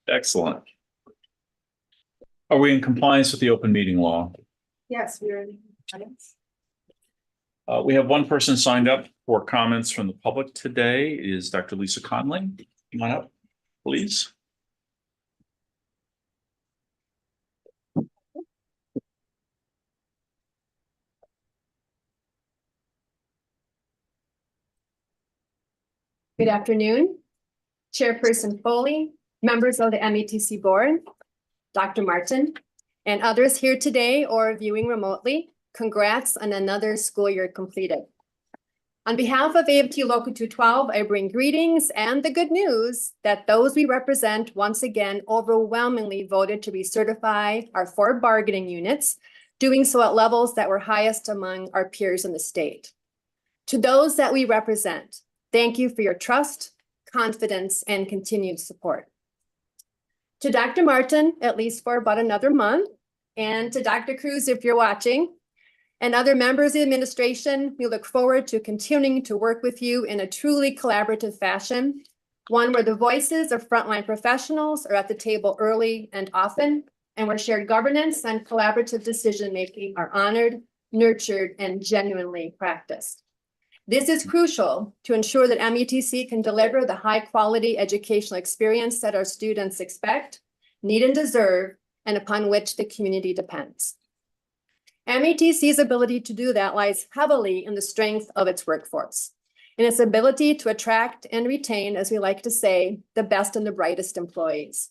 Excellent. Are we in compliance with the open meeting law? Yes, we're in compliance. We have one person signed up for comments from the public today. It is Dr. Lisa Conley. Come on up, please. Good afternoon, Chairperson Foley, members of the MATC board, Dr. Martin, and others here today or viewing remotely. Congrats on another school year completed. On behalf of AFT Local 212, I bring greetings and the good news that those we represent once again overwhelmingly voted to recertify our 4 bargaining units, doing so at levels that were highest among our peers in the state. To those that we represent, thank you for your trust, confidence, and continued support. To Dr. Martin, at least for about another month, and to Dr. Cruz, if you're watching, and other members of the administration, we look forward to continuing to work with you in a truly collaborative fashion, one where the voices of frontline professionals are at the table early and often, and where shared governance and collaborative decision-making are honored, nurtured, and genuinely practiced. This is crucial to ensure that MATC can deliver the high-quality educational experience that our students expect, need, and deserve, and upon which the community depends. MATC's ability to do that lies heavily in the strength of its workforce, in its ability to attract and retain, as we like to say, the best and the brightest employees.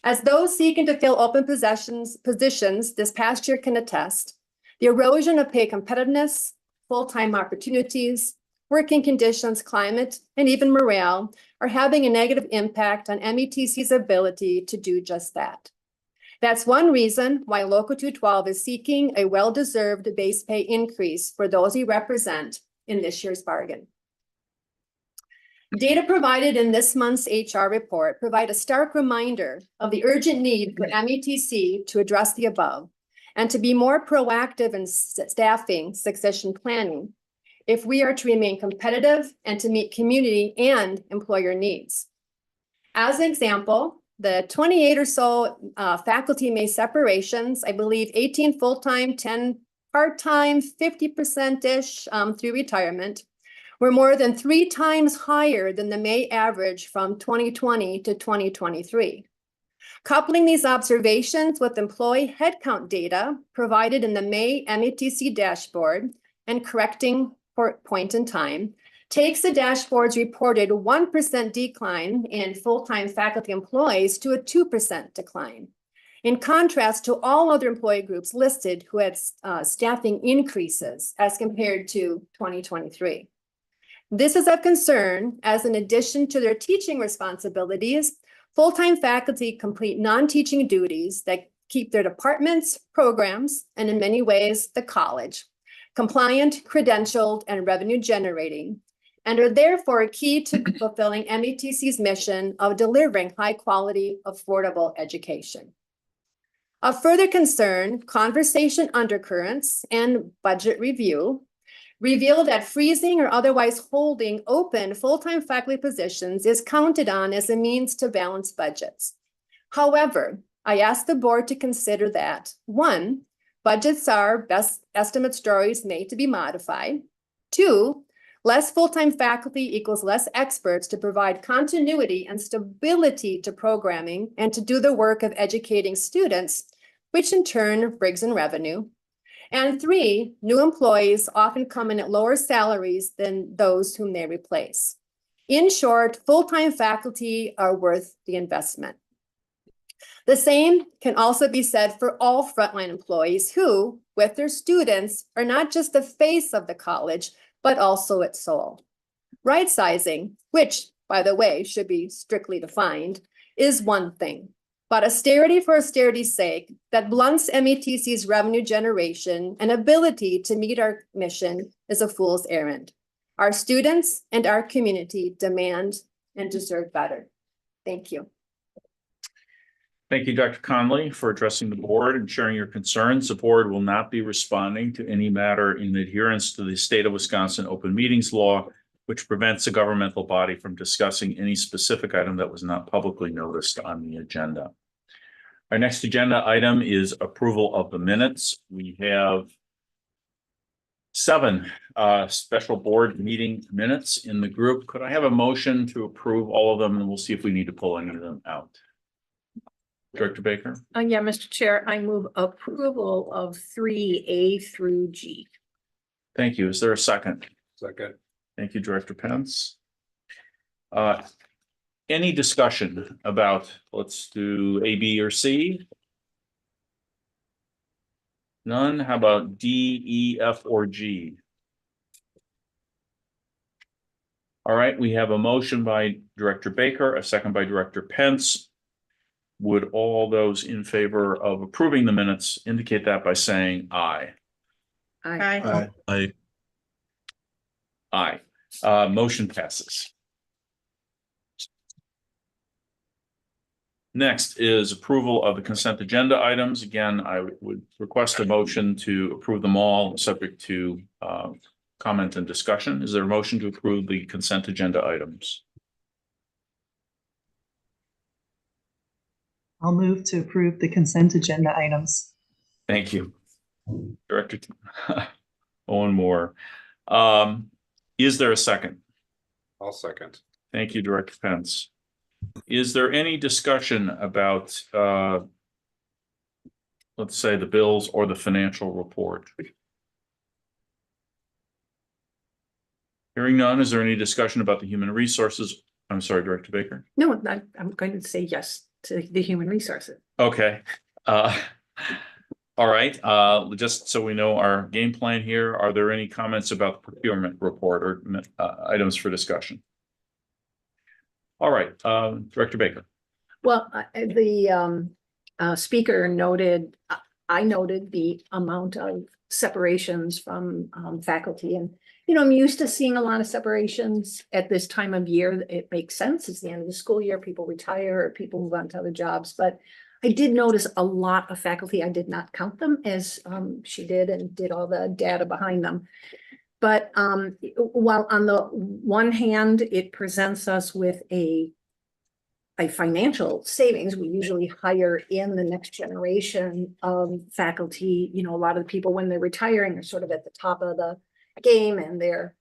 As those seeking to fill open positions this past year can attest, the erosion of pay competitiveness, full-time opportunities, working conditions, climate, and even morale are having a negative impact on MATC's ability to do just that. That's one reason why Local 212 is seeking a well-deserved base pay increase for those we represent in this year's bargain. Data provided in this month's HR report provide a stark reminder of the urgent need for MATC to address the above and to be more proactive in staffing succession planning if we are to remain competitive and to meet community and employer needs. As an example, the 28 or so faculty May separations, I believe 18 full-time, 10 part-time, 50%-ish through retirement, were more than 3 times higher than the May average from 2020 to 2023. Coupling these observations with employee headcount data provided in the May MATC dashboard and correcting for point in time, takes the dashboard's reported 1% decline in full-time faculty employees to a 2% decline. In contrast to all other employee groups listed who had staffing increases as compared to 2023. This is of concern as in addition to their teaching responsibilities, full-time faculty complete non-teaching duties that keep their departments, programs, and in many ways, the college, compliant, credentialed, and revenue generating, and are therefore key to fulfilling MATC's mission of delivering high-quality, affordable education. Of further concern, conversation undercurrents and budget review reveal that freezing or otherwise holding open full-time faculty positions is counted on as a means to balance budgets. However, I ask the board to consider that, 1, budgets are best estimate stories made to be modified. 2, less full-time faculty equals less experts to provide continuity and stability to programming and to do the work of educating students, which in turn brings in revenue. And 3, new employees often come in at lower salaries than those whom they replace. In short, full-time faculty are worth the investment. The same can also be said for all frontline employees who, with their students, are not just the face of the college, but also its soul. Right sizing, which, by the way, should be strictly defined, is one thing. But austerity for austerity's sake that blunts MATC's revenue generation and ability to meet our mission is a fool's errand. Our students and our community demand and deserve better. Thank you. Thank you, Dr. Conley, for addressing the board and sharing your concerns. The board will not be responding to any matter in adherence to the state of Wisconsin open meetings law which prevents a governmental body from discussing any specific item that was not publicly noticed on the agenda. Our next agenda item is approval of the minutes. We have 7 special board meeting minutes in the group. Could I have a motion to approve all of them, and we'll see if we need to pull any of them out? Director Baker? Yeah, Mr. Chair, I move approval of 3A through G. Thank you. Is there a second? Second. Thank you, Director Pence. Any discussion about, let's do A, B, or C? None. How about D, E, F, or G? All right, we have a motion by Director Baker, a second by Director Pence. Would all those in favor of approving the minutes indicate that by saying aye? Aye. Aye. Aye. Motion passes. Next is approval of the consent agenda items. Again, I would request a motion to approve them all, subject to comment and discussion. Is there a motion to approve the consent agenda items? I'll move to approve the consent agenda items. Thank you. Director Owen Moore. Is there a second? I'll second. Thank you, Director Pence. Is there any discussion about, let's say, the bills or the financial report? Hearing none, is there any discussion about the human resources? I'm sorry, Director Baker. No, I'm going to say yes to the human resources. Okay. All right. Just so we know our game plan here, are there any comments about the procurement report or items for discussion? All right, Director Baker. Well, the speaker noted, I noted the amount of separations from faculty, and I'm used to seeing a lot of separations at this time of year. It makes sense. It's the end of the school year. People retire, people move on to other jobs. But I did notice a lot of faculty. I did not count them as she did, and did all the data behind them. But while on the one hand, it presents us with a financial savings, we usually hire in the next generation of faculty. A lot of the people, when they're retiring, are sort of at the top of the game, and they're,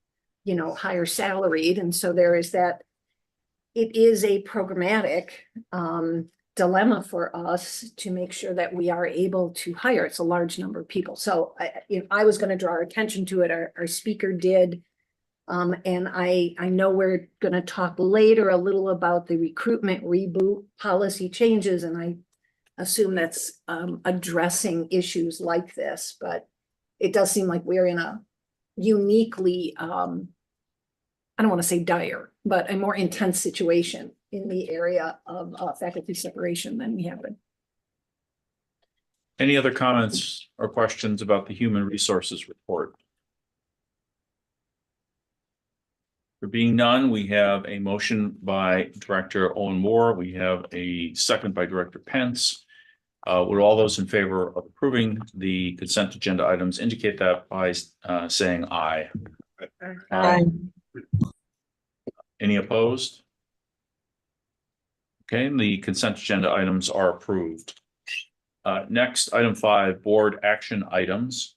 higher salaried. And so there is that. It is a programmatic dilemma for us to make sure that we are able to hire. It's a large number of people. So I was going to draw our attention to it. Our speaker did. And I know we're going to talk later a little about the recruitment reboot policy changes. And I assume that's addressing issues like this, but it does seem like we're in a uniquely, I don't want to say dire, but a more intense situation in the area of faculty separation than we have been. Any other comments or questions about the human resources report? There being none, we have a motion by Director Owen Moore. We have a second by Director Pence. Would all those in favor of approving the consent agenda items indicate that by saying aye? Aye. Any opposed? Okay, the consent agenda items are approved. Next, item 5, board action items.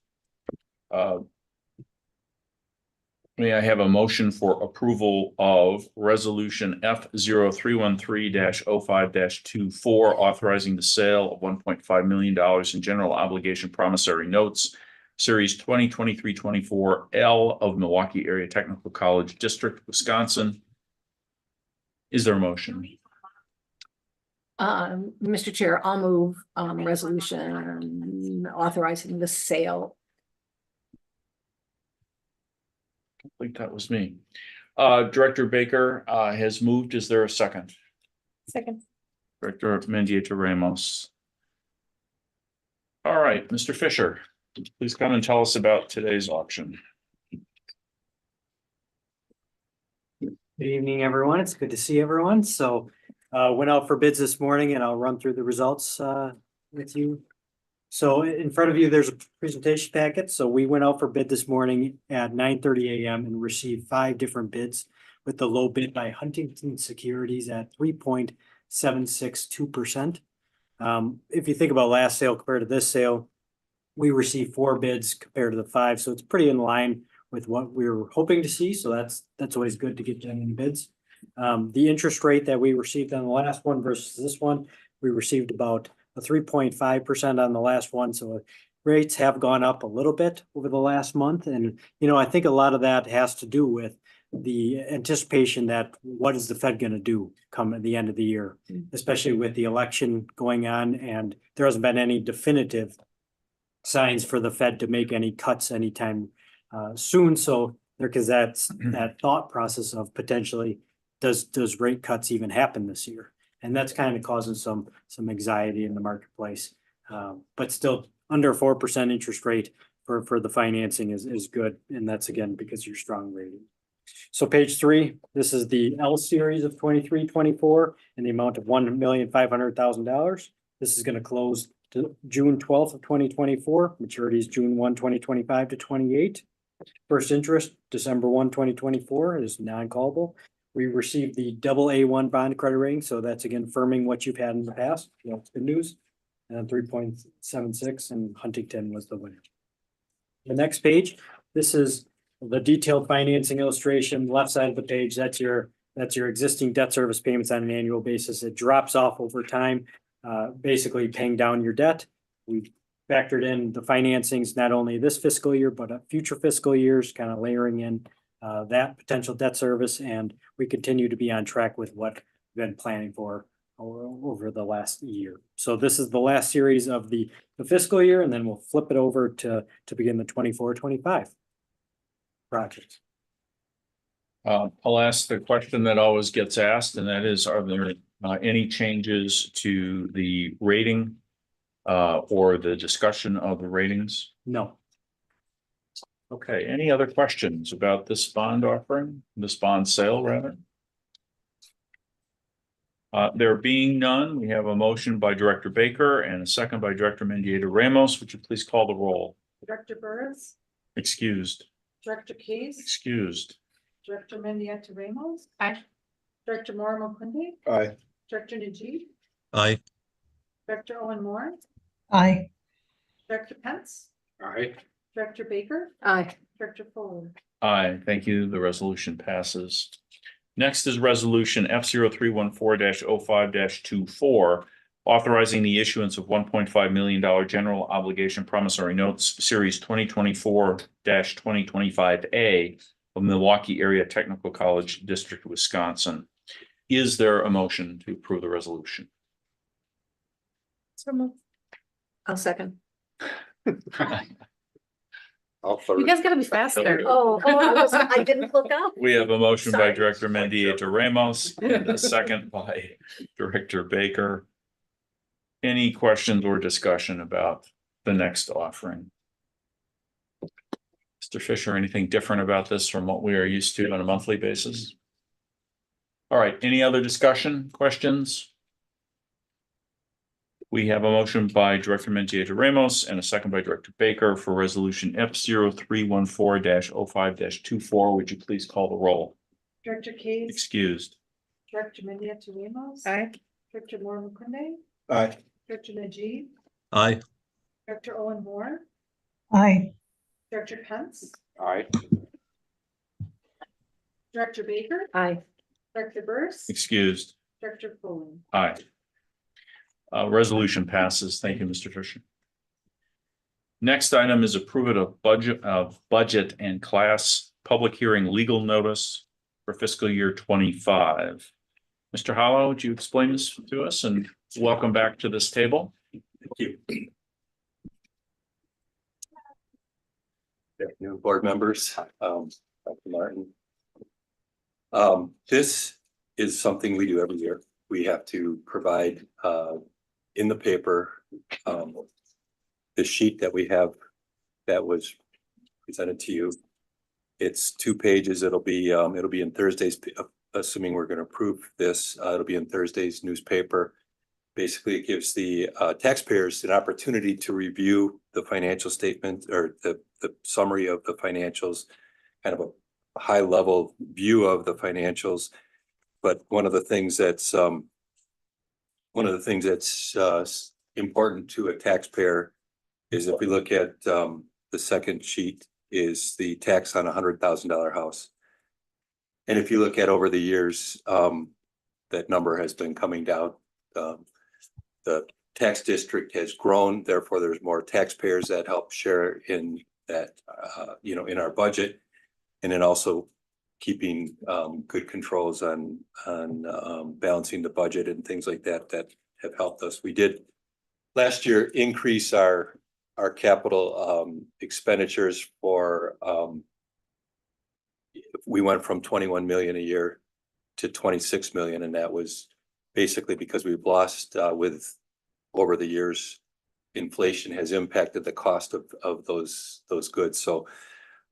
May I have a motion for approval of resolution F0313-05-24, authorizing the sale of $1.5 million in general obligation promissory notes, series 2023-24L of Milwaukee Area Technical College District, Wisconsin. Is there a motion? Mr. Chair, I'll move resolution authorizing the sale. I think that was me. Director Baker has moved. Is there a second? Second. Director Mendieta Ramos. All right, Mr. Fisher, please come and tell us about today's auction. Good evening, everyone. It's good to see everyone. So went out for bids this morning, and I'll run through the results with you So in front of you, there's a presentation packet. So we went out for bid this morning at 9:30 a.m. and received 5 different bids, with the low bid by Huntington Securities at 3.762%. If you think about last sale compared to this sale, we received 4 bids compared to the 5, so it's pretty in line with what we were hoping to see. So that's always good to get genuine bids. The interest rate that we received on the last one versus this one, we received about a 3.5% on the last one. So rates have gone up a little bit over the last month. And, I think a lot of that has to do with the anticipation that what is the Fed going to do come at the end of the year, especially with the election going on. And there hasn't been any definitive signs for the Fed to make any cuts anytime soon. So because that's that thought process of potentially does rate cuts even happen this year? And that's kind of causing some anxiety in the marketplace. But still under 4% interest rate for the financing is good. And that's again because you're strong rated. So page 3, this is the L series of 23-24 in the amount of $1,500,000. This is going to close to June 12th of 2024. Maturity is June 1, 2025 to 28. First interest, December 1, 2024 is non-callable. We received the AA1 bond credit rating, so that's again firming what you've had in the past. It's good news. And 3.76, and Huntington was the winner. The next page, this is the detailed financing illustration. Left side of the page, that's your existing debt service payments on an annual basis. It drops off over time, basically paying down your debt. We've factored in the financings not only this fiscal year, but future fiscal years, kind of layering in that potential debt service. And we continue to be on track with what we've been planning for over the last year. So this is the last series of the fiscal year, and then we'll flip it over to begin the 24-25 project. I'll ask the question that always gets asked, and that is, are there any changes to the rating or the discussion of the ratings? No. Okay, any other questions about this bond offering, this bond sale rather? There being none, we have a motion by Director Baker and a second by Director Mendieta Ramos. Would you please call the roll? Director Burris, Excused. Director Case, Excused. Director Mendieta Ramos. Aye. Director Maura Kunde, Aye. Director Najib, Aye. Director Owen Moore, Aye. Director Pence, Aye. Director Baker, Aye. Director Fuller. Aye, thank you. The resolution passes. Next is resolution F0314-05-24, authorizing the issuance of $1.5 million general obligation promissory notes, series 2024-2025A of Milwaukee Area Technical College District, Wisconsin. Is there a motion to approve the resolution? I'll second. You guys gotta be faster. I didn't look up. We have a motion by Sorry. Director Mendieta Ramos and a second by Director Baker. Any questions or discussion about the next offering? Mr. Fisher, anything different about this from what we are used to on a monthly basis? All right, any other discussion, questions? We have a motion by Director Mendieta Ramos and a second by Director Baker for resolution F0314-05-24. Would you please call the roll? Director Case, Excused. Director Mendieta Ramos. Aye. Director Maura Kunde, Aye. Director Najib, Aye. Director Owen Moore, Aye. Director Pence, Aye. Director Baker, Aye. Director Burris, Excused. Director Fuller. Aye. Resolution passes. Thank you, Mr. Fisher. Next item is approval of budget and class public hearing legal notice for fiscal year 25. Mr. Hollow, would you explain this to us, and welcome back to this table? Thank you. Good afternoon, board members, Dr. Martin. This is something we do every year. We have to provide in the paper the sheet that we have that was presented to you. It's 2 pages. It'll be in Thursday's, assuming we're going to approve this. It'll be in Thursday's newspaper. basically it gives the taxpayers an opportunity to review the financial statement or the summary of the financials, kind of a high level view of the financials. But one of the things that's important to a taxpayer is if we look at the second sheet is the tax on $100,000 house. And if you look at over the years, that number has been coming down. The tax district has grown, therefore there's more taxpayers that help share in that, in our budget. And then also keeping good controls on balancing the budget and things like that have helped us. We did last year increase our capital expenditures for we went from 21 million a year to 26 million, and that was basically because we've lost with over the years, inflation has impacted the cost of those goods. So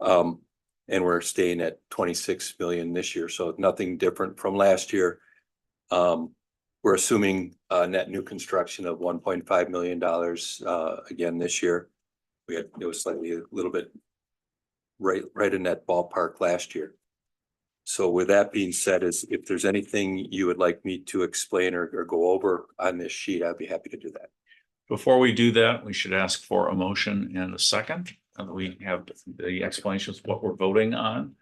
and we're staying at 26 million this year, so nothing different from last year. We're assuming net new construction of $1.5 million again this year. It was slightly a little bit right in that ballpark last year. So with that being said, if there's anything you would like me to explain or go over on this sheet, I'd be happy to do that. Before we do that, we should ask for a motion and a second. And we have the explanations of what we're voting on.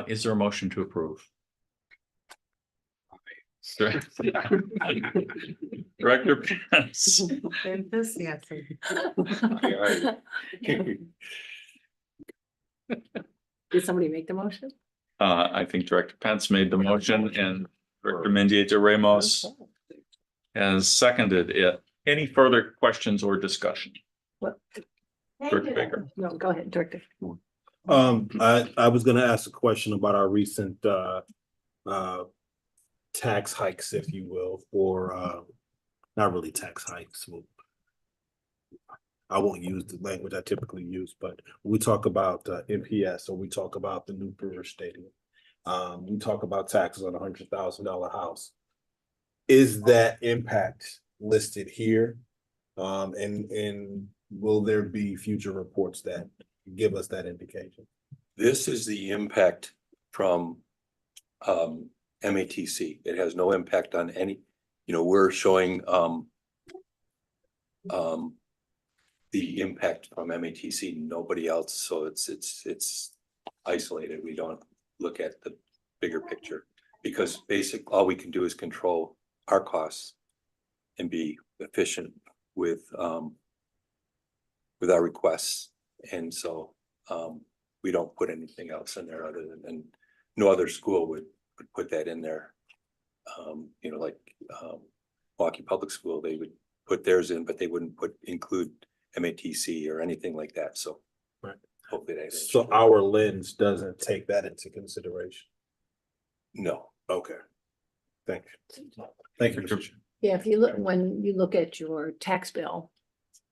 Is there a motion to approve? Director Pence. Enthusiasm. Did somebody make the motion? I think Director Pence made the motion and Director Mendieta Ramos has seconded it. Any further questions or discussion? What? Director Baker. No, go ahead, Director. I was gonna ask a question about our recent tax hikes, if you will, or not really tax hikes. I won't use the language I typically use, but when we talk about MPS or we talk about the new Brewer Stadium, we talk about taxes on $100,000 house. Is that impact listed here? And will there be future reports that give us that indication? This is the impact from MATC. It has no impact on any, we're showing the impact from MATC, nobody else. So it's isolated. We don't look at the bigger picture because all we can do is control our costs and be efficient with our requests. And so we don't put anything else in there other than no other school would put that in there. Like Milwaukee Public School, they would put theirs in, but they wouldn't include MATC or anything like that. So right. Hopefully that. So our lens doesn't take that into consideration. No. Okay. Thank you. Thank you, Mr. Chair. Yeah, if you look, when you look at your tax bill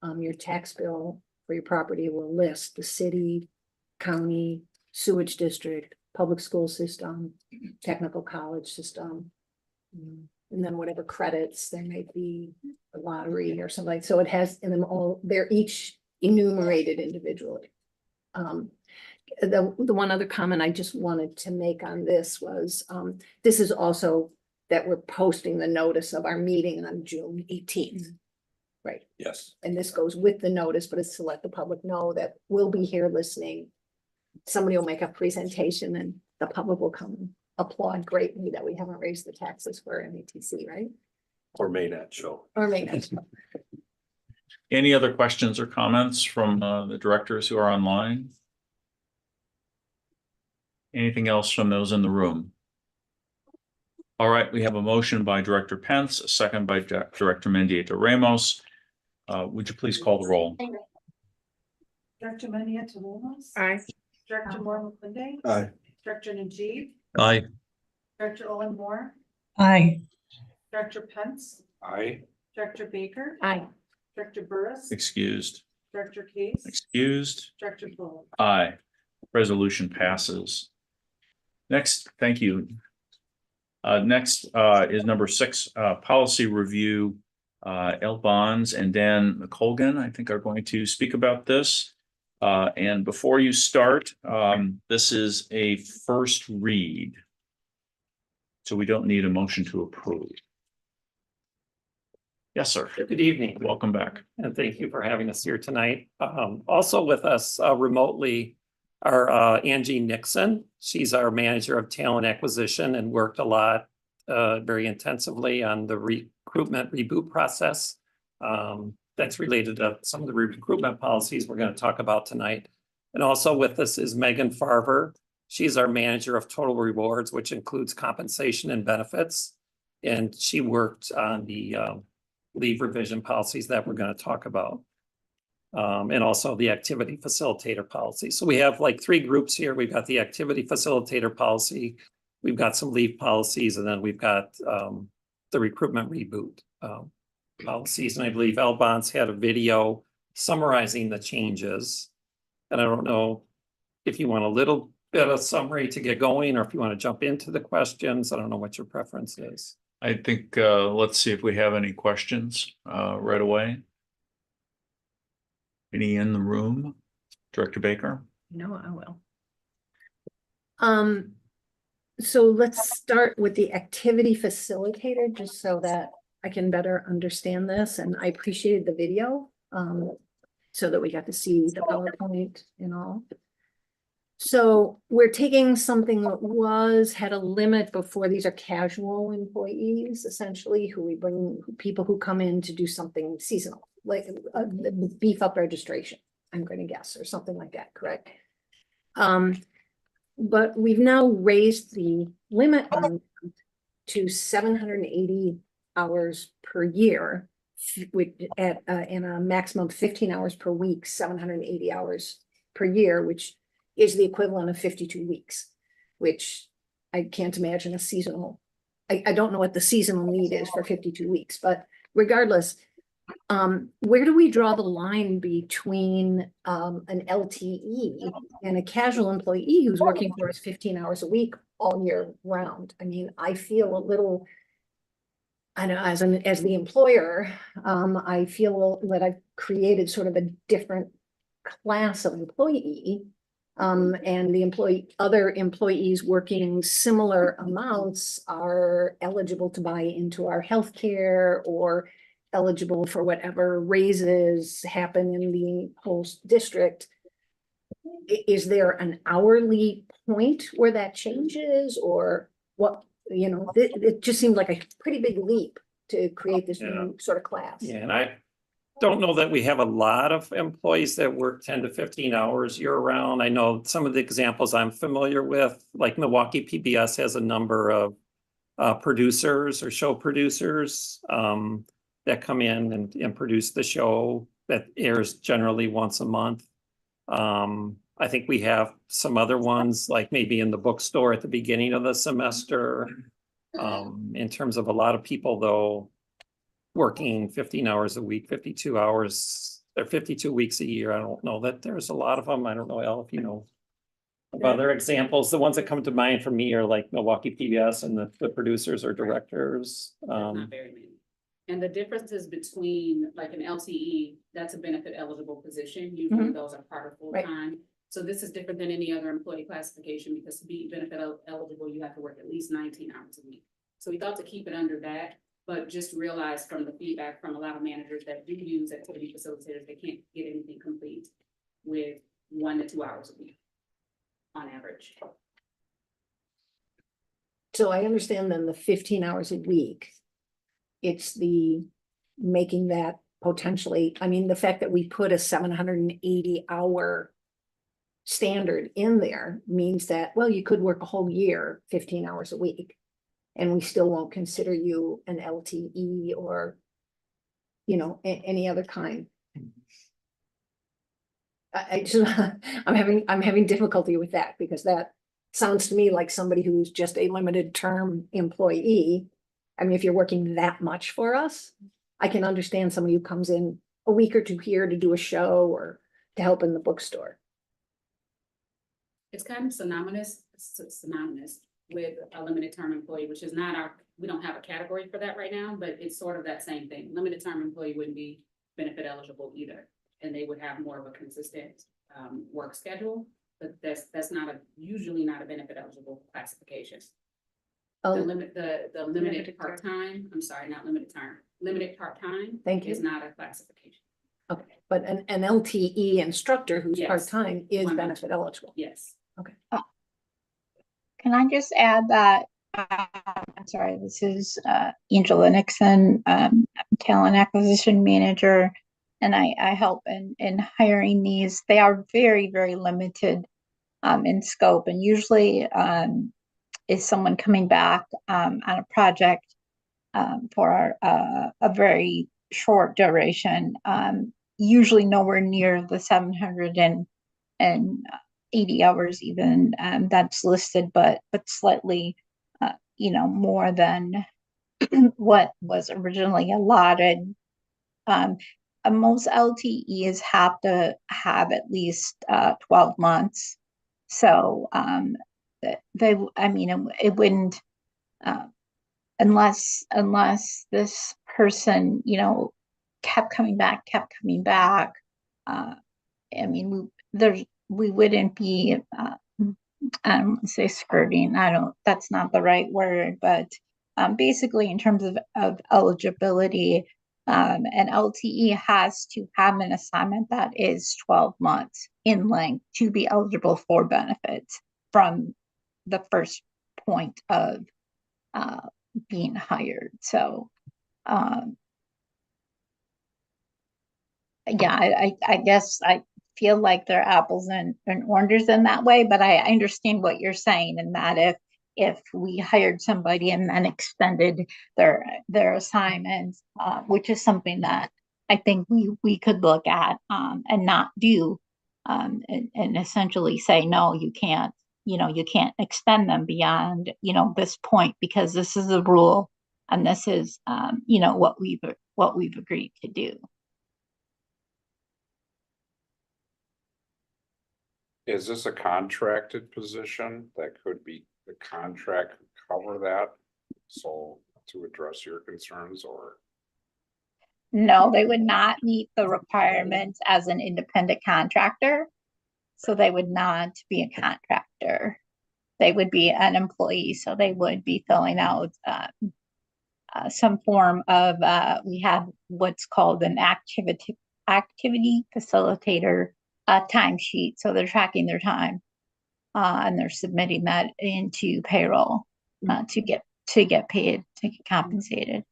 for your property will list the city, county, sewage district, public school system, technical college system. And then whatever credits there may be, a lottery or something. So it has in them all, they're each enumerated individually. The one other comment I just wanted to make on this was, this is also that we're posting the notice of our meeting on June 18th. Right. Yes. And this goes with the notice, but it's to let the public know that we'll be here listening. Somebody will make a presentation and the public will come and applaud greatly that we haven't raised the taxes for MATC, right? Or may not show. Or may not. Any other questions or comments from the directors who are online? Anything else from those in the room? All right, we have a motion by Director Pence, a second by Director Mendieta Ramos. Would you please call the roll? Director Mendieta Ramos. Aye. Director Moore McClinday. Aye. Director Najib. Aye. Director Owen Moore. Aye. Director Pence. Aye. Director Baker. Aye. Director Burris. Excused. Director Case. Excused. Director Bull. Aye. Resolution passes. Next, thank you. Next is number 6, policy review. L Bonds and Dan Colgan, I think, are going to speak about this. And before you start, this is a first read. So we don't need a motion to approve. Yes, sir. Good evening, Welcome back. and thank you for having us here tonight. Also with us remotely are Angie Nixon. She's our manager of talent acquisition and worked a lot, very intensively on the recruitment reboot process. That's related to some of the recruitment policies we're going to talk about tonight. And also with us is Megan Farver. She's our manager of total rewards, which includes compensation and benefits. And she worked on the leave revision policies that we're going to talk about. And also the activity facilitator policy. So we have like 3 groups here. We've got the activity facilitator policy, we've got some leave policies, and then we've got the recruitment reboot policies. And I believe L Bonds had a video summarizing the changes. And I don't know if you want a little bit of summary to get going, or if you want to jump into the questions. I don't know what your preference is. I think let's see if we have any questions right away. Any in the room? Director Baker? No, I will. So let's start with the activity facilitator, just so that I can better understand this, and I appreciated the video, so that we got to see the PowerPoint and all. So we're taking something that had a limit before. These are casual employees, essentially, who we bring, people who come in to do something seasonal, like beef up registration, I'm going to guess, or something like that, correct? But we've now raised the limit on them to 780 hours per year, and a maximum of 15 hours per week, 780 hours per year, which is the equivalent of 52 weeks, which I can't imagine a seasonal. I don't know what the seasonal need is for 52 weeks, but regardless, where do we draw the line between an LTE and a casual employee who's working for us 15 hours a week all year round? I mean, I feel a little, I know as the employer, I feel that I've created sort of a different class of employee. And the other employees working similar amounts are eligible to buy into our healthcare or eligible for whatever raises happen in the whole district. Is there an hourly point where that changes, or what? You know, it just seemed like a pretty big leap to create this new sort of class. Yeah, and I don't know that we have a lot of employees that work 10 to 15 hours year round. I know some of the examples I'm familiar with, like Milwaukee PBS has a number of producers or show producers that come in and produce the show that airs generally once a month. I think we have some other ones, like maybe in the bookstore at the beginning of the semester. In terms of a lot of people, though, working 15 hours a week, 52 hours, or 52 weeks a year. I don't know that there's a lot of them. I don't know, Elle, if you know of other examples. The ones that come to mind for me are like Milwaukee PBS, and the producers or directors. Not very many. And the differences between like an LTE, that's a benefit eligible position. Usually those are part of full-time. So this is different than any other employee classification, because to be benefit eligible, you have to work at least 19 hours a week. So we thought to keep it under that, but just realized from the feedback from a lot of managers that do use activity facilitators, they can't get anything complete with 1 to 2 hours a week on average. So I understand then the 15 hours a week, it's the making that potentially, I mean, the fact that we put a 780 hour standard in there means that, well, you could work a whole year, 15 hours a week, and we still won't consider you an LTE or, you know, any other kind. I just, I'm having difficulty with that, because that sounds to me like somebody who's just a limited term employee. I mean, if you're working that much for us, I can understand somebody who comes in a week or two here to do a show or to help in the bookstore. It's kind of synonymous. with a limited term employee, which is not we don't have a category for that right now, but it's sort of that same thing. Limited term employee wouldn't be benefit eligible either. And they would have more of a consistent work schedule, but that's usually not a benefit eligible classification. The Oh, limited part-time, I'm sorry, not limited term, limited part-time. Thank you. Is not a classification. okay, but an LTE instructor who's Yes. part-time is 100%. benefit eligible. Yes. Can I just add that, I'm sorry, this is Angela Nixon, Talent Acquisition Manager, and I help in hiring these. They are very, very limited in scope, and usually is someone coming back on a project for a very short duration, usually nowhere near the 780 hours even that's listed, but slightly, more than what was originally allotted. Most LTEs have to have at least 12 months. So it wouldn't, unless this person, kept coming back. We wouldn't be, I don't want to say skirting, that's not the right word, but basically in terms of eligibility, an LTE has to have an assignment that is 12 months in length to be eligible for benefits from the first point of being hired. So I guess I feel like they're apples and oranges in that way, but I understand what you're saying, and that if we hired somebody and then extended their assignments, which is something that I think we could look at and not do, and essentially say, no, you can't extend them beyond this point, because this is the rule and this is what we've agreed to do. Is this a contracted position that could be the contract cover that? So to address your concerns, or? No, they would not meet the requirements as an independent contractor. So they would not be a contractor. They would be an employee. So they would be filling out some form of, we have what's called an activity facilitator timesheet. So they're tracking their time and they're submitting that into payroll to get paid, to get compensated.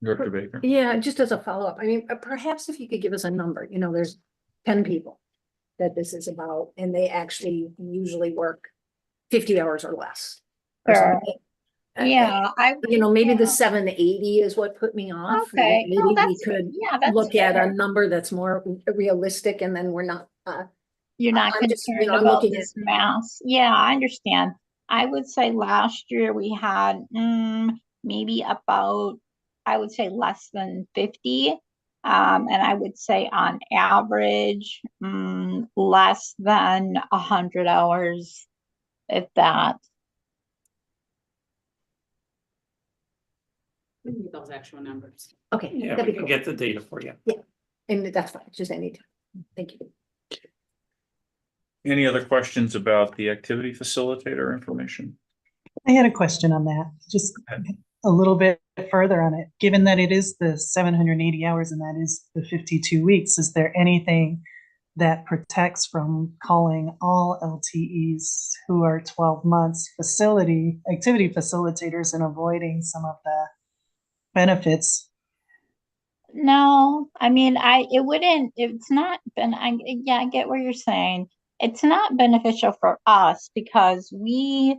Director Baker. Yeah, just as a follow-up, I mean, perhaps if you could give us a number, there's 10 people that this is about, and they actually usually work 50 hours or less. Or Sure. something. Yeah, maybe the 780 is what put me off. Okay. Maybe we could look at a fair. number that's more realistic, and then we're not. You're not I'm just, concerned I'm about looking this mass. Yeah, I understand. I would say last year we had maybe about, I would say less than 50. And I would say on average, less than 100 hours, if that. We can get those actual numbers. Okay. Yeah, that'd we be can cool. get the data for you. Yeah, and that's fine. Just any time. Thank you. Any other questions about the activity facilitator information? I had a question on that, just a little bit further on it. Given that it is the 780 hours and that is the 52 weeks, is there anything that protects from calling all LTEs who are 12 months activity facilitators and avoiding some of the benefits? No, I mean, it's not been, I get what you're saying. It's not beneficial for us because we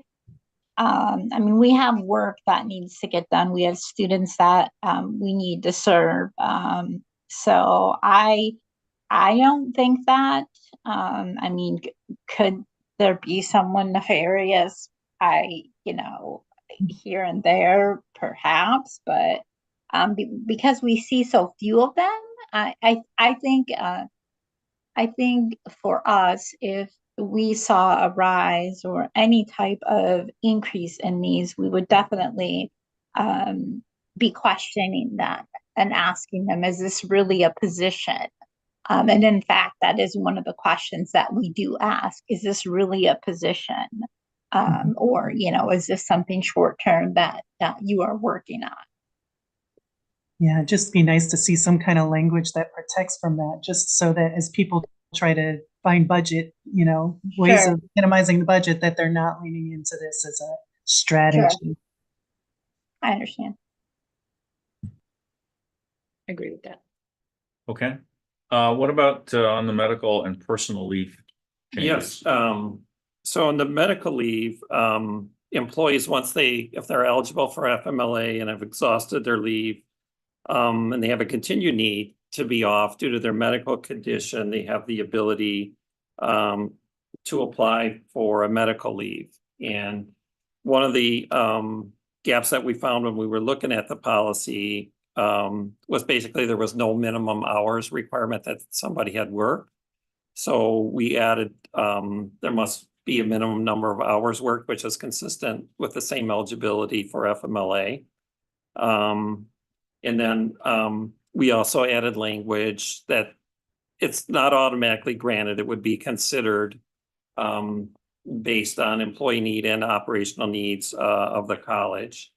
have work that needs to get done. We have students that we need to serve. So I don't think that, could there be someone nefarious? Here and there, perhaps, but because we see so few of them, I think I think for us, if we saw a rise or any type of increase in these, we would definitely be questioning that and asking them, is this really a position? And in fact, that is one of the questions that we do ask. Is this really a position? Or, is this something short-term that you are working on? Yeah, it'd just be nice to see some kind of language that protects from that, just so that as people try to find budget, ways Sure. of minimizing the budget, that they're not leaning into this as a strategy. I understand. I agree with that. Okay. What about on the medical and personal leave? Yes, changes? so in the medical leave, employees, if they're eligible for FMLA and have exhausted their leave, and they have a continued need to be off due to their medical condition, they have the ability to apply for a medical leave. And one of the gaps that we found when we were looking at the policy was basically there was no minimum hours requirement that somebody had worked. So we added, there must be a minimum number of hours worked, which is consistent with the same eligibility for FMLA. And then we also added language that it's not automatically granted. It would be considered based on employee need and operational needs of the college.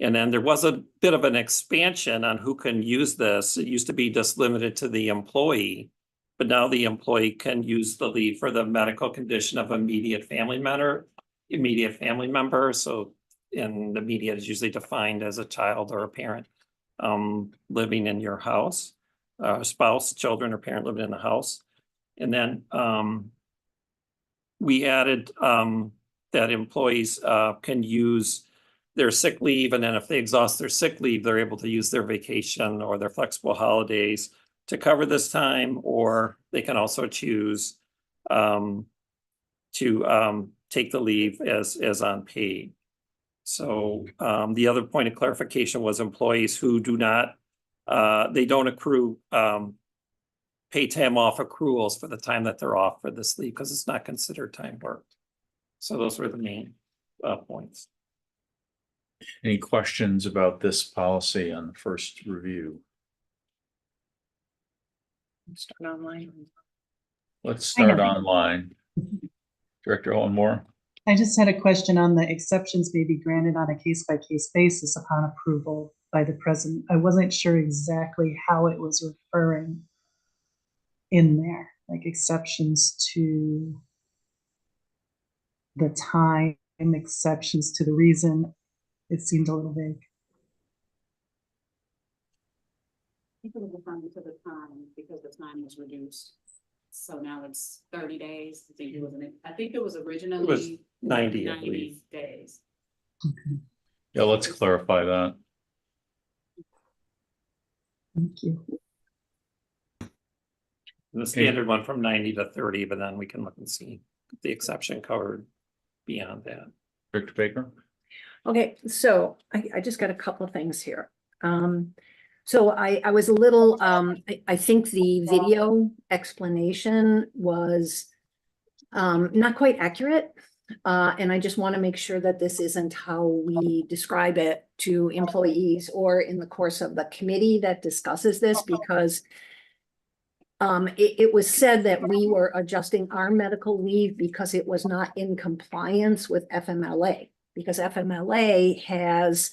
And then there was a bit of an expansion on who can use this. It used to be just limited to the employee, but now the employee can use the leave for the medical condition of immediate family member. So in the immediate is usually defined as a child or a parent living in your house, spouse, children, or parent living in the house. And then we added that employees can use their sick leave, and then if they exhaust their sick leave, they're able to use their vacation or their flexible holidays to cover this time, or they can also choose to take the leave as unpaid. So the other point of clarification was employees who do not, they don't accrue pay time off accruals for the time that they're off for this leave because it's not considered time worked. So those were the main points. Any questions about this policy on the first review? Start online. Let's start online. Director Owen Moore. I just had a question on the exceptions may be granted on a case-by-case basis upon approval by the president. I wasn't sure exactly how it was referring in there, like exceptions to the time, exceptions to the reason. It seemed a little vague. I think it was referring to the time because the time was reduced. So now it's 30 days. I think it was originally. It was 90, I 90 believe. days. Okay. Yeah, let's clarify that. Thank you. The standard one from 90 to 30, but then we can look and see the exception covered beyond that. Director Baker. Okay, so I just got a couple of things here. So I was a little, I think the video explanation was not quite accurate. And I just want to make sure that this isn't how we describe it to employees or in the course of the committee that discusses this, because it was said that we were adjusting our medical leave because it was not in compliance with FMLA, because FMLA has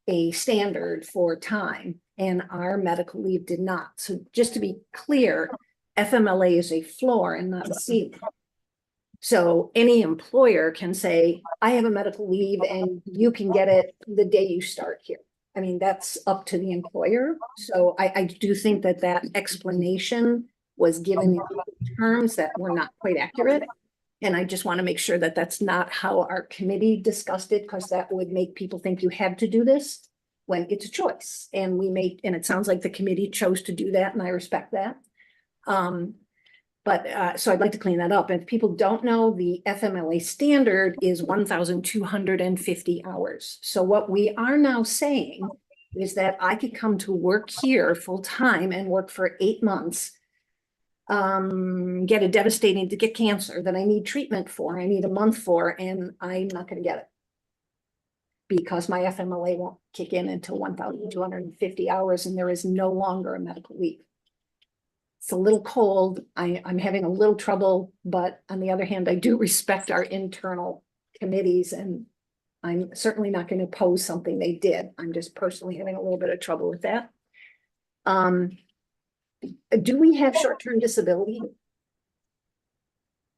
a standard for time and our medical leave did not. So just to be clear, FMLA is a floor and not a ceiling. So any employer can say, I have a medical leave and you can get it the day you start here. I mean, that's up to the employer. So I do think that that explanation was given in terms that were not quite accurate. And I just want to make sure that that's not how our committee discussed it, because that would make people think you had to do this when it's a choice. And and it sounds like the committee chose to do that, and I respect that. So I'd like to clean that up. And if people don't know, the FMLA standard is 1,250 hours. So what we are now saying is that I could come to work here full time and work for 8 months get a devastating, to get cancer that I need treatment for, I need a month for, and I'm not gonna get it. Because my FMLA won't kick in until 1,250 hours and there is no longer a medical leave. It's a little cold. I'm having a little trouble, but on the other hand, I do respect our internal committees and I'm certainly not going to oppose something they did. I'm just personally having a little bit of trouble with that. Do we have short-term disability?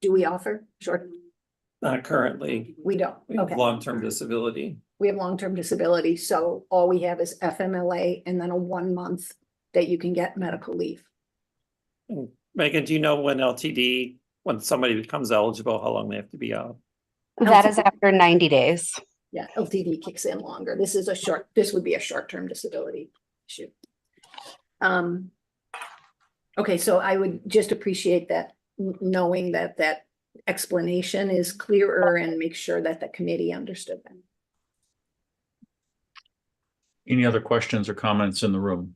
Do we offer short? Not currently. We don't. We have Okay. long-term disability. We have long-term disability, so all we have is FMLA and then a 1 month that you can get medical leave. Megan, do you know when somebody becomes eligible, how long they have to be out? That is after 90 days. Yeah, LTD kicks in longer. This would be a short-term disability issue. Okay, so I would just appreciate that, knowing that that explanation is clearer and make sure that the committee understood that. Any other questions or comments in the room?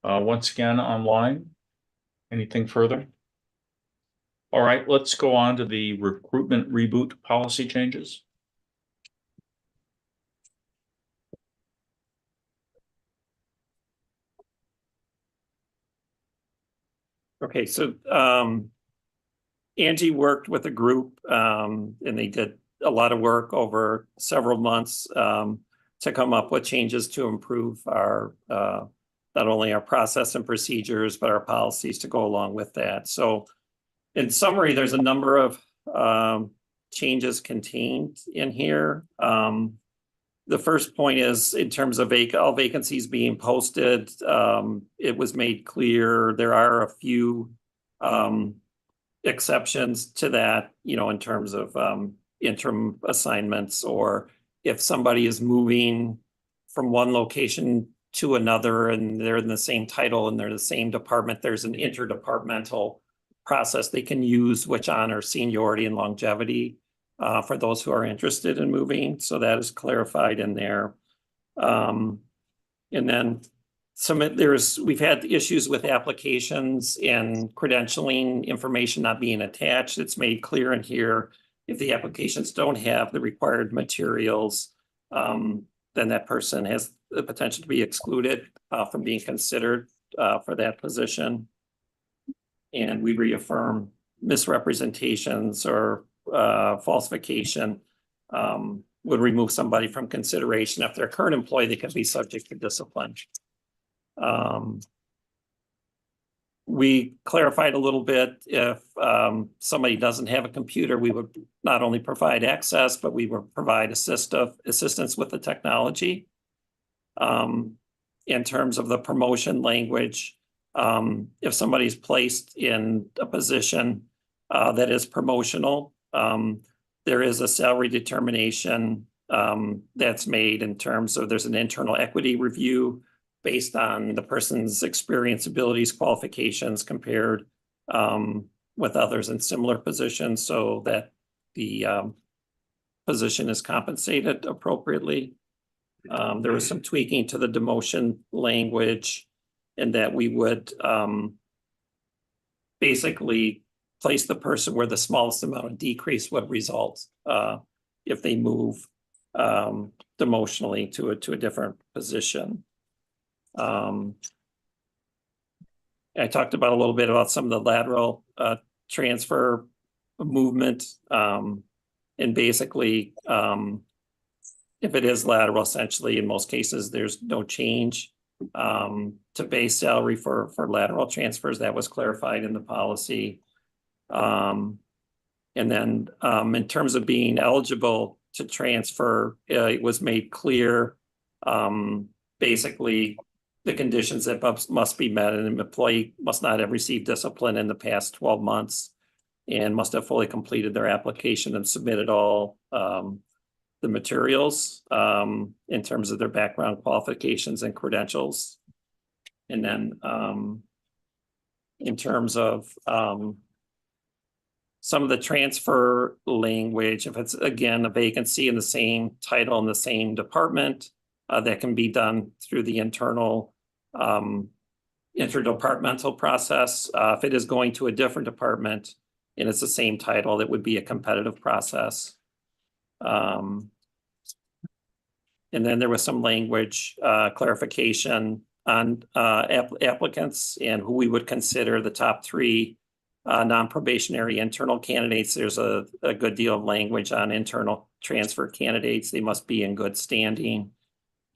Once again, online, anything further? All right, let's go on to the recruitment reboot policy changes. Okay, so Angie worked with a group and they did a lot of work over several months to come up with changes to improve our not only our process and procedures, but our policies to go along with that. So in summary, there's a number of changes contained in here. The first point is in terms of all vacancies being posted, it was made clear there are a few exceptions to that, you know, in terms of interim assignments, or if somebody is moving from one location to another and they're in the same title and they're the same department, there's an interdepartmental process they can use which honors seniority and longevity for those who are interested in moving. So that is clarified in there. And then we've had issues with applications and credentialing information not being attached. It's made clear in here if the applications don't have the required materials, then that person has the potential to be excluded from being considered for that position. And we reaffirm misrepresentations or falsification would remove somebody from consideration. If they're a current employee, they can be subject to discipline. We clarified a little bit if somebody doesn't have a computer, we would not only provide access, but we would provide assistance with the technology. In terms of the promotion language, if somebody's placed in a position that is promotional, there is a salary determination that's made in terms of there's an internal equity review based on the person's experience, abilities, qualifications compared with others in similar positions so that the position is compensated appropriately. There was some tweaking to the demotion language and that we would basically place the person where the smallest amount of decrease would result if they move demotionally to a different position. I talked about a little bit about some of the lateral transfer movement, and basically if it is lateral, essentially in most cases there's no change to base salary for lateral transfers. That was clarified in the policy. And then in terms of being eligible to transfer, it was made clear basically the conditions that must be met, and an employee must not have received discipline in the past 12 months and must have fully completed their application and submitted all the materials in terms of their background qualifications and credentials. And then in terms of some of the transfer language, if it's again a vacancy in the same title in the same department, that can be done through the internal interdepartmental process. If it is going to a different department and it's the same title, it would be a competitive process. And then there was some language clarification on applicants and who we would consider the top 3 non-probationary internal candidates. There's a good deal of language on internal transfer candidates. They must be in good standing.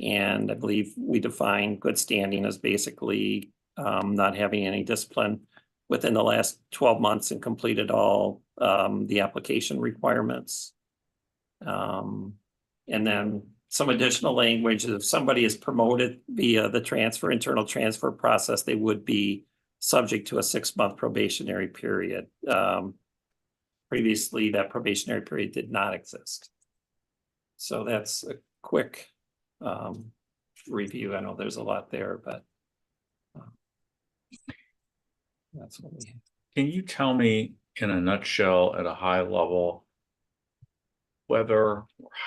And I believe we define good standing as basically not having any discipline within the last 12 months and completed all the application requirements. And then some additional language, if somebody is promoted via the internal transfer process, they would be subject to a 6-month probationary period. Previously, that probationary period did not exist. So that's a quick review. I know there's a lot there, but that's what we have. Can you tell me in a nutshell at a high level whether or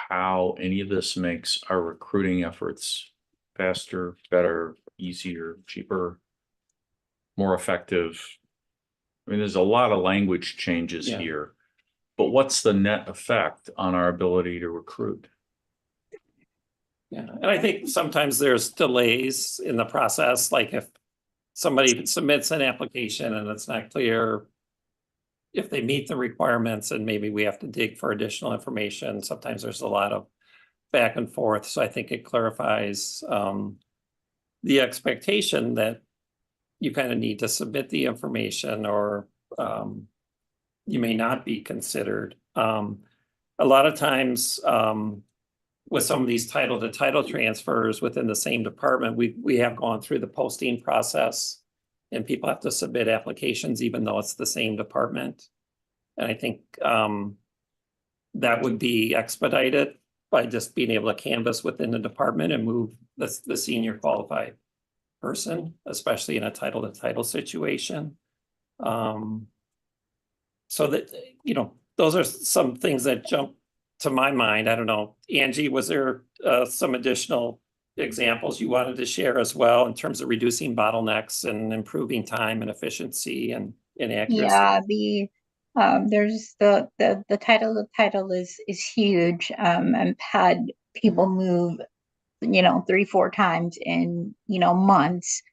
how any of this makes our recruiting efforts faster, better, easier, cheaper, more effective? I mean, there's a lot of language changes here, but what's the net effect on our ability to recruit? Yeah, and I think sometimes there's delays in the process, like if somebody submits an application and it's not clear if they meet the requirements, and maybe we have to dig for additional information. Sometimes there's a lot of back and forth. So I think it clarifies the expectation that you kind of need to submit the information, or you may not be considered. A lot of times with some of these title to title transfers within the same department, we have gone through the posting process and people have to submit applications even though it's the same department. And I think that would be expedited by just being able to canvass within the department and move the senior qualified person, especially in a title to title situation. So that, you know, those are some things that jump to my mind. I don't know, Angie, was there some additional examples you wanted to share as well in terms of reducing bottlenecks and improving time and efficiency and accuracy? Yeah, there's the title. The title is huge. I've had people move, 3-4 times in, months.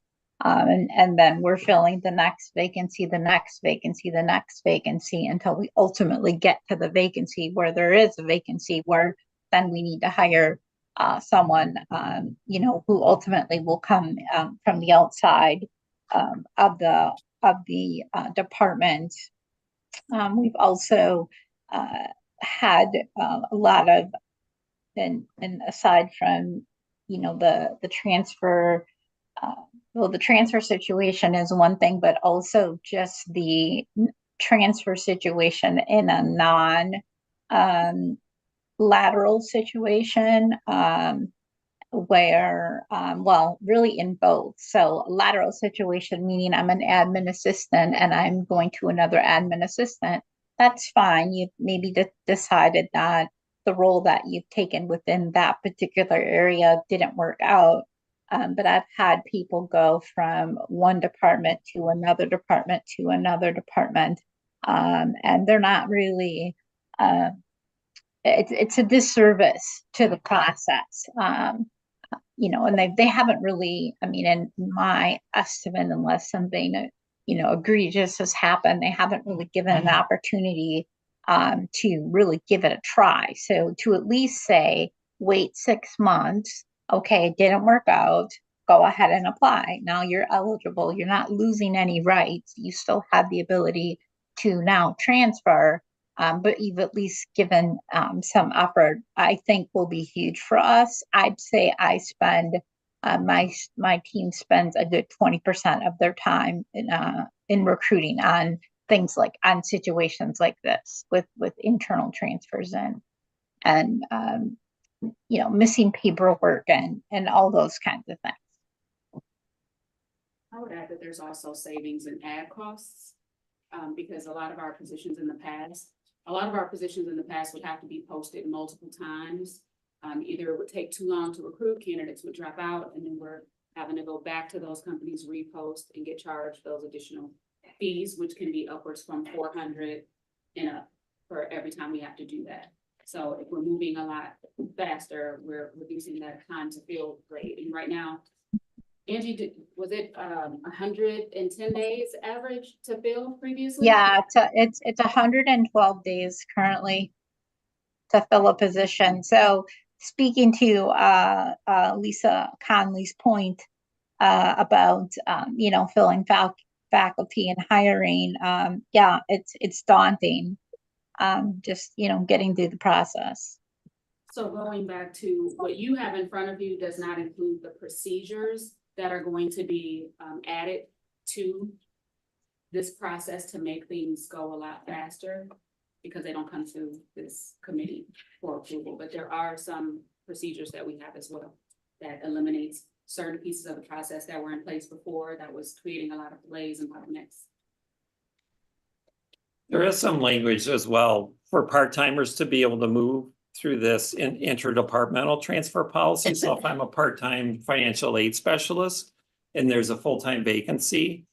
And then we're filling the next vacancy, the next vacancy, the next vacancy, until we ultimately get to the vacancy where there is a vacancy, where then we need to hire someone, who ultimately will come from the outside of the department. We've also had a lot of, and aside from, the transfer, the transfer situation is one thing, but also just the transfer situation in a non-lateral situation, where, really in both. So lateral situation, meaning I'm an admin assistant and I'm going to another admin assistant. That's fine. You've maybe decided that the role that you've taken within that particular area didn't work out. But I've had people go from one department to another department to another department, and they're not really, it's a disservice to the process. And they haven't really, in my estimate, unless something, egregious has happened, they haven't really given an opportunity to really give it a try. So to at least say, wait 6 months, okay, it didn't work out, go ahead and apply. Now you're eligible. You're not losing any rights. You still have the ability to now transfer, but you've at least given some effort, I think will be huge for us. I'd say I spend, my team spends a good 20% of their time in recruiting on things like, on situations like this with internal transfers and missing paperwork and all those kinds of things. I would add that there's also savings in ad costs, because a lot of our positions in the past would have to be posted multiple times. Either it would take too long to recruit, candidates would drop out, and then we're having to go back to those companies, repost and get charged those additional fees, which can be upwards from 400 and up for every time we have to do that. So if we're moving a lot faster, we're reducing that time to fill rate. And right now, Angie, was it 110 days average to fill previously? Yeah, it's 112 days currently to fill a position. So speaking to Lisa Conley's point about filling faculty and hiring, yeah, it's daunting. Just getting through the process. So going back to what you have in front of you does not include the procedures that are going to be added to this process to make things go a lot faster, because they don't come through this committee for approval. But there are some procedures that we have as well that eliminates certain pieces of the process that were in place before that was creating a lot of delays and bottlenecks. There is some language as well for part-timers to be able to move through this interdepartmental transfer policy. So if I'm a part-time financial aid specialist and there's a full-time vacancy,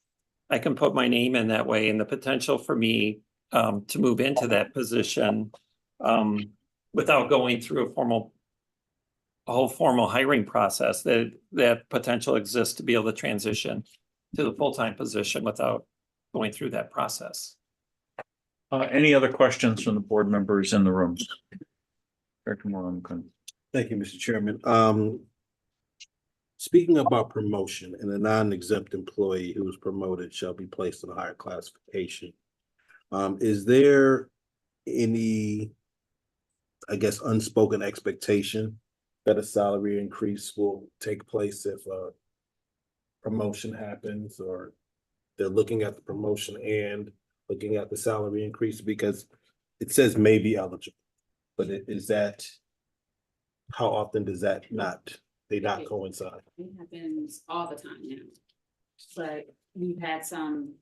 I can put my name in that way, and the potential for me to move into that position without going through a whole formal hiring process, that potential exists to be able to transition to the full-time position without going through that process. Any other questions from the board members in the room? Director Moore. Thank you, Mr. Chairman. Speaking about promotion, and a non-exempt employee who is promoted shall be placed on a higher classification. Is there any, I guess, unspoken expectation that a salary increase will take place if a promotion happens, or they're looking at the promotion and looking at the salary increase? Because it says may be eligible, but is that, how often does that not coincide? It happens all the time now, but we've had some,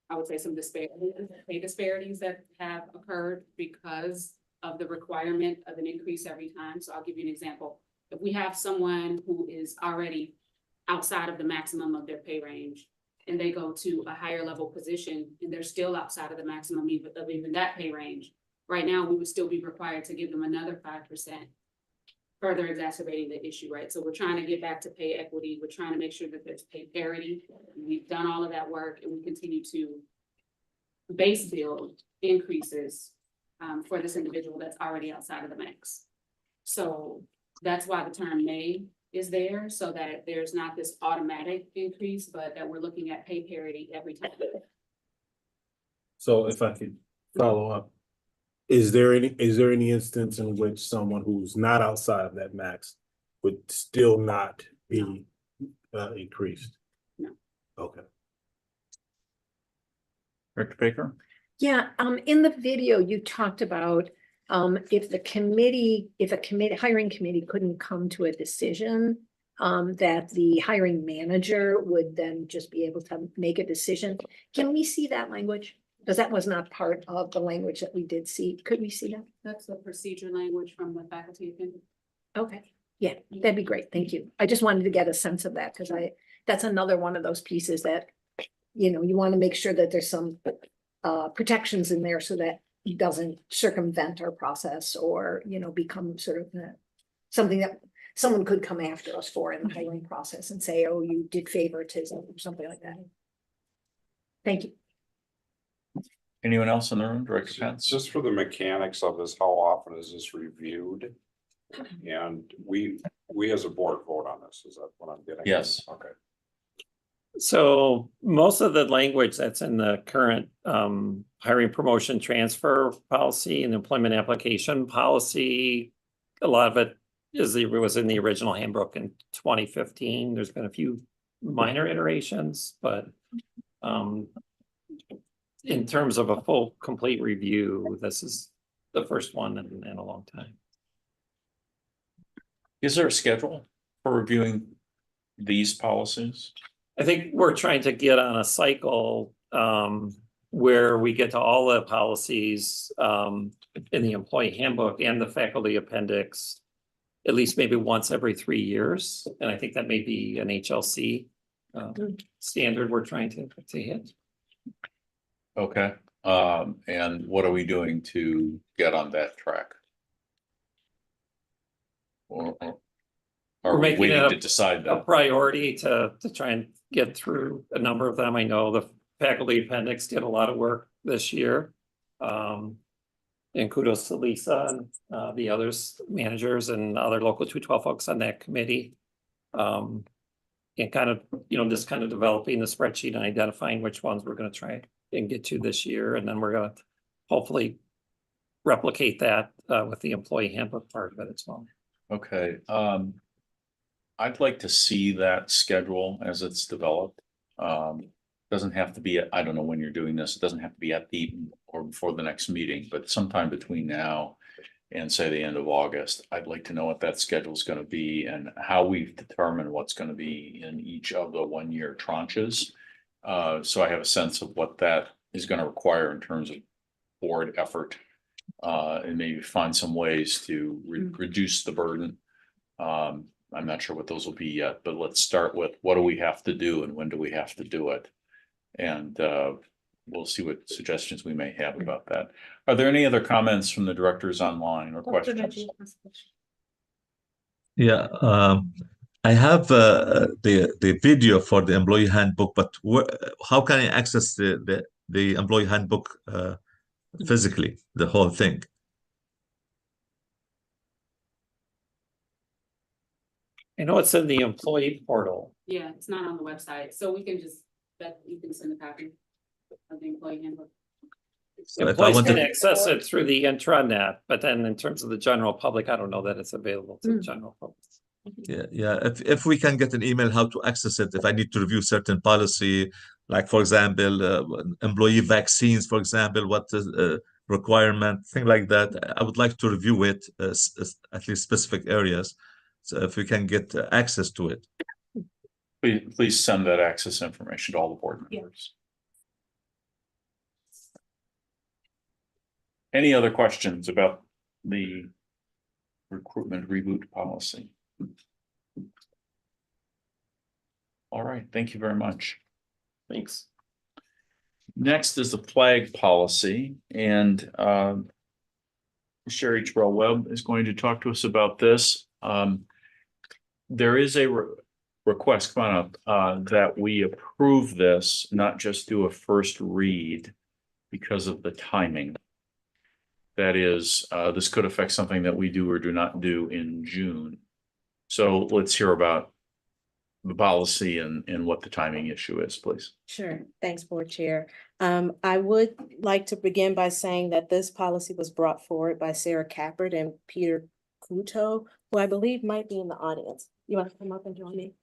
I would say, some disparities that have occurred because of the requirement of an increase every time. So I'll give you an example. If we have someone who is already outside of the maximum of their pay range, and they go to a higher level position and they're still outside of the maximum of even that pay range, right now we would still be required to give them another 5%, further exacerbating the issue, right? So we're trying to get back to pay equity. We're trying to make sure that there's pay parity. We've done all of that work, and we continue to base build increases for this individual that's already outside of the max. So that's why the term may is there, so that there's not this automatic increase, but that we're looking at pay parity every time. So if I could follow up, is there any instance in which someone who's not outside of that max would still not be increased? No. Okay. Director Baker? Yeah, in the video, you talked about if a hiring committee couldn't come to a decision, that the hiring manager would then just be able to make a decision. Can we see that language? Because that was not part of the language that we did see. Could we see that? That's the procedure language from the faculty opinion. Okay, yeah, that'd be great. Thank you. I just wanted to get a sense of that, because that's another one of those pieces that, you want to make sure that there's some protections in there so that it doesn't circumvent our process or, become sort of something that someone could come after us for in the hiring process and say, oh, you did favoritism or something like that. Thank you. Anyone else in the room? Director Pence? Just for the mechanics of this, how often is this reviewed? And we as a board vote on this, is that what I'm getting? Yes. Okay. So most of the language that's in the current hiring, promotion, transfer policy and employment application policy, a lot of it was in the original handbook in 2015. There's been a few minor iterations, but in terms of a full, complete review, this is the first one in a long time. Is there a schedule for reviewing these policies? I think we're trying to get on a cycle where we get to all the policies in the employee handbook and the faculty appendix at least maybe once every 3 years. And I think that may be an HLC standard we're trying to hit. Okay, and what are we doing to get on that track? Or We're are we making waiting it to decide a that? priority to try and get through a number of them. I know the faculty appendix did a lot of work this year. And kudos to Lisa and the others, managers and other local 212 folks on that committee. And kind of, just kind of developing the spreadsheet and identifying which ones we're going to try and get to this year. And then we're going to hopefully replicate that with the employee handbook part of it as well. Okay, I'd like to see that schedule as it's developed. Doesn't have to be, I don't know when you're doing this, it doesn't have to be at the or before the next meeting, but sometime between now and say the end of August, I'd like to know what that schedule is going to be and how we've determined what's going to be in each of the 1-year tranches. So I have a sense of what that is going to require in terms of board effort, and maybe find some ways to reduce the burden. I'm not sure what those will be yet, but let's start with what do we have to do and when do we have to do it? And we'll see what suggestions we may have about that. Are there any other comments from the directors online or questions? Yeah, I have the video for the employee handbook, but how can I access the employee handbook physically, the whole thing? I know it's in the employee portal. Yeah, it's not on the website, so we can just, you can send a copy of the employee handbook. So if I Employees wanted can access it through the intranet, but then in terms of the general public, I don't know that it's available to the general public. Yeah. If we can get an email how to access it, if I need to review certain policy, like for example, employee vaccines, for example, what is requirement, thing like that, I would like to review it at least specific areas. So if we can get access to it. Please send that access information to all the board members. Any other questions about the recruitment reboot policy? All right, thank you very much. Thanks. Next is the flag policy, and Sherry Terrell Webb is going to talk to us about this. There is a request, come on up, that we approve this, not just do a first read because of the timing. That is, this could affect something that we do or do not do in June. So let's hear about the policy and what the timing issue is, please. Sure. Thanks, Board Chair. I would like to begin by saying that this policy was brought forward by Sarah Cappert and Peter Kuto, who I believe might be in the audience. You want to come up and join me?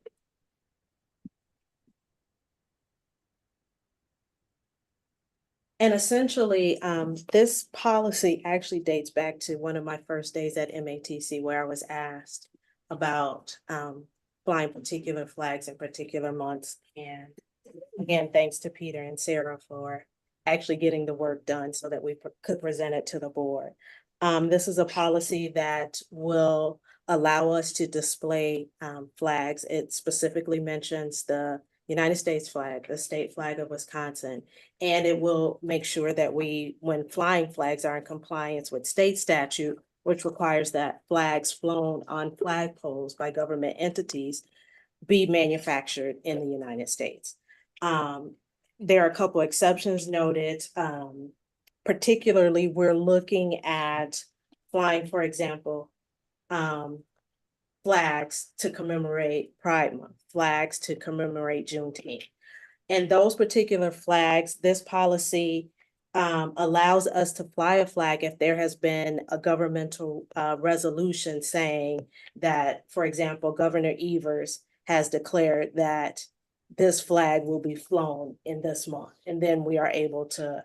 And essentially, this policy actually dates back to one of my first days at MATC, where I was asked about flying particular flags in particular months. And again, thanks to Peter and Sarah for actually getting the work done so that we could present it to the board. This is a policy that will allow us to display flags. It specifically mentions the United States flag, the state flag of Wisconsin, and it will make sure that when flying flags are in compliance with state statute, which requires that flags flown on flagpoles by government entities be manufactured in the United States. There are a couple exceptions noted. Particularly, we're looking at flying, for example, flags to commemorate Pride Month, flags to commemorate Juneteenth. And those particular flags, this policy allows us to fly a flag if there has been a governmental resolution saying that, for example, Governor Evers has declared that this flag will be flown in this month, and then we are able to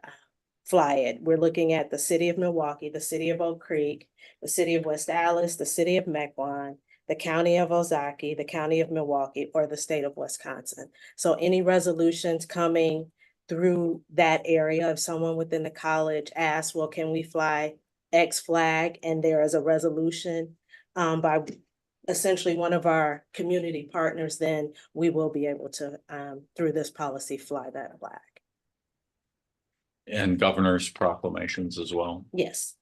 fly it. We're looking at the city of Milwaukee, the city of Oak Creek, the city of West Allis, the city of Mequon, the county of Ozaukee, the county of Milwaukee, or the state of Wisconsin. So any resolutions coming through that area, if someone within the college asks, well, can we fly X flag? And there is a resolution by essentially one of our community partners, then we will be able to, through this policy, fly that flag. And governor's proclamations as well. Yes.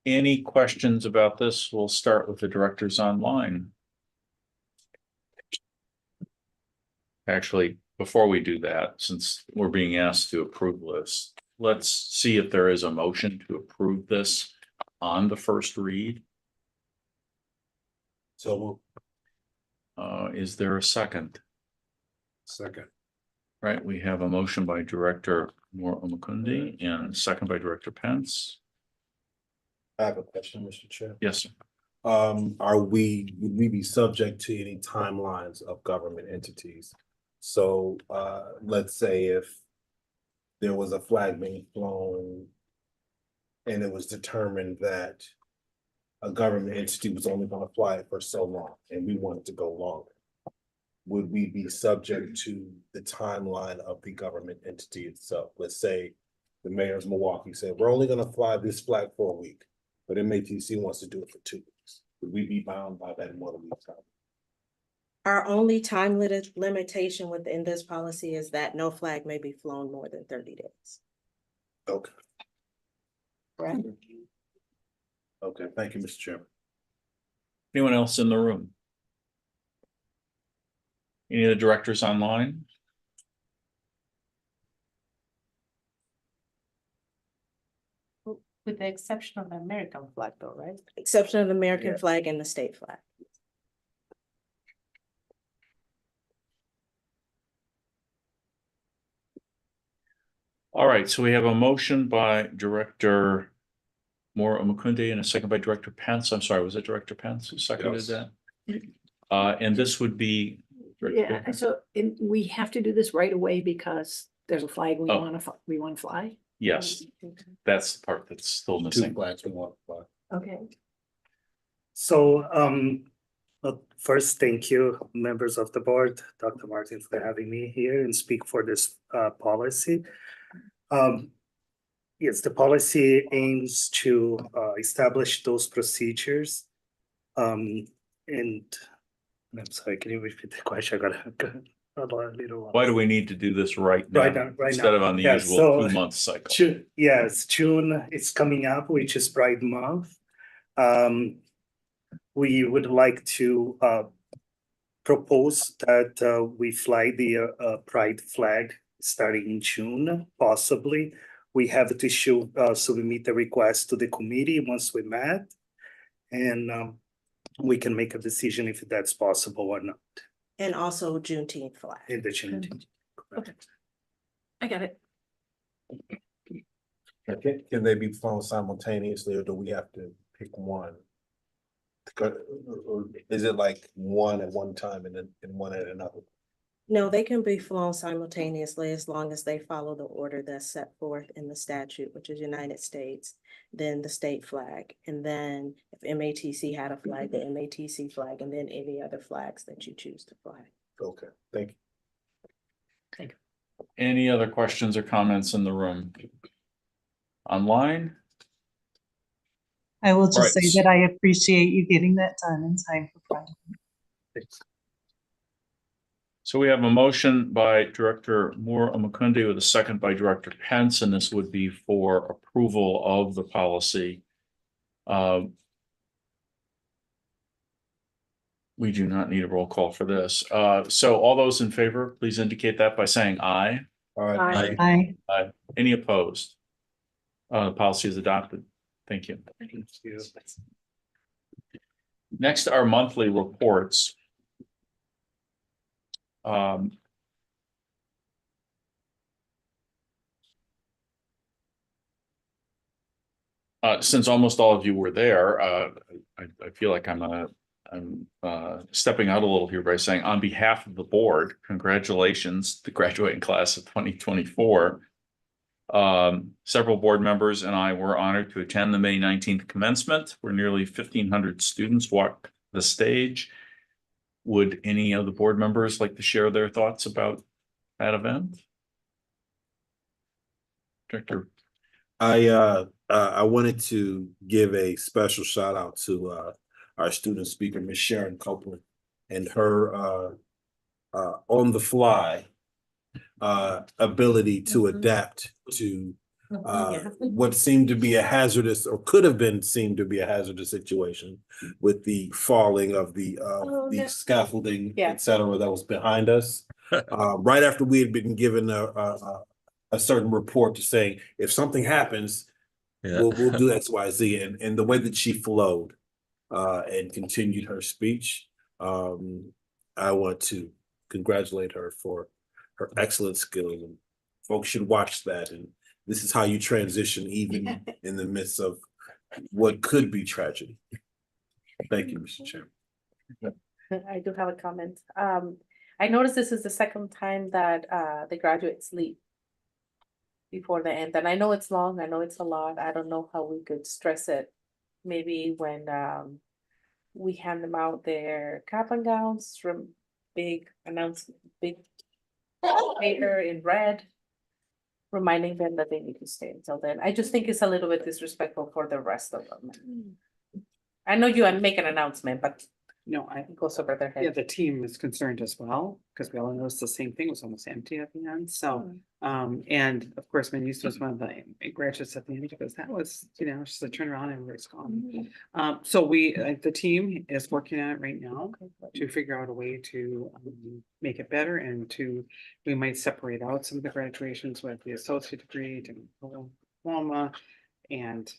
Any questions about this? We'll start with the directors online. Actually, before we do that, since we're being asked to approve this, let's see if there is a motion to approve this on the first read. So Is there a second? Second. Right, we have a motion by Director Moore Omakundi and a second by Director Pence. I have a question, Mr. Chair. Yes, sir. Would we be subject to any timelines of government entities? So, let's say if there was a flag being flown and it was determined that a government entity was only going to fly it for so long and we wanted to go longer, would we be subject to the timeline of the government entity itself? Let's say the mayor of Milwaukee said, we're only going to fly this flag for a week, but MATC wants to do it for 2 weeks. Would we be bound by that 1 week time? Our only time limitation within this policy is that no flag may be flown more than 30 days. Okay. Right. Okay, thank you, Mr. Chairman. Anyone else in the room? Any of the directors online? With the exception of the American flag though, right? Exception of the American flag and the state flag. All right, so we have a motion by Director Moore Omakundi and a second by Director Pence. I'm sorry, was it Director Pence who seconded Yes. that? And this would be. Yeah, so we have to do this right away because there's a flag we Oh. want to fly. Yes, that's the part that's still 2 missing. flags we want to fly. Okay. So, first, thank you, members of the board, Dr. Martin, for having me here and speak for this policy. Yes, the policy aims to establish those procedures. And I'm sorry, can you repeat the question? I got a little. Why do we need to do this right now? Right now, Instead of on the Yeah, usual so 2-month cycle? Yes, June is coming up, which is Pride Month. We would like to propose that we fly the Pride flag starting in June, possibly. We have to submit the request to the committee once we met. And we can make a decision if that's possible or not. And also Juneteenth flag. In the Juneteenth. Okay. I got it. Can they be flown simultaneously or do we have to pick one? Or is it like one at one time and then one at another? No, they can be flown simultaneously as long as they follow the order that's set forth in the statute, which is United States, then the state flag. And then if MATC had a flag, the MATC flag, and then any other flags that you choose to fly. Okay, thank you. Thank you. Any other questions or comments in the room? Online? I will just Right. say that I appreciate you getting that done in time for Friday. So we have a motion by Director Moore Omakundi with a second by Director Pence, and this would be for approval of the policy. We do not need a roll call for this. So all those in favor, please indicate that by saying aye. All right. Aye. Aye. Any opposed? The policy is adopted. Thank you. Thank you. Next, our monthly reports. Since almost all of you were there, I feel like I'm stepping out a little here by saying on behalf of the board, congratulations, the graduating class of 2024. Several board members and I were honored to attend the May 19th commencement, where nearly 1,500 students walked the stage. Would any of the board members like to share their thoughts about that event? Director. I I wanted to give a special shout out to our student speaker, Ms. Sharon Copeland, and her on the fly ability to adapt to what seemed to be a hazardous, or could have been seemed to be a hazardous situation with the falling of the scaffolding, et cetera, that was behind us. Right after we had been given a certain report to say, if something happens, we'll do X, Y, Z. And the way that she flowed and continued her speech, I want to congratulate her for her excellent skills. And folks should watch that. And this is how you transition even in the midst of what could be tragedy. Thank you, Mr. Chairman. I do have a comment. I noticed this is the second time that the graduates leave before the end, and I know it's long, I know it's a lot. I don't know how we could stress it. Maybe when we hand them out their cap and gowns from big announcement, big paper in red, reminding them that they need to stay until then. I just think it's a little bit disrespectful for the rest of them. I know you make an announcement, but No, it goes over their yeah, head. the team is concerned as well, because we all noticed the same thing, was almost empty at the end, so. And of course, Manisa was one of the graduates at the end, because that was, just a turnaround and everybody's gone. So the team is working on it right now to figure out a way to make it better, and we might separate out some of the graduations with the associate degree, diploma, and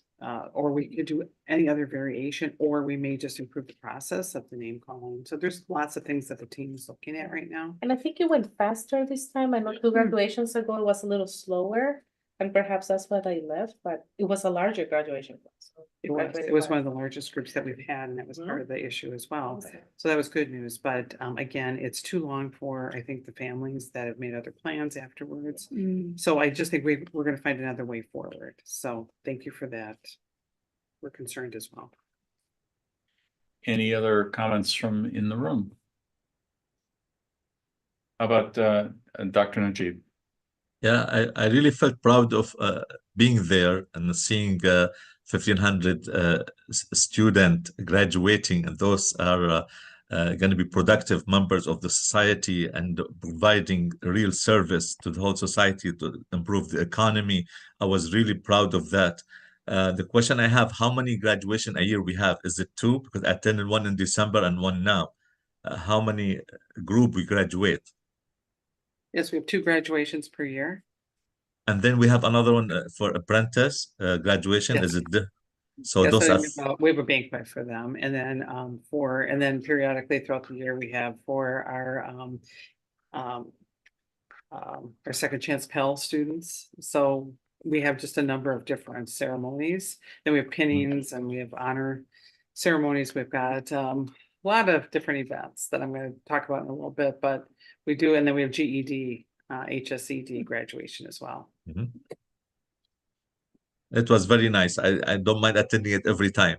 or we could do any other variation, or we may just improve the process of the name calling. So there's lots of things that the team is looking at right now. And I think it went faster this time. I know 2 graduations ago, it was a little slower, and perhaps that's why they left, but it was a larger graduation class. It was one of the largest groups that we've had, and that was part of the issue as well. So that was good news, but again, it's too long for, I think, the families that have made other plans afterwards. So I just think we're gonna find another way forward. So thank you for that. We're concerned as well. Any other comments from in the room? How about Dr. Najib? Yeah, I really felt proud of being there and seeing 1,500 students graduating, and those are going to be productive members of the society and providing real service to the whole society to improve the economy. I was really proud of that. The question I have, how many graduation a year we have? Is it 2? Because I attended one in December and one now. How many group we graduate? Yes, we have 2 graduations per year. And then we have another one for apprentice graduation. Yes. Is it so Yes, those so are we have a banquet for them, and then and then periodically throughout the year, we have for our second chance Pell students. So we have just a number of different ceremonies. Then we have pinnings and we have honor ceremonies. We've got a lot of different events that I'm going to talk about in a little bit, but we do, and then we have GED, HSED graduation as well. It was very nice. I don't mind attending it every time.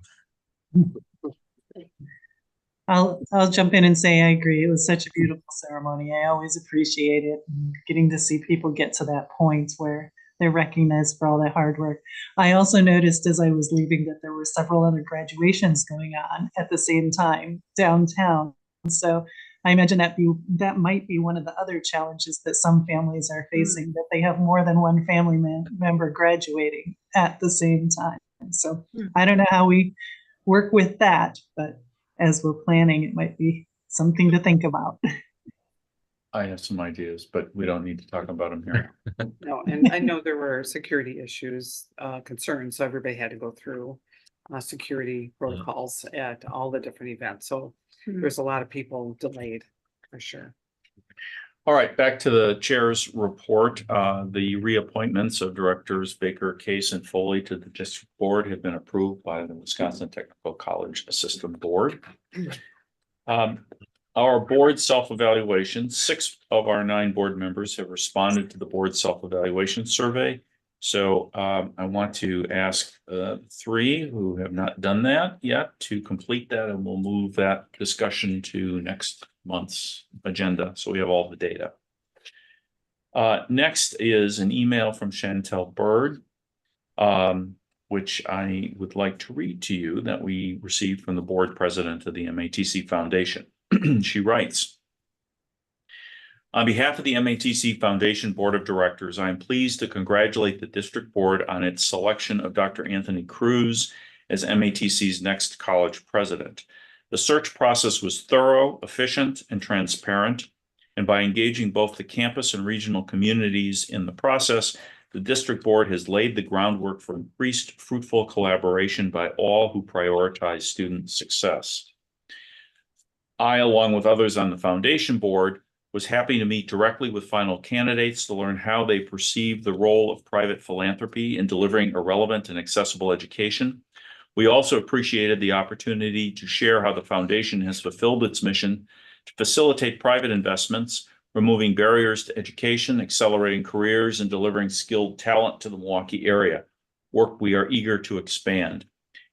I'll jump in and say I agree. It was such a beautiful ceremony. I always appreciate it, and getting to see people get to that point where they're recognized for all that hard work. I also noticed as I was leaving that there were several other graduations going on at the same time downtown. So I imagine that might be one of the other challenges that some families are facing, that they have more than one family member graduating at the same time. So I don't know how we work with that, but as we're planning, it might be something to think about. I have some ideas, but we don't need to talk about them here. No, and I know there were security issues, concerns, so everybody had to go through security protocols at all the different events. So there's a lot of people delayed, for sure. All right, back to the chair's report. The reappointments of directors Baker, Case, and Foley to the district board have been approved by the Wisconsin Technical College Assistant Board. Our board self-evaluation, 6 of our 9 board members have responded to the board self-evaluation survey. So I want to ask 3 who have not done that yet to complete that, and we'll move that discussion to next month's agenda, so we have all the data. Next is an email from Chantel Bird. which I would like to read to you that we received from the board president of the MATC Foundation. She writes, on behalf of the MATC Foundation Board of Directors, I am pleased to congratulate the district board on its selection of Dr. Anthony Cruz as MATC's next college president. The search process was thorough, efficient, and transparent. And by engaging both the campus and regional communities in the process, the district board has laid the groundwork for increased fruitful collaboration by all who prioritize student success. I, along with others on the foundation board, was happy to meet directly with final candidates to learn how they perceive the role of private philanthropy in delivering a relevant and accessible education. We also appreciated the opportunity to share how the foundation has fulfilled its mission to facilitate private investments, removing barriers to education, accelerating careers, and delivering skilled talent to the Milwaukee area, work we are eager to expand.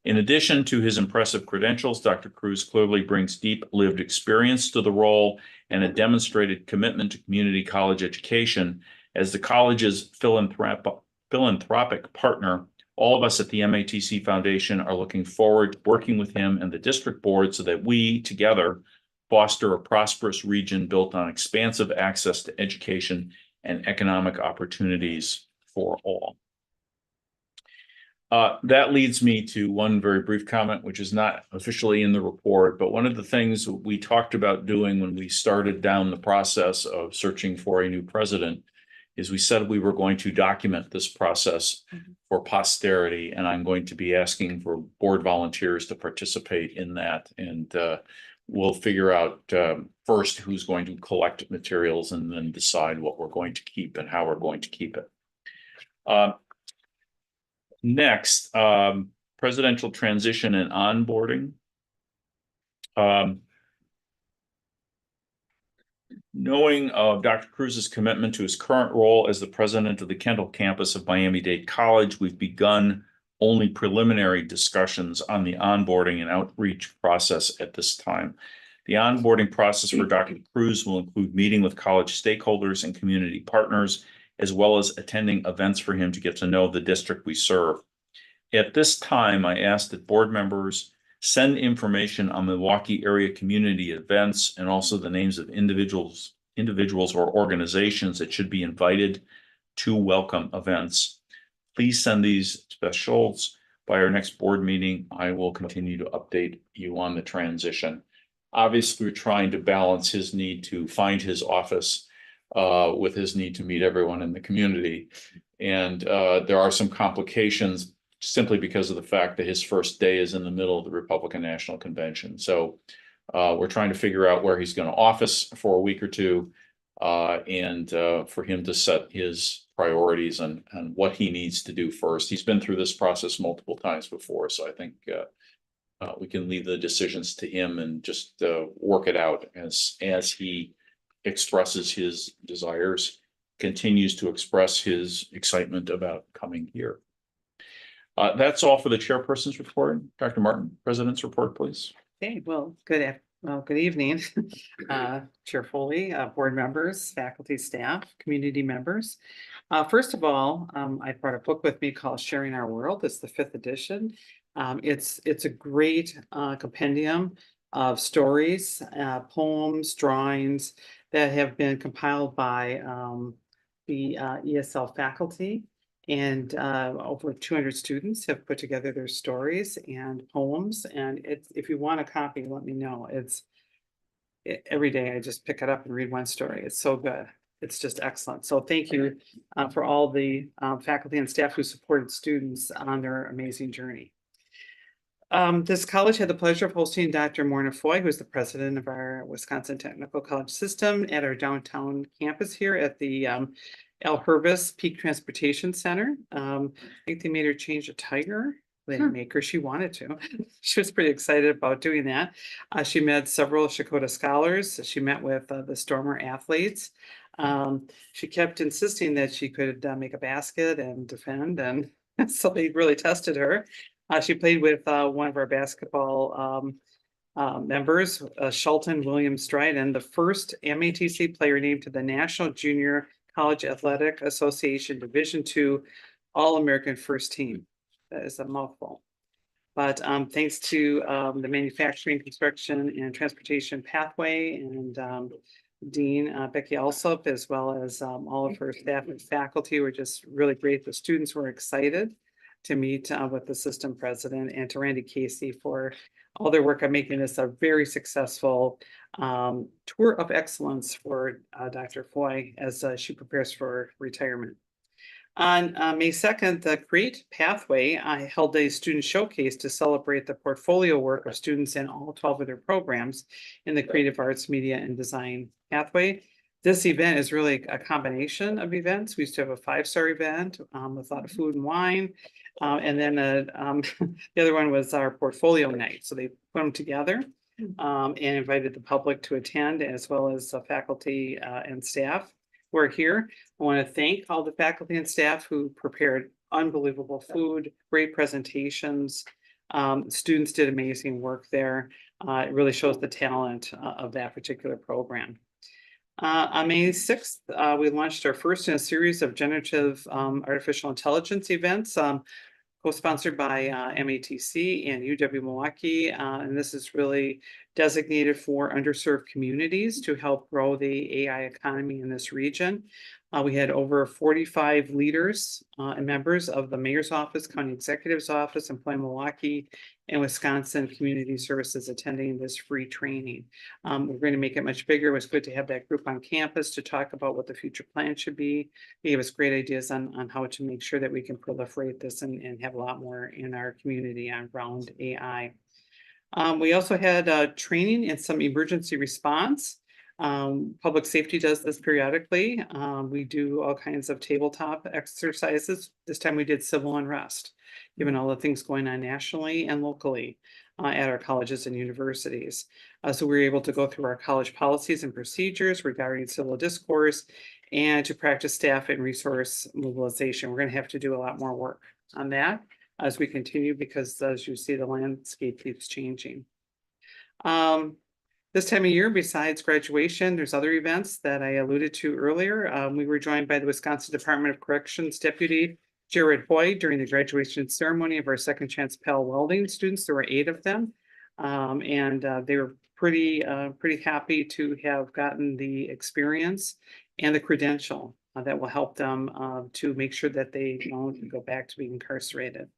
In addition to his impressive credentials, Dr. Cruz clearly brings deep lived experience to the role and a demonstrated commitment to community college education. As the college's philanthropic partner, all of us at the MATC Foundation are looking forward to working with him and the district board so that we together foster a prosperous region built on expansive access to education and economic opportunities for all. That leads me to one very brief comment, which is not officially in the report, but one of the things we talked about doing when we started down the process of searching for a new president is we said we were going to document this process for posterity, and I'm going to be asking for board volunteers to participate in that. And we'll figure out first who's going to collect materials and then decide what we're going to keep and how we're going to keep it. Next, presidential transition and onboarding. Knowing of Dr. Cruz's commitment to his current role as the president of the Kendall campus of Miami-Dade College, we've begun only preliminary discussions on the onboarding and outreach process at this time. The onboarding process for Dr. Cruz will include meeting with college stakeholders and community partners, as well as attending events for him to get to know the district we serve. At this time, I asked that board members send information on Milwaukee area community events and also the names of individuals or organizations that should be invited to welcome events. Please send these specials by our next board meeting. I will continue to update you on the transition. Obviously, we're trying to balance his need to find his office with his need to meet everyone in the community. And there are some complications simply because of the fact that his first day is in the middle of the Republican National Convention. So we're trying to figure out where he's going to office for a week or two and for him to set his priorities and what he needs to do first. He's been through this process multiple times before, so I think we can leave the decisions to him and just work it out as he expresses his desires, continues to express his excitement about coming here. That's all for the chairperson's report. Dr. Martin, president's report, please. Okay, well, good evening, Chair Foley, board members, faculty, staff, community members. First of all, I brought a book with me called Sharing Our World. It's the 5th edition. It's a great compendium of stories, poems, drawings that have been compiled by the ESL faculty. And over 200 students have put together their stories and poems. And if you want a copy, let me know. Every day I just pick it up and read one story. It's so good. It's just excellent. So thank you for all the faculty and staff who supported students on their amazing journey. This college had the pleasure of hosting Dr. Morna Foy, who's the president of our Wisconsin Technical College System, at our downtown campus here at the El Hervis Peak Transportation Center. I think they made her change a tire. They didn't make her, she wanted to. She was pretty excited about doing that. She met several Shakota scholars. She met with the Stormer athletes. She kept insisting that she could make a basket and defend, and so they really tested her. She played with one of our basketball members, Shelton Williams Stryden, the first MATC player named to the National Junior College Athletic Association Division II All-American First Team. That is a mouthful. But thanks to the manufacturing, construction, and transportation pathway and Dean Becky Alsop, as well as all of her staff and faculty, were just really great. The students were excited to meet with the system president, and to Randy Casey for all their work on making this a very successful tour of excellence for Dr. Foy as she prepares for retirement. On May 2nd, the Create Pathway held a student showcase to celebrate the portfolio work of students in all 12 of their programs in the Creative Arts, Media, and Design pathway. This event is really a combination of events. We used to have a 5-star event with a lot of food and wine. And then the other one was our portfolio night. So they put them together and invited the public to attend, as well as faculty and staff who are here. I want to thank all the faculty and staff who prepared unbelievable food, great presentations. Students did amazing work there. It really shows the talent of that particular program. On May 6th, we launched our first in a series of generative artificial intelligence events, co-sponsored by MATC and UW-Milwaukee. And this is really designated for underserved communities to help grow the AI economy in this region. We had over 45 leaders and members of the Mayor's Office, County Executive's Office, Employment Milwaukee, and Wisconsin Community Services attending this free training. We're going to make it much bigger. It was good to have that group on campus to talk about what the future plan should be. They gave us great ideas on how to make sure that we can proliferate this and have a lot more in our community around AI. We also had training and some emergency response. Public safety does this periodically. We do all kinds of tabletop exercises. This time we did civil unrest, given all the things going on nationally and locally at our colleges and universities. So we were able to go through our college policies and procedures regarding civil discourse and to practice staff and resource mobilization. We're going to have to do a lot more work on that as we continue, because as you see, the landscape keeps changing. This time of year, besides graduation, there's other events that I alluded to earlier. We were joined by the Wisconsin Department of Corrections Deputy Jared Hoy during the graduation ceremony of our Second Chance Pell Welding students. There were 8 of them, and they were pretty happy to have gotten the experience and the credential that will help them to make sure that they don't go back to being incarcerated.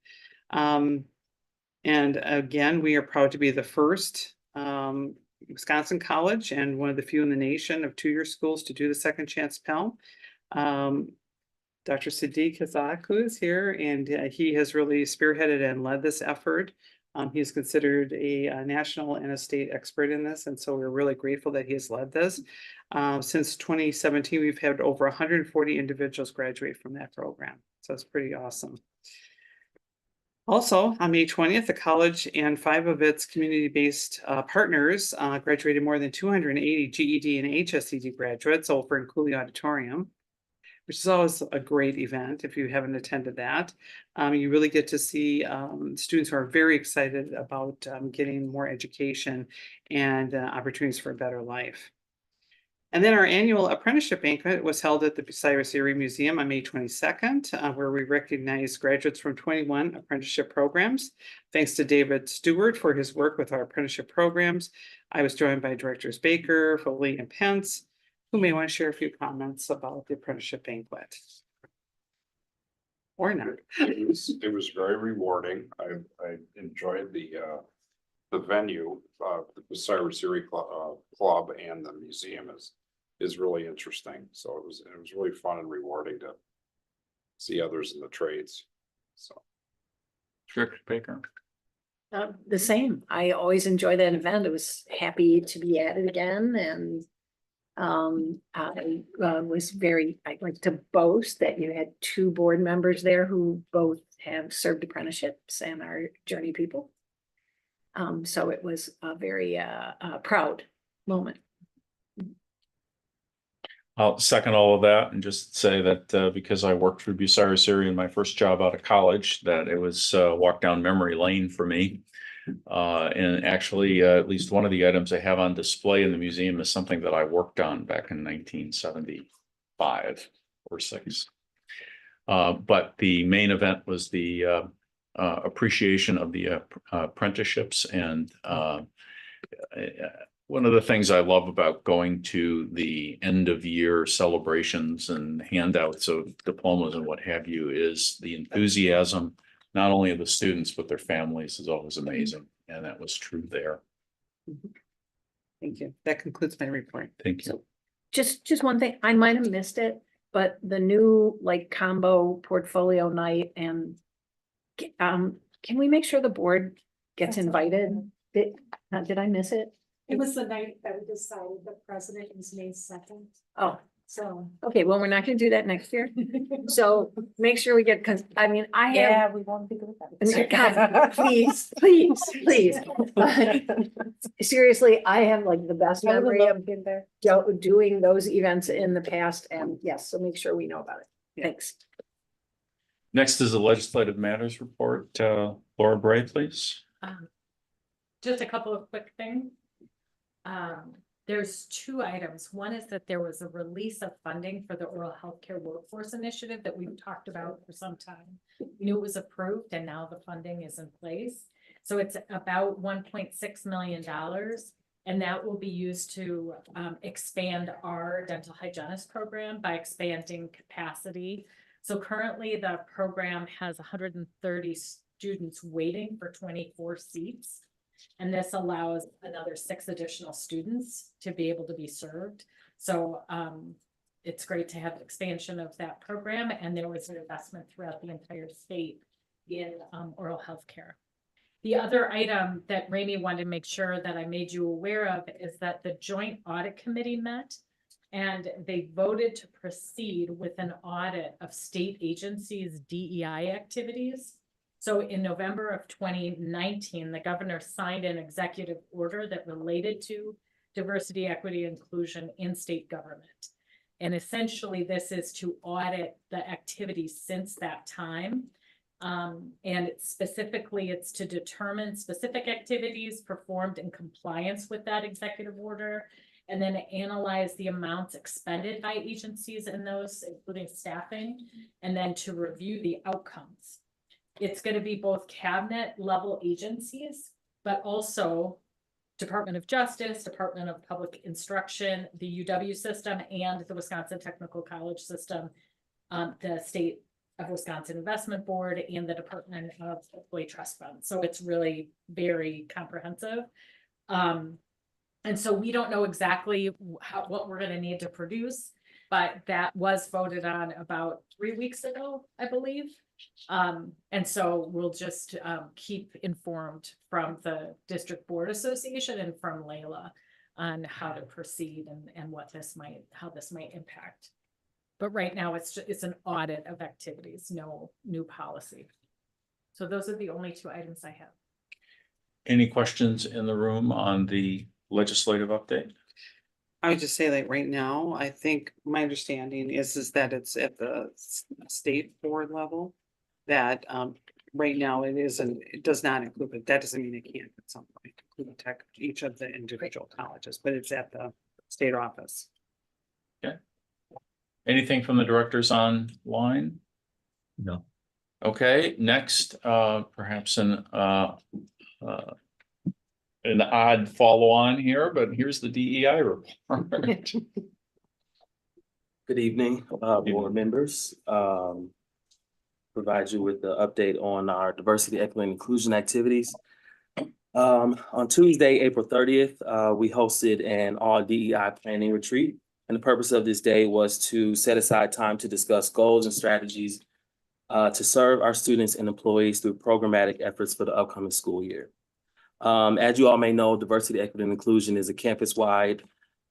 And again, we are proud to be the first Wisconsin college and one of the few in the nation of 2-year schools to do the Second Chance Pell. Dr. Sadiq Hazaku is here, and he has really spearheaded and led this effort. He's considered a national and a state expert in this, and so we're really grateful that he has led this. Since 2017, we've had over 140 individuals graduate from that program, so it's pretty awesome. Also, on May 20th, the college and 5 of its community-based partners graduated more than 280 GED and HSED graduates over in Cooley Auditorium, which is always a great event if you haven't attended that. You really get to see students who are very excited about getting more education and opportunities for a better life. And then our annual apprenticeship banquet was held at the Bucyrus Erie Museum on May 22nd, where we recognized graduates from 21 apprenticeship programs. Thanks to David Stewart for his work with our apprenticeship programs. I was joined by Directors Baker, Foley, and Pence, who may want to share a few comments about the apprenticeship banquet. Or not. It was very rewarding. I enjoyed the venue, the Bucyrus Erie Club and the museum is really interesting. So it was really fun and rewarding to see others in the trades. So. Director Baker. The same. I always enjoy that event. I was happy to be at it again, and I I'd like to boast that you had 2 board members there who both have served apprenticeships and are Journey people. So it was a very proud moment. I'll second all of that and just say that because I worked for Bucyrus Erie in my first job out of college, that it was walk down memory lane for me. And actually, at least one of the items I have on display in the museum is something that I worked on back in 1975 or 6. But the main event was the appreciation of the apprenticeships. And one of the things I love about going to the end of year celebrations and handouts of diplomas and what have you is the enthusiasm, not only of the students, but their families is always amazing. And that was true there. Thank you. That concludes my report. Thank you. Just one thing, I might have missed it, but the new like combo portfolio night and can we make sure the board gets invited? Did I miss it? It was the night that we decided the president was May 2nd. Oh, So. okay, well, we're not gonna do that next year. So make sure we get, cause I mean, I have. Yeah, we won't be good with that. God, please, please. But seriously, I have like the best I would memory love of being there. doing those events in the past, and yes, so make sure we know about it. Thanks. Next is the legislative matters report. Laura Bray, please. Just a couple of quick things. There's two items. One is that there was a release of funding for the oral healthcare workforce initiative that we've talked about for some time. We knew it was approved and now the funding is in place. So it's about $1.6 million, and that will be used to expand our dental hygienist program by expanding capacity. So currently the program has 130 students waiting for 24 seats. And this allows another 6 additional students to be able to be served. So it's great to have expansion of that program. And there was an investment throughout the entire state in oral health care. The other item that Ramey wanted to make sure that I made you aware of is that the Joint Audit Committee met and they voted to proceed with an audit of state agencies' DEI activities. So in November of 2019, the governor signed an executive order that related to diversity, equity, inclusion in state government. And essentially this is to audit the activities since that time. And specifically it's to determine specific activities performed in compliance with that executive order, and then analyze the amounts expended by agencies in those, including staffing, and then to review the outcomes. It's going to be both cabinet level agencies, but also Department of Justice, Department of Public Instruction, the UW system, and the Wisconsin Technical College system, the State of Wisconsin Investment Board, and the Department of Employee Trust Fund. So it's really very comprehensive. And so we don't know exactly what we're going to need to produce, but that was voted on about 3 weeks ago, I believe. And so we'll just keep informed from the District Board Association and from Layla on how to proceed and how this might impact. But right now it's an audit of activities, no new policy. So those are the only 2 items I have. Any questions in the room on the legislative update? I would just say that right now, I think my understanding is that it's at the state board level. That right now it does not include, but that doesn't mean it can't at some point include each of the individual colleges, but it's at the state office. Okay. Anything from the directors online? No. Okay, next, perhaps an odd follow on here, but here's the DEI report. Good evening, board members. Provide you with the update on our diversity, equity, and inclusion activities. On Tuesday, April 30th, we hosted an all DEI planning retreat. And the purpose of this day was to set aside time to discuss goals and strategies to serve our students and employees through programmatic efforts for the upcoming school year. As you all may know, diversity, equity, and inclusion is a campus-wide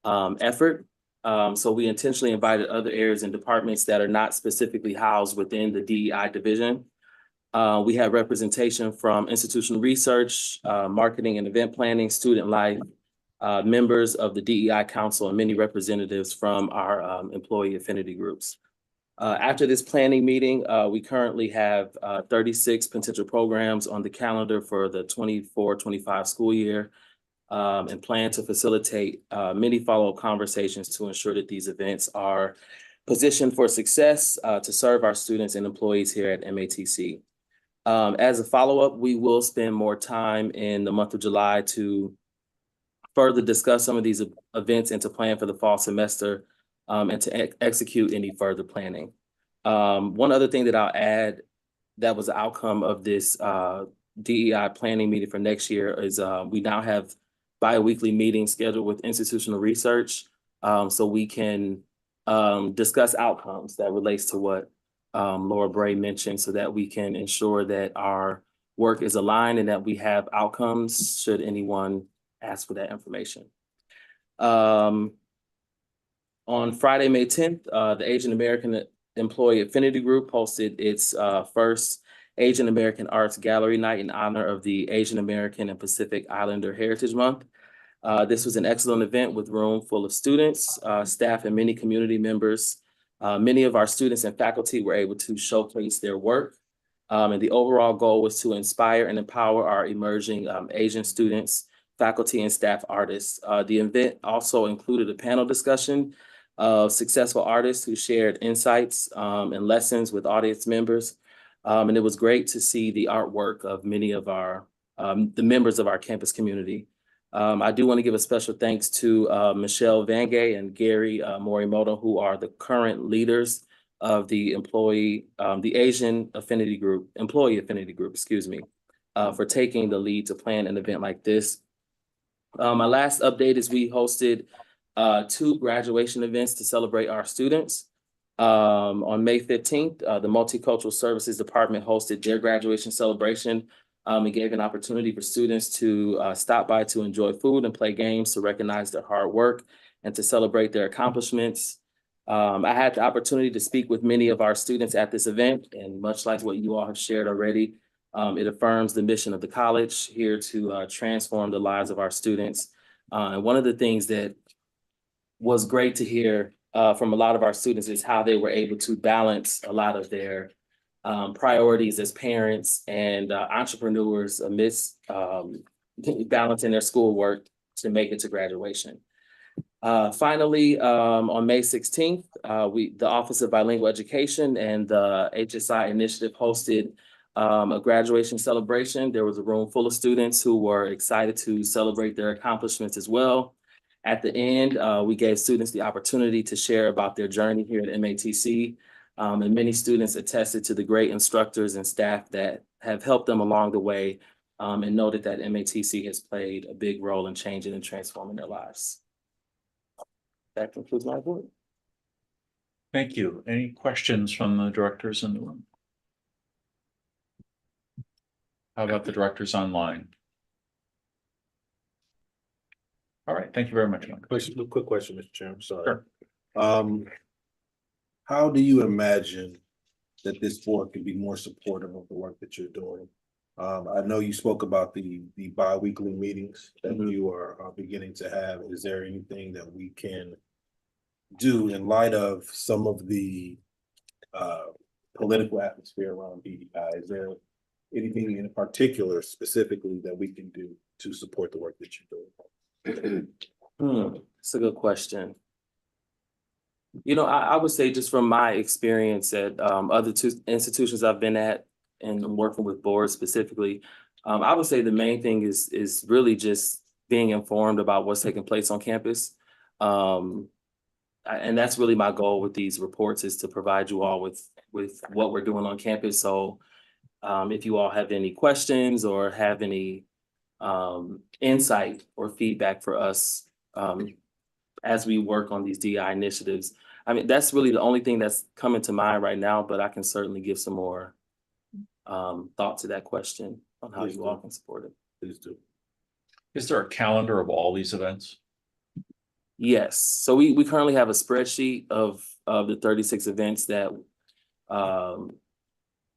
effort. So we intentionally invited other areas and departments that are not specifically housed within the DEI division. We had representation from institutional research, marketing and event planning, student life, members of the DEI Council, and many representatives from our employee affinity groups. After this planning meeting, we currently have 36 potential programs on the calendar for the 24-25 school year. And plan to facilitate many follow-up conversations to ensure that these events are positioned for success to serve our students and employees here at MATC. As a follow-up, we will spend more time in the month of July to further discuss some of these events and to plan for the fall semester, and to execute any further planning. One other thing that I'll add that was the outcome of this DEI planning meeting for next year is we now have bi-weekly meetings scheduled with institutional research, so we can discuss outcomes that relates to what Laura Bray mentioned, so that we can ensure that our work is aligned and that we have outcomes should anyone ask for that information. On Friday, May 10th, the Asian American Employee Affinity Group hosted its first Asian American Arts Gallery Night in honor of the Asian American and Pacific Islander Heritage Month. This was an excellent event with room full of students, staff, and many community members. Many of our students and faculty were able to showcase their work. And the overall goal was to inspire and empower our emerging Asian students, faculty, and staff artists. The event also included a panel discussion of successful artists who shared insights and lessons with audience members. And it was great to see the artwork of many of our, the members of our campus community. I do want to give a special thanks to Michelle Vangay and Gary Morimoto, who are the current leaders of the Asian Affinity Group, Employee Affinity Group, excuse me, for taking the lead to plan an event like this. My last update is we hosted 2 graduation events to celebrate our students. On May 15th, the Multicultural Services Department hosted their graduation celebration. It gave an opportunity for students to stop by to enjoy food and play games, to recognize their hard work and to celebrate their accomplishments. I had the opportunity to speak with many of our students at this event, and much like what you all have shared already, it affirms the mission of the college here to transform the lives of our students. And one of the things that was great to hear from a lot of our students is how they were able to balance a lot of their priorities as parents and entrepreneurs amidst balancing their schoolwork to make it to graduation. Finally, on May 16th, the Office of Bilingual Education and the HSI Initiative hosted a graduation celebration. There was a room full of students who were excited to celebrate their accomplishments as well. At the end, we gave students the opportunity to share about their journey here at MATC. And many students attested to the great instructors and staff that have helped them along the way, and noted that MATC has played a big role in changing and transforming their lives. That concludes my report. Thank you. Any questions from the directors in the room? How about the directors online? All right, thank you very much, Mike. Quick question, Mr. Chairman, sorry. Sure. How do you imagine that this board can be more supportive of the work that you're doing? I know you spoke about the bi-weekly meetings that you are beginning to have. Is there anything that we can do in light of some of the political atmosphere around DEI? Is there anything in particular specifically that we can do to support the work that you're doing? That's a good question. You know, I would say just from my experience at other 2 institutions I've been at and working with boards specifically, I would say the main thing is really just being informed about what's taking place on campus. And that's really my goal with these reports, is to provide you all with what we're doing on campus. So if you all have any questions or have any insight or feedback for us as we work on these DI initiatives, I mean, that's really the only thing that's coming to mind right now, but I can certainly give some more thought to that question on how you all can support it. Please do. Is there a calendar of all these events? Yes, so we currently have a spreadsheet of the 36 events that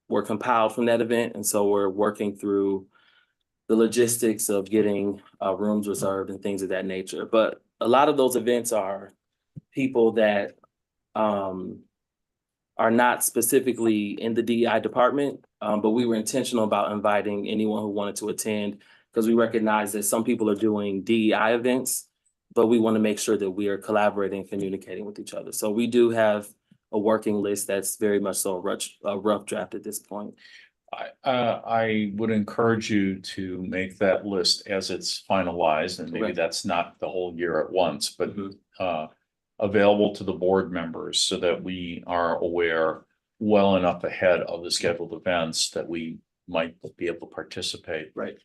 were compiled from that event. And so we're working through the logistics of getting rooms reserved and things of that nature. But a lot of those events are people that are not specifically in the DEI department, but we were intentional about inviting anyone who wanted to attend, because we recognize that some people are doing DEI events, but we want to make sure that we are collaborating and communicating with each other. So we do have a working list that's very much so a rough draft at this point. I would encourage you to make that list as it's finalized, and maybe Correct. that's not the whole year at once, but Mhm. available to the board members so that we are aware well enough ahead of the scheduled events that we might be able to participate. Right.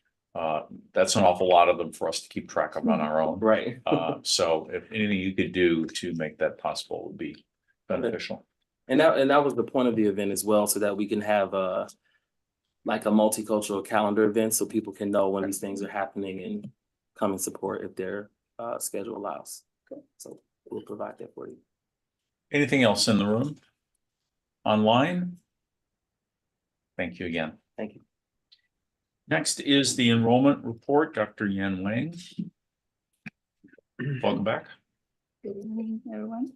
That's an awful lot of them for us to keep track of on our own. Right. So if anything you could do to make that possible would be beneficial. And that was the point of the event as well, so that we can have like a multicultural calendar event, so people can know when these things are happening and come and support if their schedule allows. So we'll provide that for you. Anything else in the room? Online? Thank you again. Thank you. Next is the enrollment report, Dr. Yan Wang. Welcome back. Good evening, everyone.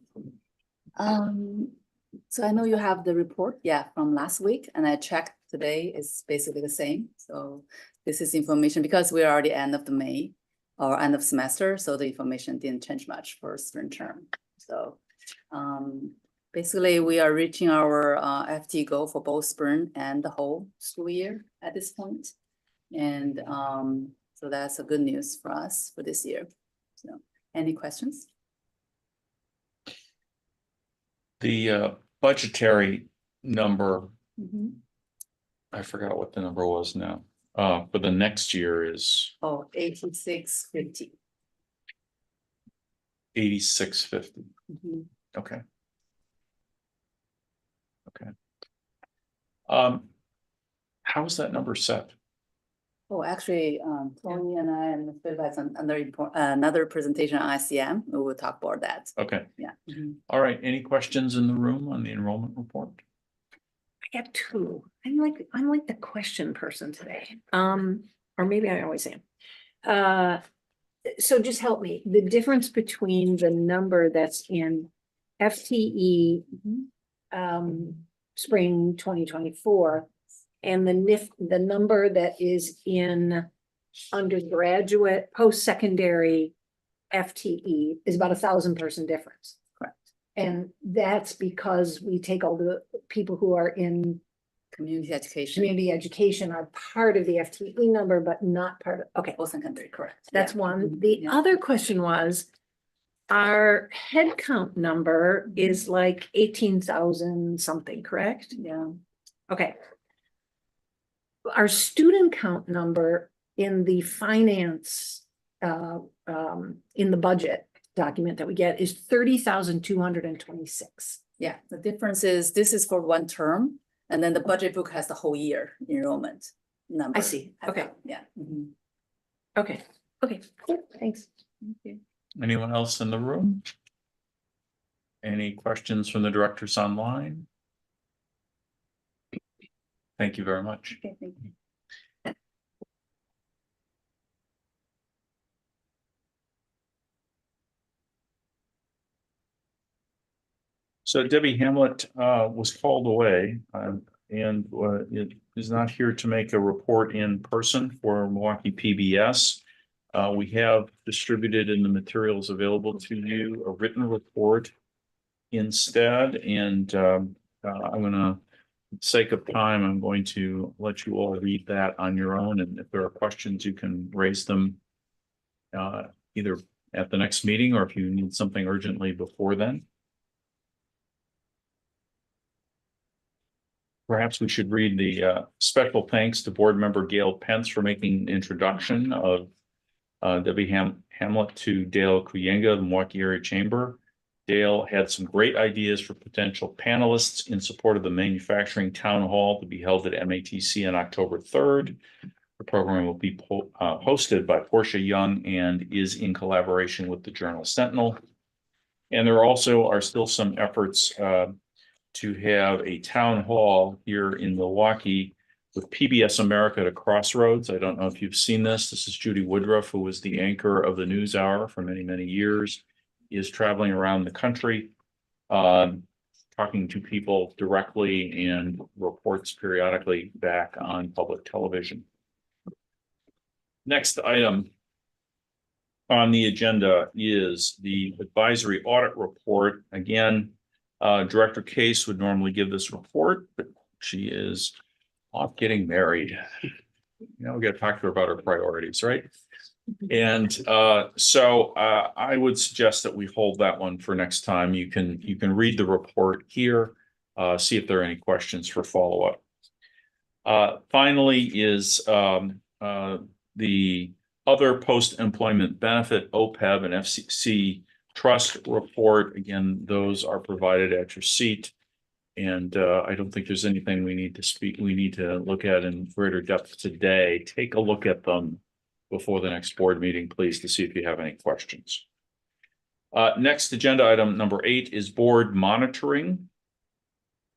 So I know you have the report, from last week, and I checked today, it's basically the same. So this is information because we're already end of the May or end of semester, so the information didn't change much for spring term. So basically we are reaching our FT goal for both spring and the whole school year at this point. And so that's a good news for us for this year. So any questions? The budgetary number, Mhm. I forgot what the number was now. For the next year is Oh, 8650. 8650. Mhm. Okay. Okay. How is that number set? Oh, actually, Tony and I and Phil has another presentation on ICM. We will talk about that. Okay. Yeah. Mhm. All right. Any questions in the room on the enrollment report? I have two. I'm like the question person today. Or maybe I always am. So just help me. The difference between the number that's in FTE spring 2024 and the number that is in undergraduate, post-secondary FTE is about 1,000 person difference. Correct. And that's because we take all the people who are in Community education. community education are part of the FTE number, but not part of, okay, Post-secondary, correct. that's Yeah. one. Mhm. The Yeah. other question was, our head count number is like 18,000 something, correct? Yeah. Okay. Our student count number in the finance, in the budget document that we get is 30,226. Yeah, the difference is this is for one term, and then the budget book has the whole year enrollment number. I see. Okay. Yeah. Mhm. Okay, cool, thanks. Okay. Anyone else in the room? Any questions from the directors online? Thank you very much. Okay, thank you. So Debbie Hamlet was called away and it is not here to make a report in person for Milwaukee PBS. We have distributed in the materials available to you a written report instead, and I'm gonna, for the sake of time, I'm going to let you all read that on your own, and if there are questions, you can raise them either at the next meeting or if you need something urgently before then. Perhaps we should read the special thanks to board member Gail Pence for making an introduction of Debbie Hamlet to Dale Kuyenga, the Milwaukee Area Chamber. Dale had some great ideas for potential panelists in support of the manufacturing town hall to be held at MATC on October 3rd. The program will be hosted by Portia Young and is in collaboration with the Journal Sentinel. And there also are still some efforts to have a town hall here in Milwaukee with PBS America to Crossroads. I don't know if you've seen this. This is Judy Woodruff, who was the anchor of the News Hour for many, many years, is traveling around the country, talking to people directly and reports periodically back on public television. Next item on the agenda is the advisory audit report. Again, Director Case would normally give this report, but she is off getting married. We got to talk to her about her priorities, right? And so I would suggest that we hold that one for next time. You can read the report here, see if there are any questions for follow-up. Finally is the other post-employment benefit OPEB and FCC trust report. Again, those are provided at your seat. And I don't think there's anything we need to look at in greater depth today. Take a look at them before the next board meeting, please, to see if you have any questions. Next agenda item number 8 is board monitoring.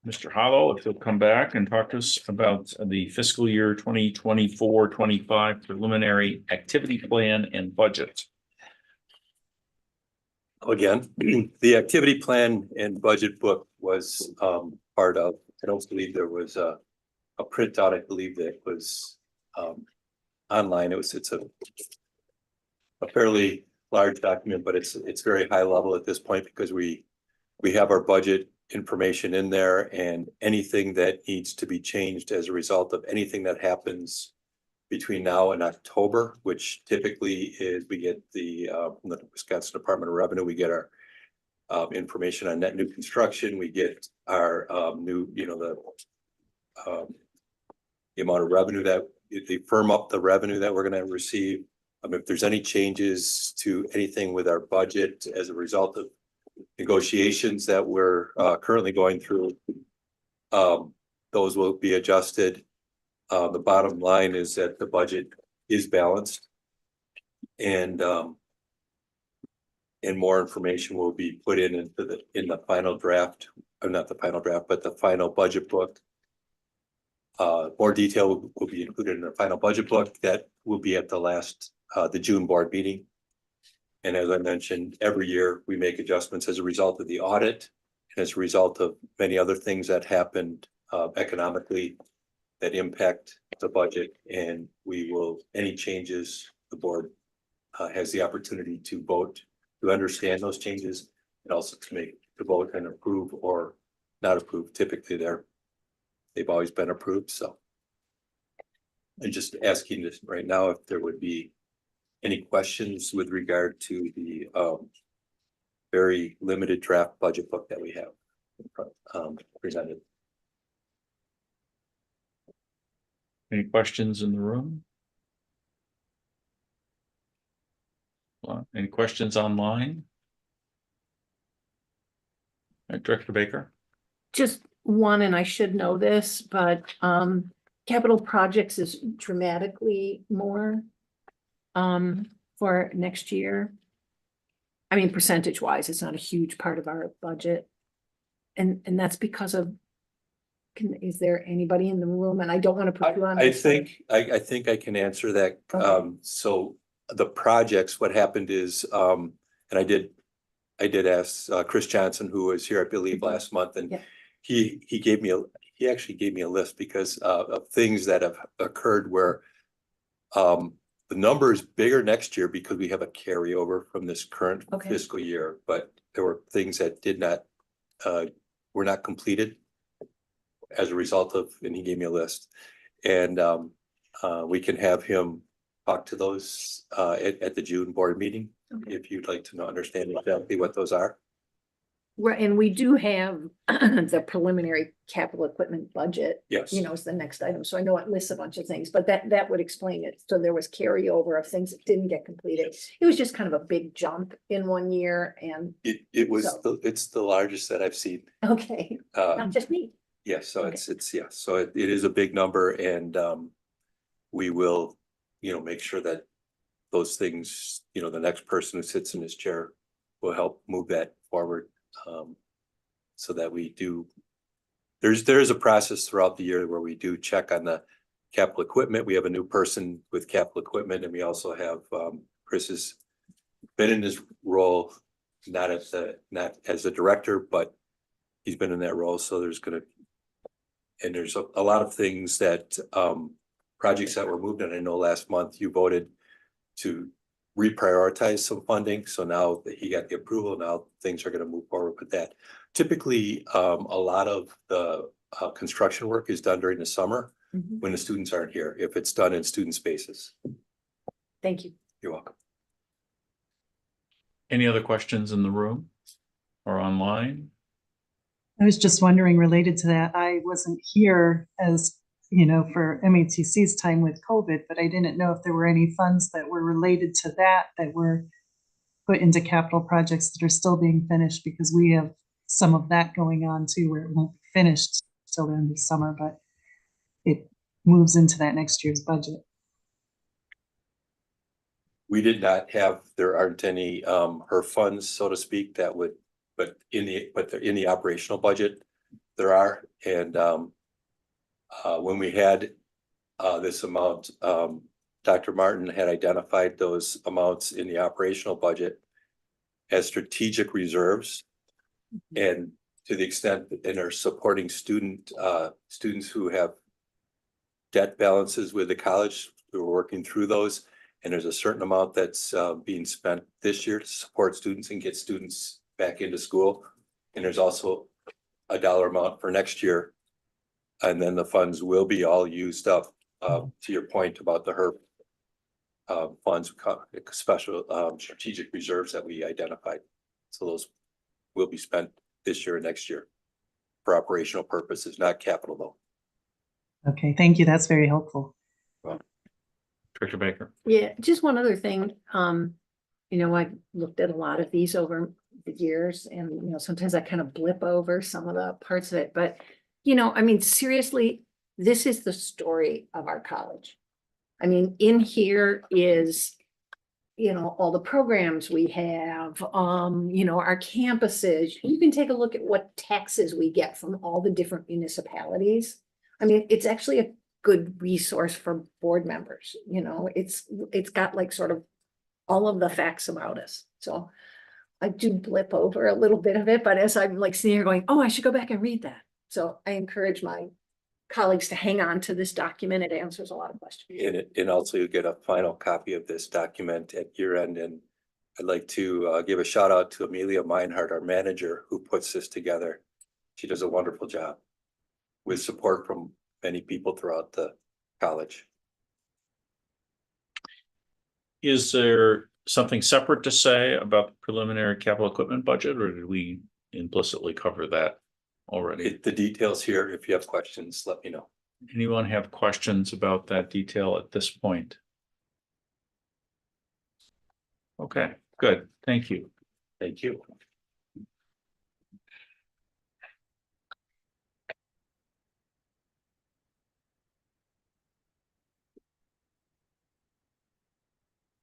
Mr. Hollow, if you'll come back and talk to us about the fiscal year 2024-25 preliminary activity plan and budget. Again, the activity plan and budget book was part of, I don't believe there was a printout. I believe that was online. It's a fairly large document, but it's very high level at this point because we have our budget information in there, and anything that needs to be changed as a result of anything that happens between now and October, which typically is we get from the Wisconsin Department of Revenue, we get our information on net new construction. We get our new, the amount of revenue that they firm up the revenue that we're going to receive. If there's any changes to anything with our budget as a result of negotiations that we're currently going through, those will be adjusted. The bottom line is that the budget is balanced, and more information will be put in the final draft, or not the final draft, but the final budget book. More detail will be included in the final budget book that will be at the June board meeting. And as I mentioned, every year we make adjustments as a result of the audit and as a result of many other things that happened economically that impact the budget. And any changes, the board has the opportunity to vote to understand those changes, and also to vote and approve or not approve. Typically they've always been approved. So I'm just asking this right now if there would be any questions with regard to the very limited draft budget book that we have presented. Any questions in the room? Any questions online? Director Baker? Just one, and I should know this, but capital projects is dramatically more for next year. I mean, percentage wise, it's not a huge part of our budget. And that's because of, is there anybody in the room? And I don't want to put you on. I think I can answer that. Okay. So the projects, what happened is, and I did ask Chris Johnson, who was here, I believe, last month, and he actually gave me a list because of things that have occurred where the number is bigger next year because we have a carryover from this current fiscal year, but there were things that were not completed as a result of, and he gave me a list, and we can have him talk to those at the June board meeting if you'd like to understand exactly what those are. Right, and we do have the preliminary capital equipment budget. Yes. Is the next item. So I know it lists a bunch of things, but that would explain it. So there was carryover of things that didn't get completed. It was just kind of a big jump in one year, and it's the largest that I've seen. okay, not just me. Yes, so so it is a big number, and we will, make sure that those things, the next person who sits in this chair will help move that forward. So that we do, there is a process throughout the year where we do check on the capital equipment. We have a new person with capital equipment, and we also have Chris has been in his role, not as a director, but he's been in that role. So there's a lot of things that projects that were moved, and I know last month you voted to reprioritize some funding. So now that he got the approval, now things are going to move forward with that. Typically, a lot of the construction work is done during the summer. when the students aren't here, if it's done in student spaces. Thank you. You're welcome. Any other questions in the room or online? I was just wondering, related to that, I wasn't here as, you know, for MATC's time with COVID, but I didn't know if there were any funds that were related to that were put into capital projects that are still being finished, because we have some of that going on too, where it won't be finished till the end of summer, but it moves into that next year's budget. We did not have, there aren't any her funds, so to speak, that would, but in the operational budget, there are. And when we had this amount, Dr. Martin had identified those amounts in the operational budget as strategic reserves. And to the extent that in our supporting students who have debt balances with the college, we were working through those. And there's a certain amount that's being spent this year to support students and get students back into school. And there's also a dollar amount for next year. And then the funds will be all used up, to your point about the HERP funds, special strategic reserves that we identified. So those will be spent this year and next year for operational purposes, not capital though. Okay, thank you. That's very helpful. Well, Director Baker. Yeah, just one other thing. You know, I've looked at a lot of these over the years, and you know, sometimes I kind of blip over some of the parts of it, but you know, I mean, seriously, this is the story of our college. I mean, in here is, you know, all the programs we have, you know, our campuses. You can take a look at what taxes we get from all the different municipalities. I mean, it's actually a good resource for board members. You know, it's got like sort of all of the facts about us. So I do blip over a little bit of it, but as I'm like sitting here going, oh, I should go back and read that. So I encourage my colleagues to hang on to this document. It answers a lot of questions. And also you get a final copy of this document at year end. And I'd like to give a shout out to Amelia Meinhardt, our manager, who puts this together. She does a wonderful job with support from many people throughout the college. Is there something separate to say about the preliminary capital equipment budget, or did we implicitly cover that already? The details here, if you have questions, let me know. Anyone have questions about that detail at this point? Okay, good. Thank you. Thank you.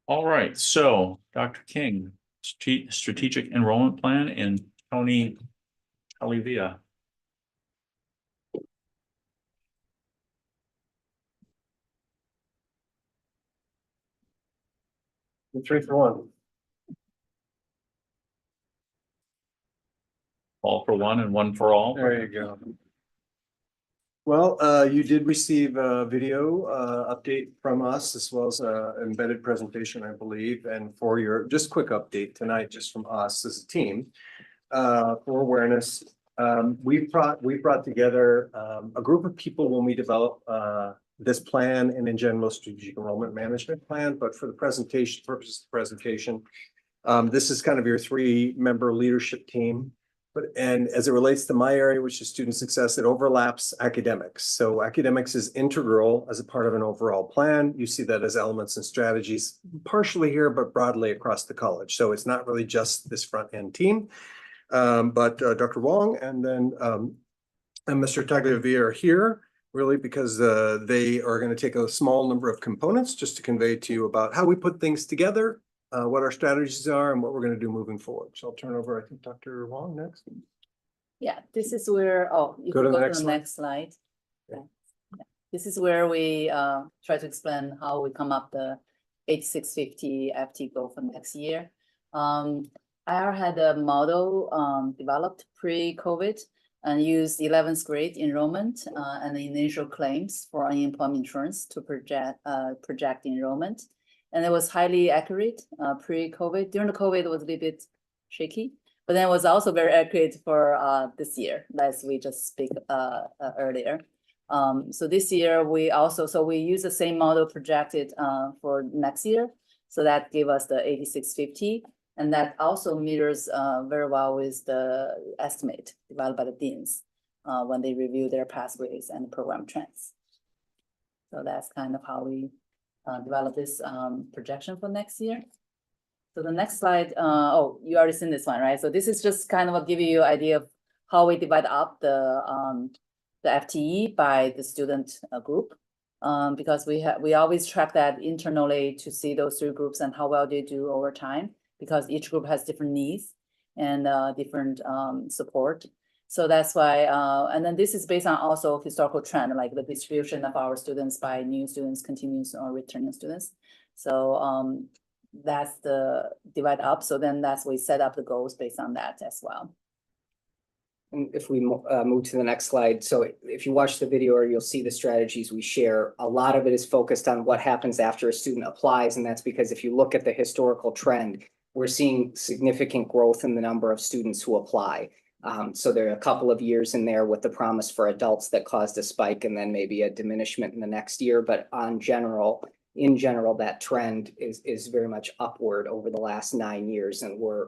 All right, so Dr. King, strategic enrollment plan, and Tony Olivia. Three for one. All for one and one for all. There you go. Well, you did receive a video update from us, as well as an embedded presentation, I believe. And for your just quick update tonight, just from us as a team, for awareness, we brought together a group of people when we developed this plan and in general strategic enrollment management plan. But for the presentation purposes of the presentation, this is kind of your 3-member leadership team. And as it relates to my area, which is student success, it overlaps academics. So academics is integral as a part of an overall plan. You see that as elements and strategies, partially here, but broadly across the college. So it's not really just this front end team, but Dr. Wong and then and Mr. Tagliavia are here really because they are going to take a small number of components just to convey to you about how we put things together, what our strategies are, and what we're going to do moving forward. So I'll turn over, I think, Dr. Wong next. Yeah, this is where, you Go can to go the to the next slide. Yeah. This is where we try to explain how we come up the 8650 FT goal for next year. IR had a model developed pre-COVID and used 11th grade enrollment and the initial claims for unemployment insurance to project enrollment. And it was highly accurate pre-COVID. During the COVID, it was a little bit shaky, but then it was also very accurate for this year, as we just speak earlier. So this year we also, so we use the same model projected for next year. So that gave us the 8650. And that also mirrors very well with the estimate developed by the deans when they review their pathways and program trends. So that's kind of how we develop this projection for next year. So the next slide, oh, you already seen this one, right? So this is just kind of giving you an idea of how we divide up the FTE by the student group. Because we always track that internally to see those three groups and how well they do over time, because each group has different needs and different support. So that's why, and then this is based on also historical trend, like the distribution of our students by new students, continuous or returning students. So that's the divide up. So then that's we set up the goals based on that as well. And if we move to the next slide, so if you watch the video, or you'll see the strategies we share, a lot of it is focused on what happens after a student applies. And that's because if you look at the historical trend, we're seeing significant growth in the number of students who apply. So there are a couple of years in there with the promise for adults that caused a spike and then maybe a diminishment in the next year. But in general, that trend is very much upward over the last 9 years. And we're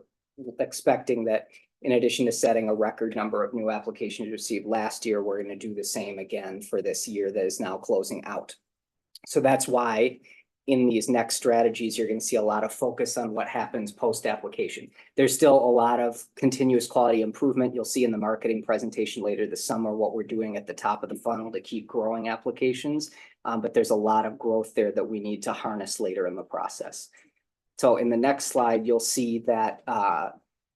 expecting that in addition to setting a record number of new applications received last year, we're going to do the same again for this year that is now closing out. So that's why in these next strategies, you're going to see a lot of focus on what happens post-application. There's still a lot of continuous quality improvement. You'll see in the marketing presentation later this summer what we're doing at the top of the funnel to keep growing applications. But there's a lot of growth there that we need to harness later in the process. So in the next slide, you'll see that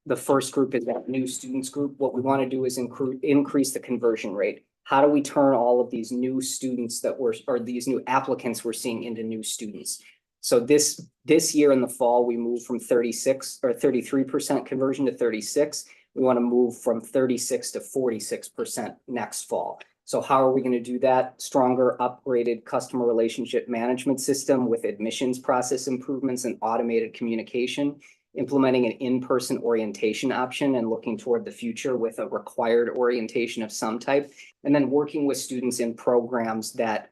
the first group is that new students group. What we want to do is increase the conversion rate. How do we turn all of these new students or these new applicants we're seeing into new students? So this year in the fall, we moved from 36 or 33% conversion to 36. We want to move from 36 to 46% next fall. So how are we going to do that? Stronger, upgraded customer relationship management system with admissions process improvements and automated communication, implementing an in-person orientation option and looking toward the future with a required orientation of some type, and then working with students in programs that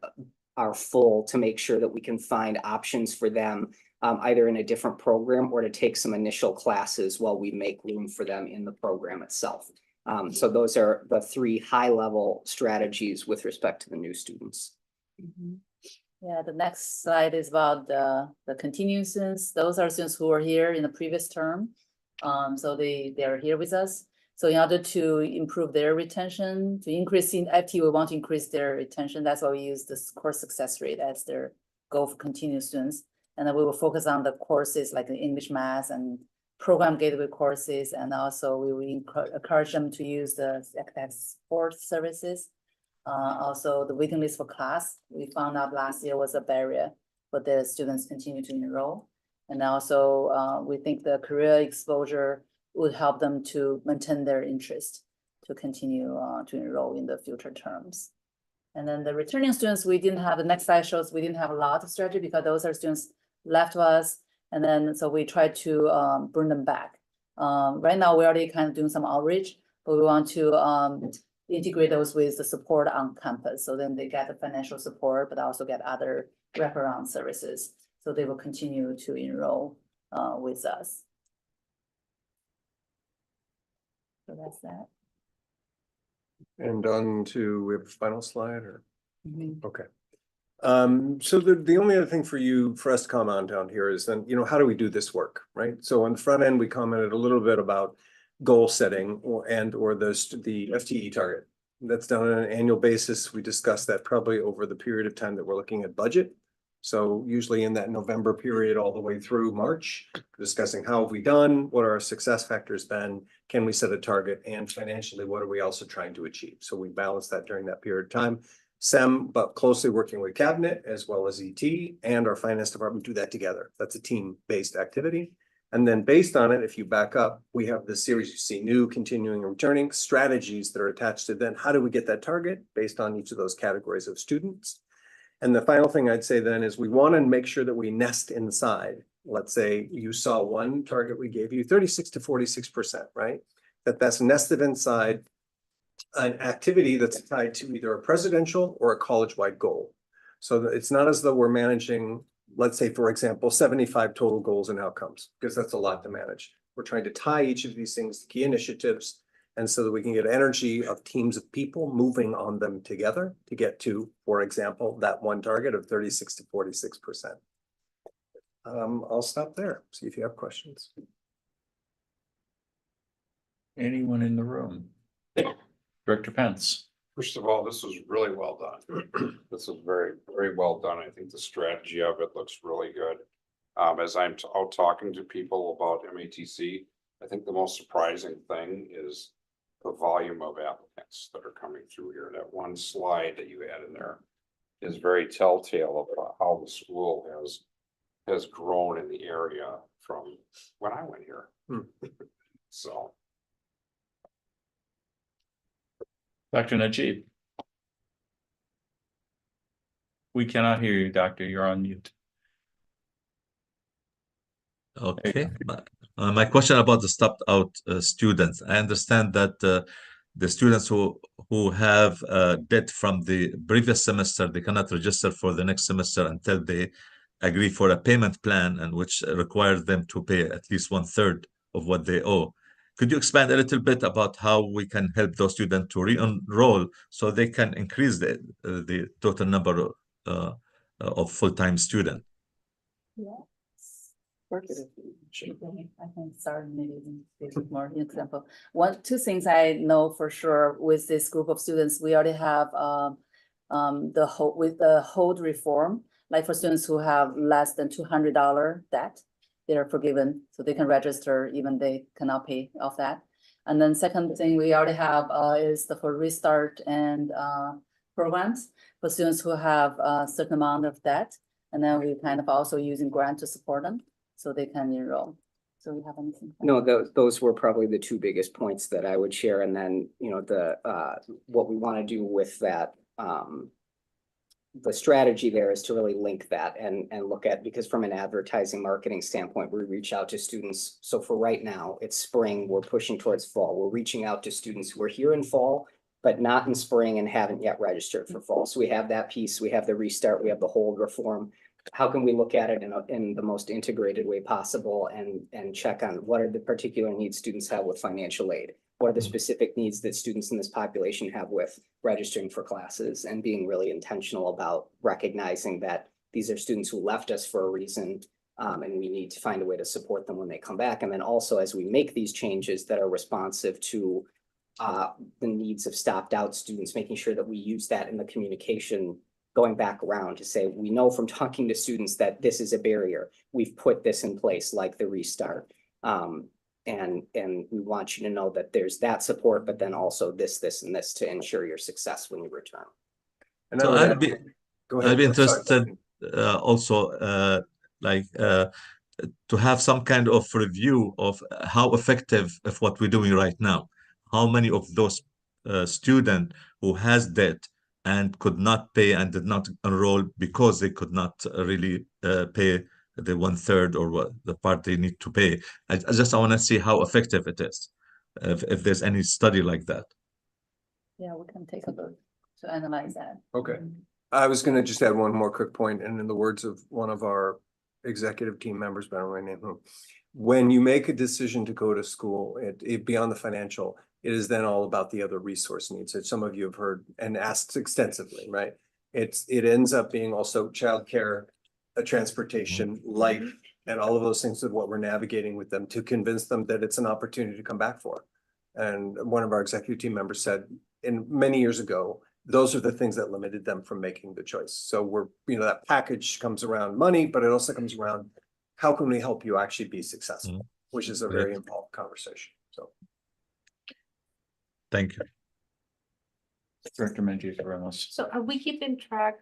are full to make sure that we can find options for them, either in a different program or to take some initial classes while we make room for them in the program itself. So those are the three high-level strategies with respect to the new students. Mm-hmm. Yeah, the next slide is about the continuing students. Those are students who were here in the previous term. So they are here with us. So in order to improve their retention, to increase in FT, we want to increase their retention. That's why we use this course success rate as their goal for continuing students. And then we will focus on the courses like the English, math, and program gateway courses. And also we will encourage them to use the academic support services. Also the waiting list for class, we found out last year was a barrier for the students continue to enroll. And also we think the career exposure would help them to maintain their interest to continue to enroll in the future terms. And then the returning students, we didn't have, the next slide shows we didn't have a lot of strategy because those are students left us. And then so we tried to bring them back. Right now we're already kind of doing some outreach, but we want to integrate those with the support on campus. So then they get the financial support, but also get other wraparound services. So they will continue to enroll with us. So that's that. And on to, we have a final slide or? Mm-hmm. Okay. So the only other thing for us to comment on here is then, how do we do this work, right? So on the front end, we commented a little bit about goal setting or the FTE target. That's done on an annual basis. We discussed that probably over the period of time that we're looking at budget. So usually in that November period all the way through March, discussing how have we done, what are our success factors been, can we set a target, and financially, what are we also trying to achieve? So we balance that during that period of time. SEM, but closely working with cabinet as well as ET and our finance department do that together. That's a team-based activity. And then based on it, if you back up, we have the series you see, new, continuing, and returning strategies that are attached to then how do we get that target based on each of those categories of students. And the final thing I'd say then is we want to make sure that we nest inside. Let's say you saw one target we gave you, 36 to 46%, right? That's nested inside an activity that's tied to either a presidential or a college-wide goal. So that it's not as though we're managing, let's say, for example, 75 total goals and outcomes, because that's a lot to manage. We're trying to tie each of these things to key initiatives, and so that we can get energy of teams of people moving on them together to get to, for example, that one target of 36 to 46%. I'll stop there, see if you have questions. Anyone in the room? Director Pence. First of all, this was really well done. This is very, very well done. I think the strategy of it looks really good. As I'm out talking to people about MATC, I think the most surprising thing is the volume of applicants that are coming through here. That one slide that you had in there is very telltale of how the school has grown in the area from when I went here. So. Dr. Najib. We cannot hear you, Doctor. You're on mute. Okay. My question about the stopped out students. I understand that the students who have debt from the previous semester, they cannot register for the next semester until they agree for a payment plan, and which requires them to pay at least 1/3 of what they owe. Could you expand a little bit about how we can help those students to re-enroll so they can increase the total number of full-time students? Yeah. I can start maybe with more example. Two things I know for sure with this group of students, we already have with the hold reform, like for students who have less than $200 debt, they are forgiven, so they can register even they cannot pay off that. And then second thing we already have is the for restart and programs for students who have a certain amount of debt, and then we kind of also using grant to support them so they can enroll. So we have anything? No, those were probably the two biggest points that I would share. And then, you know, what we want to do with that, the strategy there is to really link that and look at, because from an advertising marketing standpoint, we reach out to students. So for right now, it's spring, we're pushing towards fall. We're reaching out to students who are here in fall, but not in spring and haven't yet registered for fall. So we have that piece, we have the restart, we have the hold reform. How can we look at it in the most integrated way possible and check on what are the particular needs students have with financial aid? What are the specific needs that students in this population have with registering for classes, and being really intentional about recognizing that these are students who left us for a reason, and we need to find a way to support them when they come back. And then also, as we make these changes that are responsive to the needs of stopped out students, making sure that we use that in the communication going back around to say, we know from talking to students that this is a barrier. We've put this in place, like the restart. And we want you to know that there's that support, but then also this, and this to ensure your success when you return. And So I'd be interested also to have some kind of review of how effective of what we're doing right now. How many of those students who has debt and could not pay and did not enroll because they could not really pay the 1/3 or what the part they need to pay. I want to see how effective it is, if there's any study like that. Yeah, we can take a look to analyze that. Okay. I was going to just add one more quick point, and in the words of one of our executive team members, but I don't want to name whom, when you make a decision to go to school, it beyond the financial, it is then all about the other resource needs that some of you have heard and asked extensively, right? It ends up being also childcare, transportation, life, and all of those things of what we're navigating with them to convince them that it's an opportunity to come back for. And one of our executive team members said, many years ago, those are the things that limited them from making the choice. So that package comes around money, but it also comes around how can we help you actually be successful, which is a very involved conversation. So. Thank you. Director Mendes. So are we keeping track,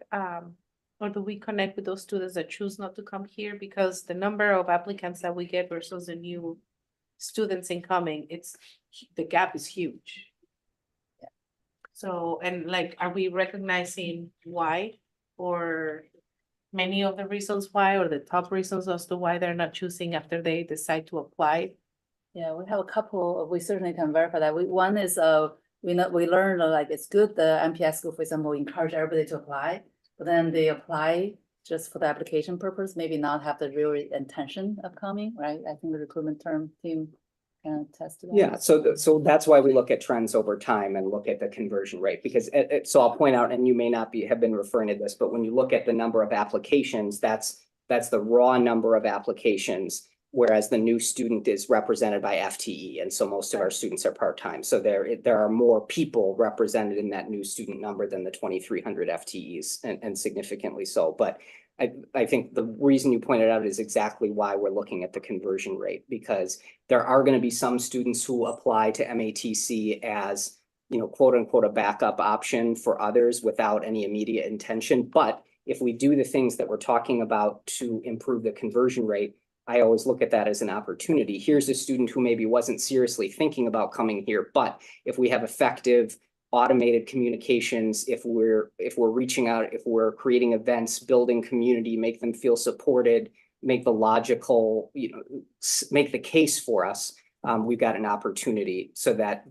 or do we connect with those students that choose not to come here? Because the number of applicants that we get versus the new students incoming, the gap is huge. Yeah. So, and are we recognizing why, or many of the reasons why, or the top reasons as to why they're not choosing after they decide to apply? Yeah, we have a couple, we certainly can verify that. One is we learned like it's good, the MPS school, for example, encourage everybody to apply, but then they apply just for the application purpose, maybe not have the real intention of coming, right? I think the recruitment team can attest to that. Yeah, so that's why we look at trends over time and look at the conversion rate, because so I'll point out, and you may not have been referring to this, but when you look at the number of applications, that's the raw number of applications, whereas the new student is represented by FTE, and so most of our students are part-time. So there are more people represented in that new student number than the 2,300 FTEs, and significantly so. But I think the reason you pointed out is exactly why we're looking at the conversion rate, because there are going to be some students who apply to MATC as, you know, quote unquote, a backup option for others without any immediate intention. But if we do the things that we're talking about to improve the conversion rate, I always look at that as an opportunity. Here's a student who maybe wasn't seriously thinking about coming here, but if we have effective automated communications, if we're reaching out, if we're creating events, building community, make them feel supported, make the logical, you know, make the case for us, we've got an opportunity so that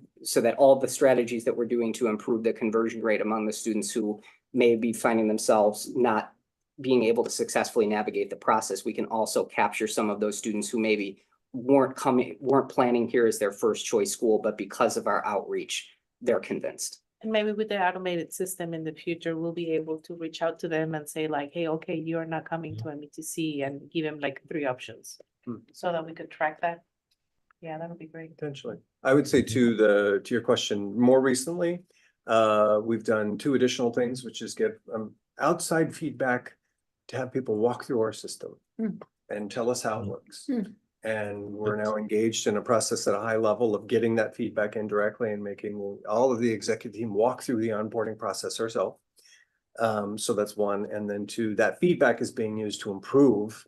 all the strategies that we're doing to improve the conversion rate among the students who may be finding themselves not being able to successfully navigate the process, we can also capture some of those students who maybe weren't planning here as their first choice school, but because of our outreach, they're convinced. And maybe with the automated system in the future, we'll be able to reach out to them and say like, hey, okay, you're not coming to MATC, and give them like 3 options so that we could track that. Yeah, that would be great. Potentially. I would say to your question, more recently, we've done 2 additional things, which is get outside feedback to have people walk through our system and tell us how it works. And we're now engaged in a process at a high level of getting that feedback indirectly and making all of the executive team walk through the onboarding process ourselves. So that's 1. And then 2, that feedback is being used to improve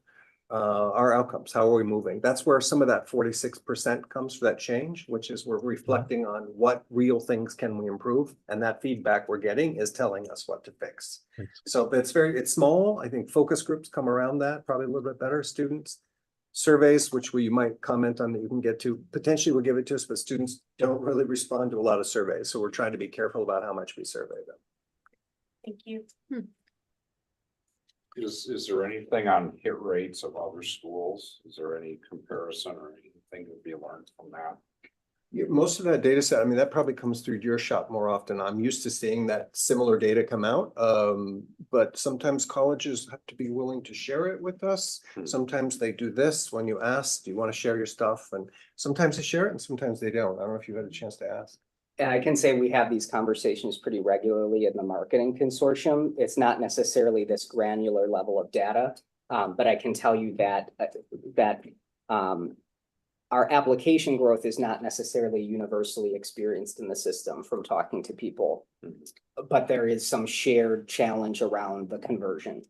our outcomes. How are we moving? That's where some of that 46% comes for that change, which is we're reflecting on what real things can we improve. And that feedback we're getting is telling us what to fix. So it's small. I think focus groups come around that probably a little bit better. Students. Surveys, which you might comment on that you can get to, potentially will give it to us, but students don't really respond to a lot of surveys. So we're trying to be careful about how much we survey them. Thank you. Is there anything on hit rates of other schools? Is there any comparison or anything to be learned from that? Most of that data set, I mean, that probably comes through your shop more often. I'm used to seeing that similar data come out. But sometimes colleges have to be willing to share it with us. Sometimes they do this when you ask, do you want to share your stuff? And sometimes they share it and sometimes they don't. I don't know if you had a chance to ask. And I can say we have these conversations pretty regularly in the marketing consortium. It's not necessarily this granular level of data, but I can tell you that our application growth is not necessarily universally experienced in the system from talking to people, but there is some shared challenge around the conversion.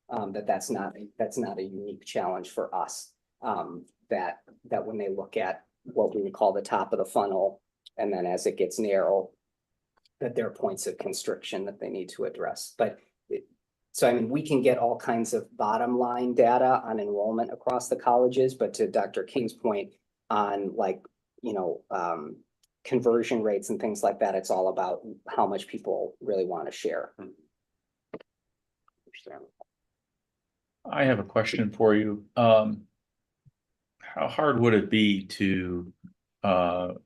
That's not a unique challenge for us. That when they look at what we would call the top of the funnel, and then as it gets narrow, that there are points of constriction that they need to address. So I mean, we can get all kinds of bottom line data on enrollment across the colleges, but to Dr. King's point on like, you know, conversion rates and things like that, it's all about how much people really want to share. I have a question for you. How hard would it be to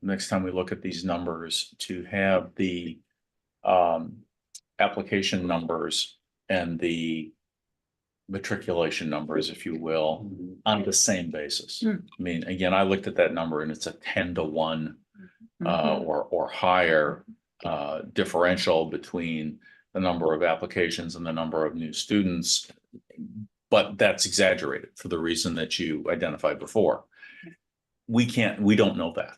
next time we look at these numbers to have the application numbers and the matriculation numbers, if you will, on the same basis? I mean, again, I looked at that number and it's a 10-to-1 or higher differential between the number of applications and the number of new students, but that's exaggerated for the reason that you identified before. We don't know that.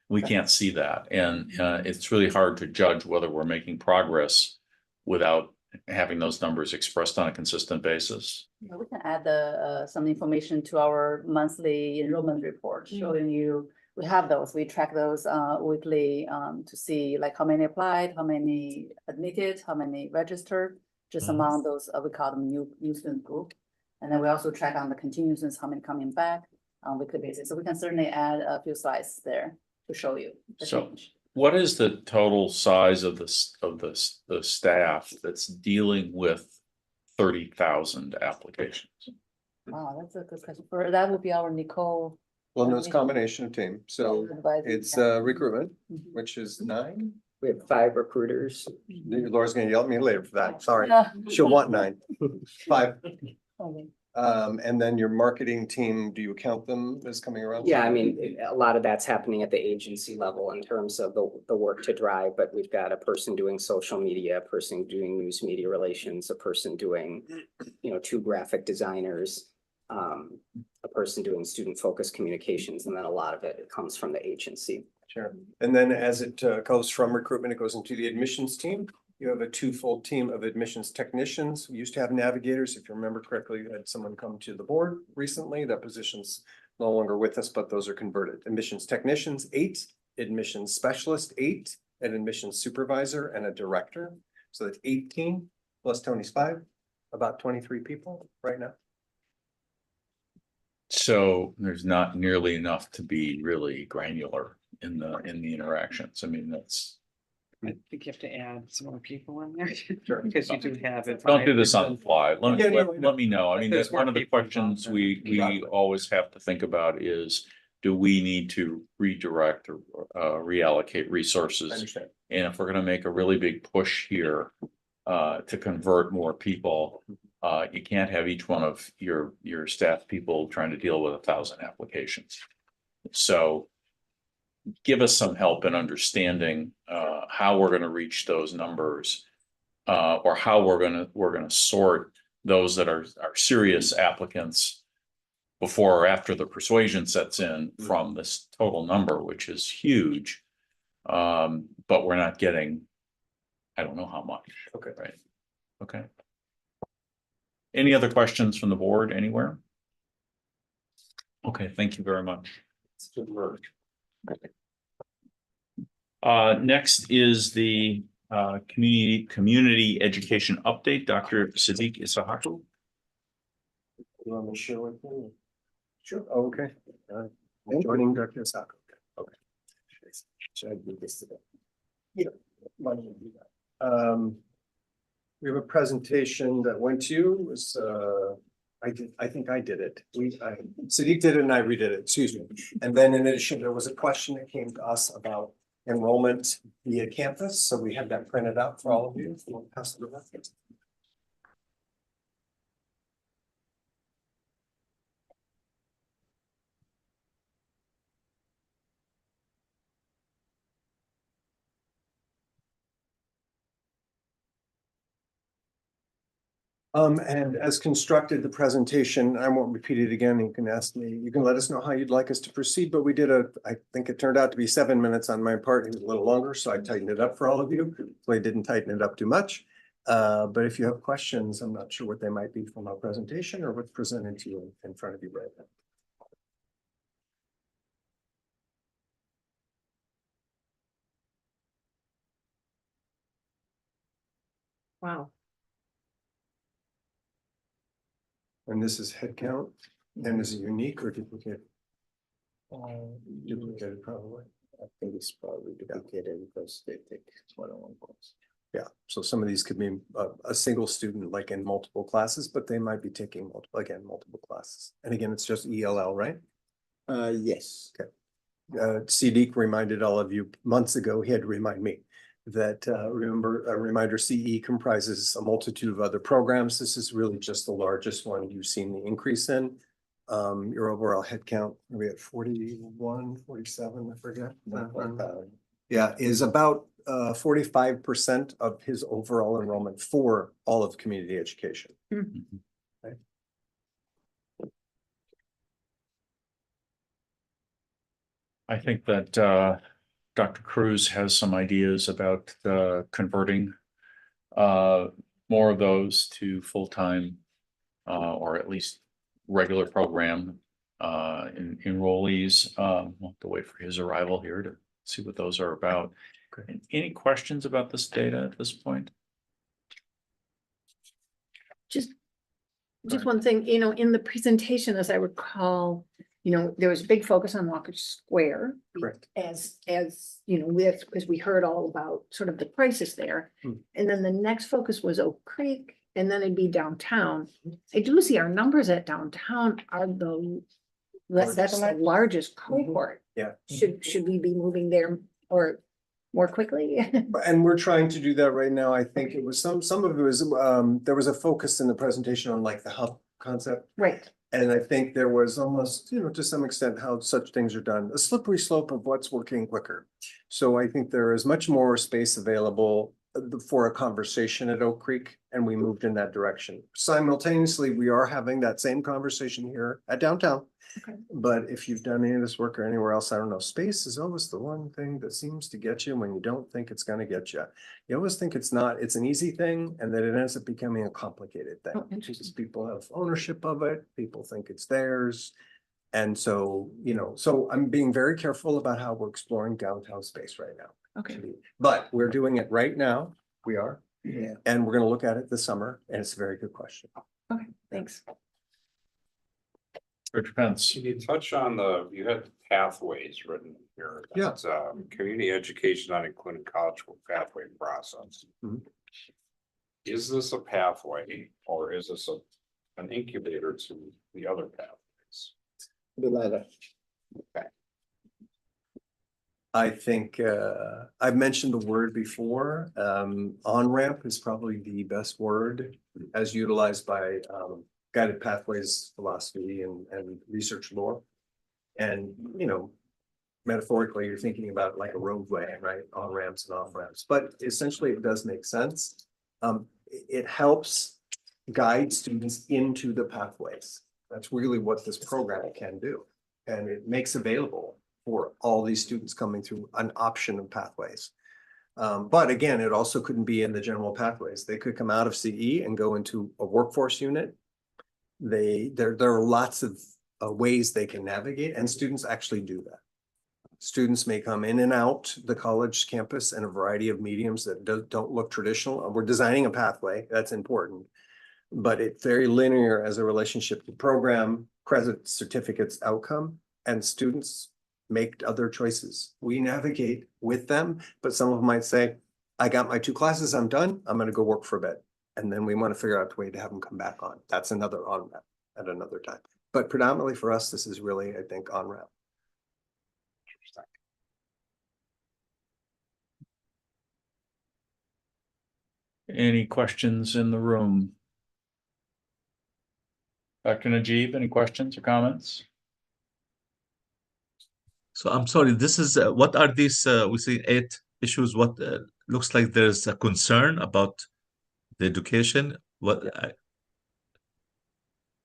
We can't see that. And it's really hard to judge whether we're making progress without having those numbers expressed on a consistent basis. Yeah, we can add some information to our monthly enrollment report showing you, we have those, we track those weekly to see like how many applied, how many admitted, how many registered, just among those, we call them new student group. And then we also track on the continuance, how many coming back on weekly basis. So we can certainly add a few slides there to show you the change. What is the total size of the staff that's dealing with 30,000 applications? Wow, that's a good question. For that would be our Nicole. Well, no, it's a combination of team. So Advising, it's yeah. recruitment, Mhm. which is 9. We have 5 recruiters. Laura's gonna yell at me later for that. Sorry. Yeah. She'll want 9. 5. Okay. And then your marketing team, do you count them as coming around? Yeah, I mean, a lot of that's happening at the agency level in terms of the work to drive, but we've got a person doing social media, a person doing news media relations, a person doing, 2 graphic designers, a person doing student focused communications, and then a lot of it comes from the agency. Sure. And then as it goes from recruitment, it goes into the admissions team. You have a 2-fold team of admissions technicians. We used to have navigators. If you remember correctly, you had someone come to the board recently. That position's no longer with us, but those are converted. Admissions technicians, 8, admissions specialist, 8, an admissions supervisor and a director. So that's 18 plus Tony's 5, about 23 people right now. So there's not nearly enough to be really granular in the interactions. I mean, that's. I think you have to add some more people in there. Sure. Because you do have it. Don't do this on the fly. Let me, Yeah, no, let me know. I mean, There's that's one more of the people involved questions there. we Exactly. always have to think about is, do we need to redirect or reallocate I resources? understand. And if we're gonna make a really big push here to convert more people, you can't have each one of your staff people trying to deal with 1,000 applications. So give us some help in understanding how we're gonna reach those numbers, or how we're gonna sort those that are serious applicants before or after the persuasion sets in from this total number, which is huge. But we're not getting, I don't know how much. Okay. Right. Okay. Any other questions from the board anywhere? Okay, thank you very much. It's good work. Next is the community education update, Dr. Sadiq Isahaku. You want me to share with you? Sure. Oh, okay. I'm joining Dr. Osaka. Okay. Should I do this today? Yeah. Why don't we do that? We have a presentation that went to you. It was I think I did it. Sadiq did it and I redid it, excuse me. And then in addition, there was a question that came to us about enrollment via campus. So we have that printed out for all of you. We'll pass it around. And as constructed, the presentation, I won't repeat it again. You can ask me, you can let us know how you'd like us to proceed, but we did I think it turned out to be 7 minutes on my part. It was a little longer, so I tightened it up for all of you. So I didn't tighten it up too much. But if you have questions, I'm not sure what they might be from our presentation or what's presented to you in front of you right now. Wow. And this is head count. And is it unique or duplicate? Duplicated probably. I think it's probably duplicated because they take one-on-one course. Yeah, so some of these could be a single student like in multiple classes, but they might be taking multiple classes. And again, it's just ELL, right? Yes. Okay. Sadiq reminded all of you months ago, he had to remind me that remember a reminder CE comprises a multitude of other programs. This is really just the largest one you've seen the increase in. Your overall head count, are we at 41, 47, I forget. Yeah, is about 45% of his overall enrollment for all of community education. Okay. I think that Dr. Cruz has some ideas about converting more of those to full-time or at least regular program enrollees. We'll have to wait for his arrival here to see what those are about. Okay. Any questions about this data at this point? Just one thing, in the presentation, as I recall, there was a big focus on Walker Square. Correct. As, because we heard all about sort of the crisis there. And then the next focus was Oak Creek, and then it'd be downtown. I do see our numbers at downtown are that's the largest cohort. Yeah. Should we be moving there or more quickly? And we're trying to do that right now. I think it was some of it was, there was a focus in the presentation on like the hub concept. Right. And I think there was almost, to some extent, how such things are done, a slippery slope of what's working quicker. So I think there is much more space available for a conversation at Oak Creek, and we moved in that direction. Simultaneously, we are having that same conversation here at downtown. Okay. But if you've done any of this work or anywhere else, I don't know, space is always the one thing that seems to get you when you don't think it's going to get you. You always think it's not, it's an easy thing, and then it ends up becoming a complicated thing. Because people have ownership of it, people think it's theirs. And so, so I'm being very careful about how we're exploring downtown space right now. Okay. But we're doing it right now. We are. Yeah. And we're going to look at it this summer, and it's a very good question. Okay, thanks. Richard Pence. Can you touch on you had pathways written here. Yeah. That's, community education not including college pathway process. Mhm. Is this a pathway or is this an incubator to the other pathways? The latter. Okay. I think I've mentioned the word before. On-ramp is probably the best word as utilized by guided pathways philosophy and research lore. And, metaphorically, you're thinking about like a roadway, right? On ramps and off ramps, but essentially it does make sense. It helps guide students into the pathways. That's really what this program can do. And it makes available for all these students coming through an option of pathways. But again, it also couldn't be in the general pathways. They could come out of CE and go into a workforce unit. There are lots of ways they can navigate, and students actually do that. Students may come in and out the college campus in a variety of mediums that don't look traditional. We're designing a pathway, that's important, but it's very linear as a relationship to program, credit, certificates, outcome, and students make other choices. We navigate with them, but some of them might say, I got my 2 classes, I'm done, I'm gonna go work for a bit. And then we want to figure out a way to have them come back on. That's another on-ramp at another time. But predominantly for us, this is really, I think, on-ramp. Any questions in the room? Dr. Najib, any questions or comments? So I'm sorry, this is, what are these, we see 8 issues, what looks like there's a concern about the education,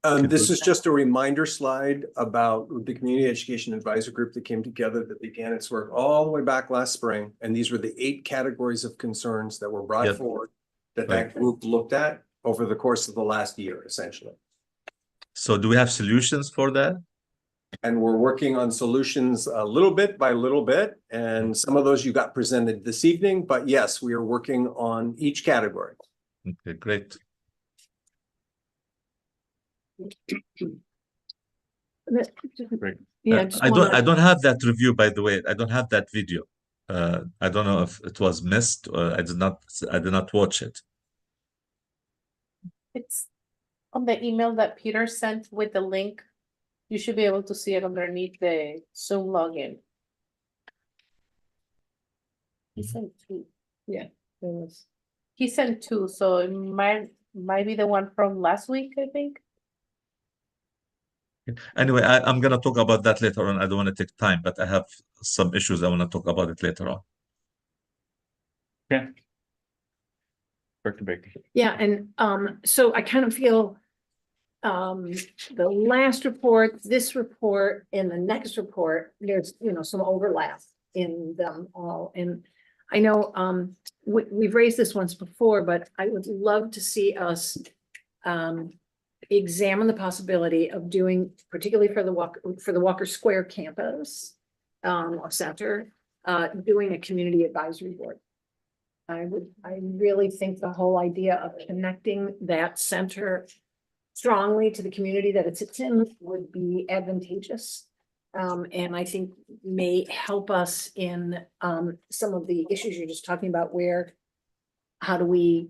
This is just a reminder slide about the Community Education Advisor Group that came together that began its work all the way back last spring. And these were the 8 categories of concerns that were brought forward that group looked at over the course of the last year, essentially. So do we have solutions for that? And we're working on solutions a little bit by little bit. And some of those you got presented this evening, but yes, we are working on each category. Okay, great. Yeah, I don't have that review, by the way. I don't have that video. I don't know if it was missed or I did not watch it. It's on the email that Peter sent with the link. You should be able to see it underneath the Zoom login. He sent 2. Yeah, there was. He sent 2, so it might be the one from last week, I think. Anyway, I'm going to talk about that later on. I don't want to take time, but I have some issues. I want to talk about it later on. Okay. Dr. Baker. Yeah, and so I kind of feel the last report, this report, and the next report, there's some overlap in them all. And I know we've raised this once before, but I would love to see us examine the possibility of doing, particularly for the Walker Square campus or center, doing a community advisory board. I really think the whole idea of connecting that center strongly to the community that it sits in would be advantageous. and I think may help us in, some of the issues you're just talking about where, how do we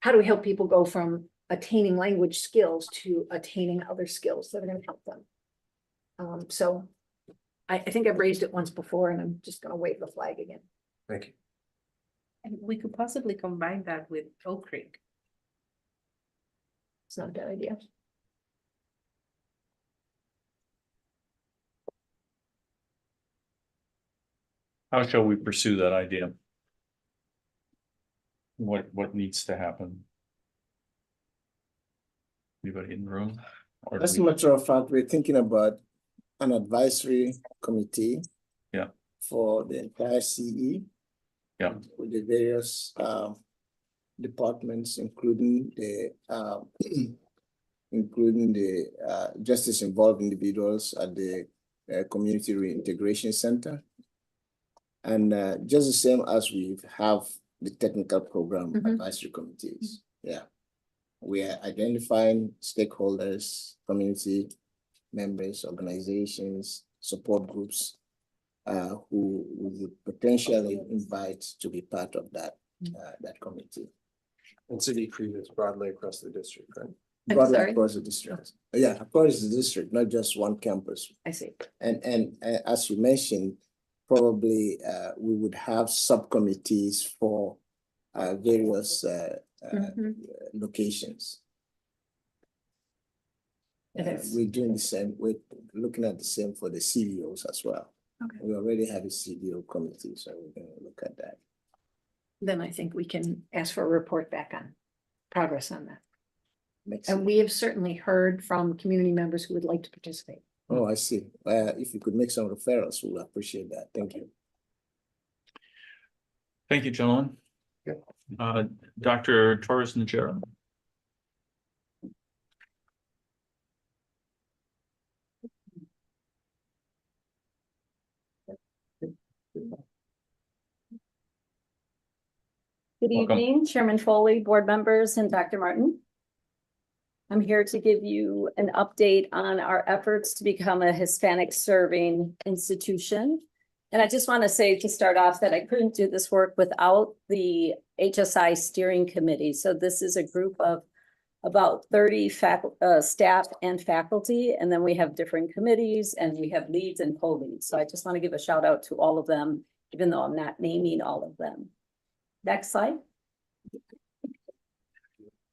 help people go from attaining language skills to attaining other skills that are gonna help them? So I think I've raised it once before and I'm just gonna wave the flag again. Thank you. And we could possibly combine that with Oak Creek. It's not a bad idea. How shall we pursue that idea? What needs to happen? Anybody in the room? Or do As a we- matter of fact, we're thinking about an advisory committee. Yeah. For the entire CE. Yeah. With the various departments, including the justice involved individuals at the Community Reintegration Center. And just the same as we have the technical program advisory committees. Yeah. We are identifying stakeholders, community members, organizations, support groups who we would potentially invite to be part of that committee. And city creators broadly across the district, right? Broadly sorry? across the district. Yeah, across the district, not just one campus. I see. And as you mentioned, probably we would have subcommittees for various locations. We're doing the same, we're looking at the same for the CDOs as well. Okay. We already have a CDO committee, so we're gonna look at that. Then I think we can ask for a report back on progress on that. Makes And sense. we have certainly heard from community members who would like to participate. Oh, I see. If you could make some referrals, we'll appreciate that. Thank you. Thank you, gentlemen. Dr. Torres Najera. Good Welcome. evening, Chairman Foley, board members, and Dr. Martin. I'm here to give you an update on our efforts to become a Hispanic serving institution. And I just want to say to start off that I couldn't do this work without the HSI steering committee. So this is a group of about 30 staff and faculty, and then we have different committees and we have leads and co-leads. So I just want to give a shout out to all of them, even though I'm not naming all of them. Next slide.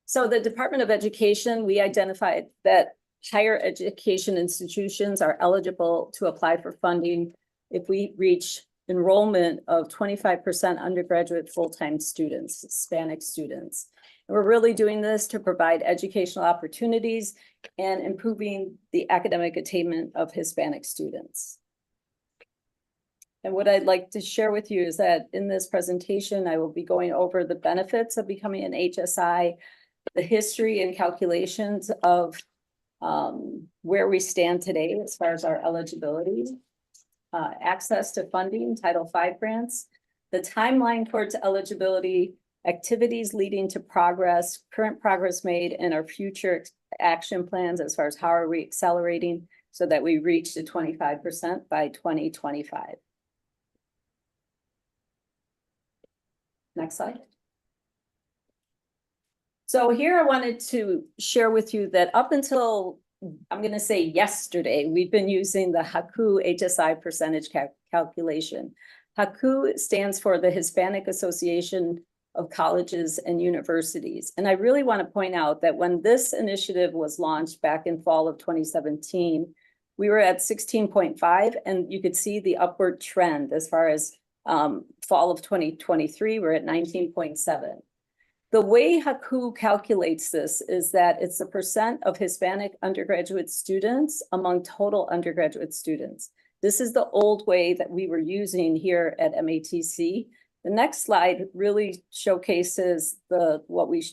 So the Department of Education, we identified that higher education institutions are eligible to apply for funding if we reach enrollment of 25% undergraduate full-time students, Hispanic students. And we're really doing this to provide educational opportunities and improving the academic attainment of Hispanic students. And what I'd like to share with you is that in this presentation, I will be going over the benefits of becoming an HSI, the history and calculations of where we stand today as far as our eligibility, access to funding, Title V grants, the timeline towards eligibility, activities leading to progress, current progress made, and our future action plans as far as how are we accelerating so that we reach the 25% by 2025. Next slide. So here I wanted to share with you that up until, I'm going to say yesterday, we've been using the HAKU HSI percentage calculation. HAKU stands for the Hispanic Association of Colleges and Universities. And I really want to point out that when this initiative was launched back in fall of 2017, we were at 16.5, and you could see the upward trend as far as fall of 2023, we're at 19.7. The way HAKU calculates this is that it's the percent of Hispanic undergraduate students among total undergraduate students. This is the old way that we were using here at MATC. The next slide really showcases what we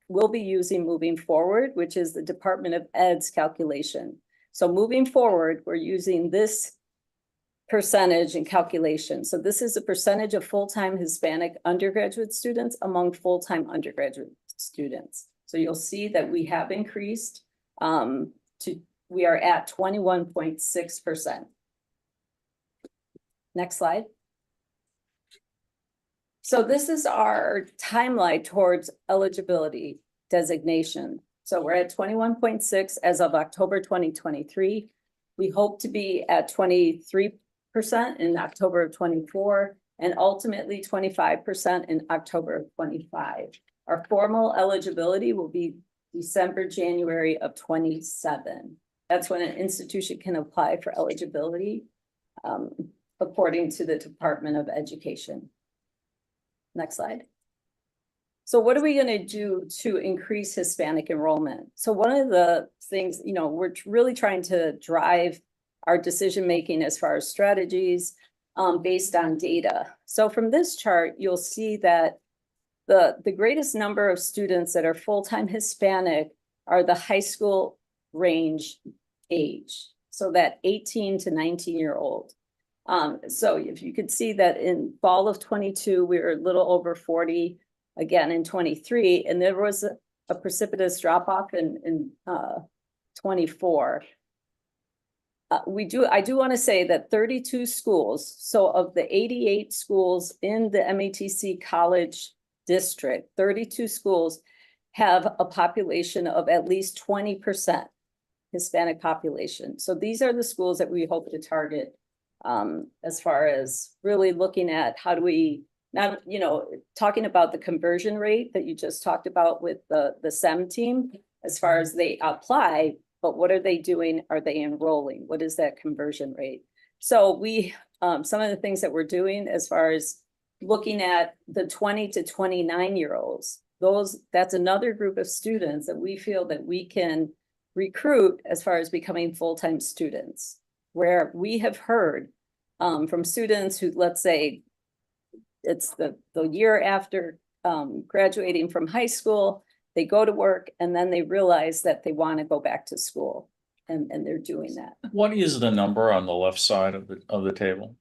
will be using moving forward, which is the Department of Ed's calculation. So moving forward, we're using this percentage and calculation. So this is a percentage of full-time Hispanic undergraduate students among full-time undergraduate students. So you'll see that we have increased to we are at 21.6%. Next slide. So this is our timeline towards eligibility designation. So we're at 21.6 as of October 2023. We hope to be at 23% in October of 24 and ultimately 25% in October of 25. Our formal eligibility will be December, January of 27. That's when an institution can apply for eligibility according to the Department of Education. Next slide. So what are we going to do to increase Hispanic enrollment? So one of the things, you know, we're really trying to drive our decision-making as far as strategies based on data. So from this chart, you'll see that the greatest number of students that are full-time Hispanic are the high school range age. So that 18 to 19-year-old. So if you could see that in fall of 22, we were a little over 40, again in 23, and there was a precipitous drop off in 24. I do want to say that 32 schools, so of the 88 schools in the MATC college district, 32 schools have a population of at least 20% Hispanic population. So these are the schools that we hope to target as far as really looking at how do we not, you know, talking about the conversion rate that you just talked about with the SEM team, as far as they apply, but what are they doing? Are they enrolling? What is that conversion rate? So we, some of the things that we're doing as far as looking at the 20 to 29-year-olds, that's another group of students that we feel that we can recruit as far as becoming full-time students, where we have heard from students who, let's say, it's the year after graduating from high school, they go to work and then they realize that they want to go back to school, and they're doing that. What is the number on the left side of the table?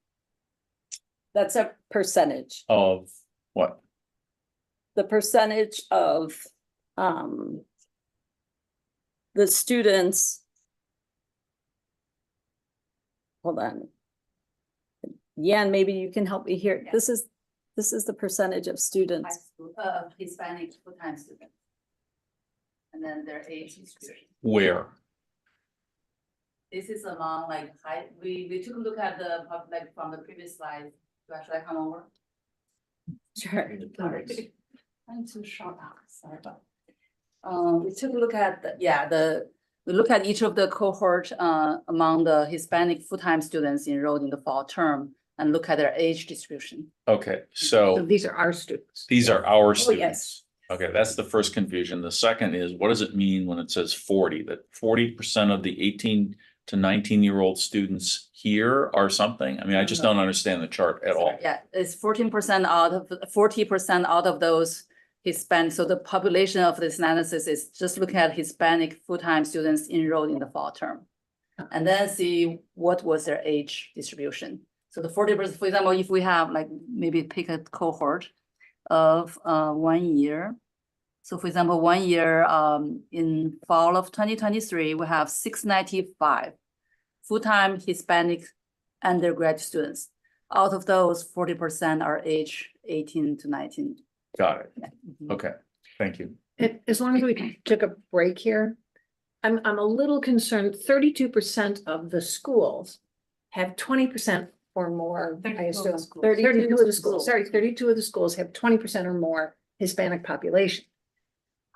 That's a percentage. Of what? The percentage of the students. Hold on. Yan, maybe you can help me here. Yeah. This is the percentage of students. Of Hispanic full-time students. And then their age distribution. Where? This is among like we took a look at the like from the previous slide. Should I come over? Sure. I'm too short now. Sorry about. We took a look at we look at each of the cohort among the Hispanic full-time students enrolled in the fall term and look at their age distribution. Okay, So so these are our students. these are our Oh, students. yes. Okay, that's the first confusion. The second is, what does it mean when it says 40? That 40% of the 18 to 19-year-old students here are something? I mean, I just don't understand the chart at all. Yeah, it's 14% out of 40% out of those Hispanic. So the population of this analysis is just looking at Hispanic full-time students enrolled in the fall term. And then see what was their age distribution. So the 40%, for example, if we have like maybe pick a cohort of 1 year. So for example, 1 year in fall of 2023, we have 695 full-time Hispanic undergraduate students. Out of those, 40% are age 18 to 19. Got it. Yeah. Okay, thank you. As long as we took a break here, I'm a little concerned. 32% of the schools have 20% or more. I assume 32 of the schools. Sorry, 32 of the schools have 20% or more Hispanic population.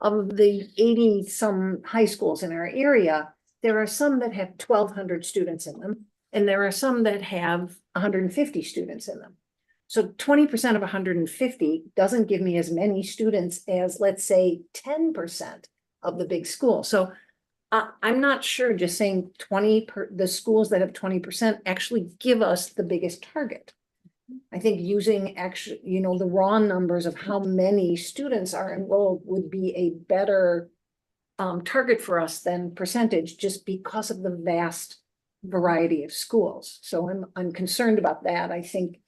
Of the 80 some high schools in our area, there are some that have 1,200 students in them, and there are some that have 150 students in them. So 20% of 150 doesn't give me as many students as, let's say, 10% of the big school. So I'm not sure just saying the schools that have 20% actually give us the biggest target. I think using actually, you know, the raw numbers of how many students are enrolled would be a better target for us than percentage, just because of the vast variety of schools. So I'm concerned about that. I think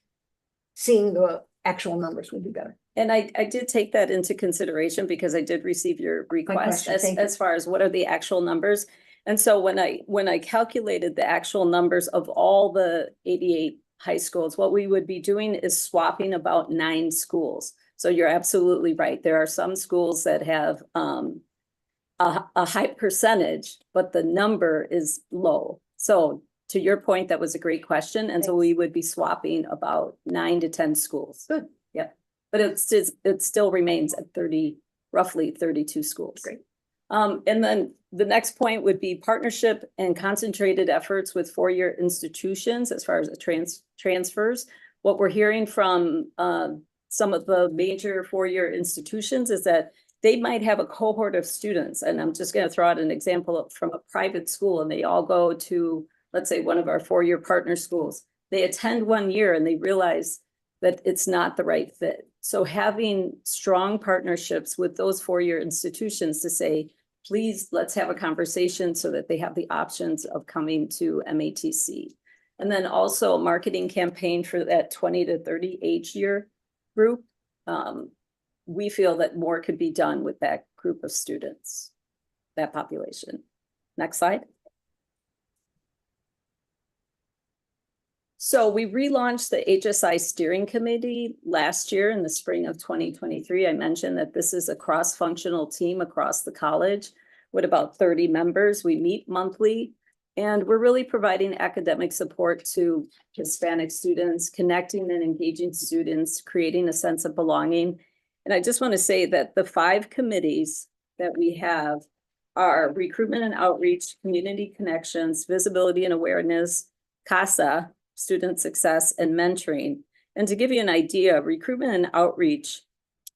seeing the actual numbers would be better. And I did take that into consideration because I did receive your request question, as far as what are the actual numbers. And so when I calculated the actual numbers of all the 88 high schools, what we would be doing is swapping about 9 schools. So you're absolutely right. There are some schools that have a high percentage, but the number is low. So to your point, that was a great question. And so we would be swapping about 9 to 10 schools. Good. Yeah. But it still remains at roughly 32 schools. Great. And then the next point would be partnership and concentrated efforts with four-year institutions as far as the transfers. What we're hearing from some of the major four-year institutions is that they might have a cohort of students, and I'm just going to throw out an example from a private school, and they all go to, let's say, one of our four-year partner schools. They attend 1 year and they realize that it's not the right fit. So having strong partnerships with those four-year institutions to say, please, let's have a conversation so that they have the options of coming to MATC. And then also a marketing campaign for that 20 to 30 age year group. We feel that more could be done with that group of students, that population. Next slide. So we relaunched the HSI steering committee last year in the spring of 2023. I mentioned that this is a cross-functional team across the college with about 30 members. We meet monthly, and we're really providing academic support to Hispanic students, connecting and engaging students, creating a sense of belonging. And I just want to say that the 5 committees that we have are recruitment and outreach, community connections, visibility and awareness, CASA, student success, and mentoring. And to give you an idea, recruitment and outreach,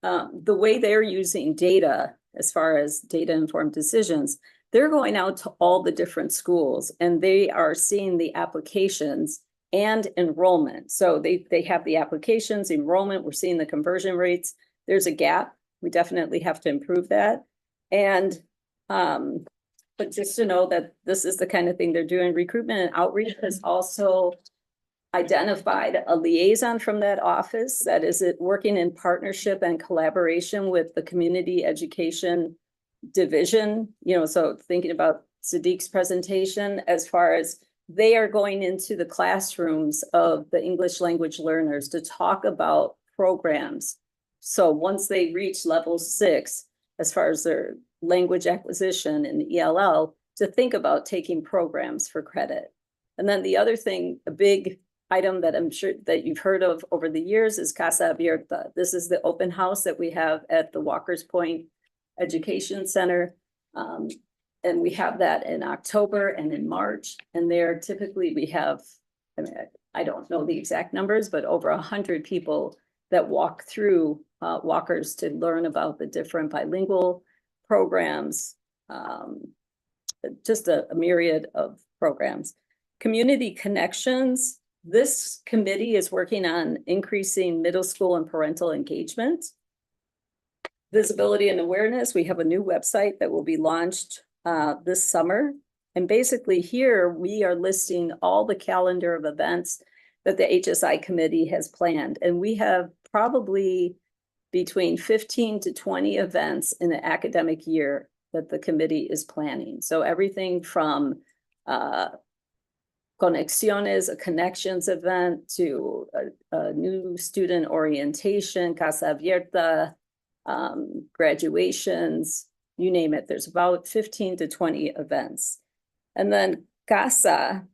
the way they're using data, as far as data-informed decisions, they're going out to all the different schools and they are seeing the applications and enrollment. So they have the applications, enrollment, we're seeing the conversion rates. There's a gap. We definitely have to improve that. And but just to know that this is the kind of thing they're doing. Recruitment and outreach has also identified a liaison from that office that is working in partnership and collaboration with the community education division. You know, so thinking about Sadiq's presentation, as far as they are going into the classrooms of the English language learners to talk about programs. So once they reach level 6, as far as their language acquisition in the ELL, to think about taking programs for credit. And then the other thing, a big item that I'm sure that you've heard of over the years is Casa Abierta. This is the open house that we have at the Walker's Point Education Center. And we have that in October and in March. And there typically we have, I mean, I don't know the exact numbers, but over 100 people that walk through Walker's to learn about the different bilingual programs, just a myriad of programs. Community connections. This committee is working on increasing middle school and parental engagement. Visibility and awareness. We have a new website that will be launched this summer. And basically here we are listing all the calendar of events that the HSI committee has planned. And we have probably between 15 to 20 events in an academic year that the committee is planning. So everything from Conexiones, a connections event, to a new student orientation, Casa Abierta, graduations, you name it. There's about 15 to 20 events. And then Casa,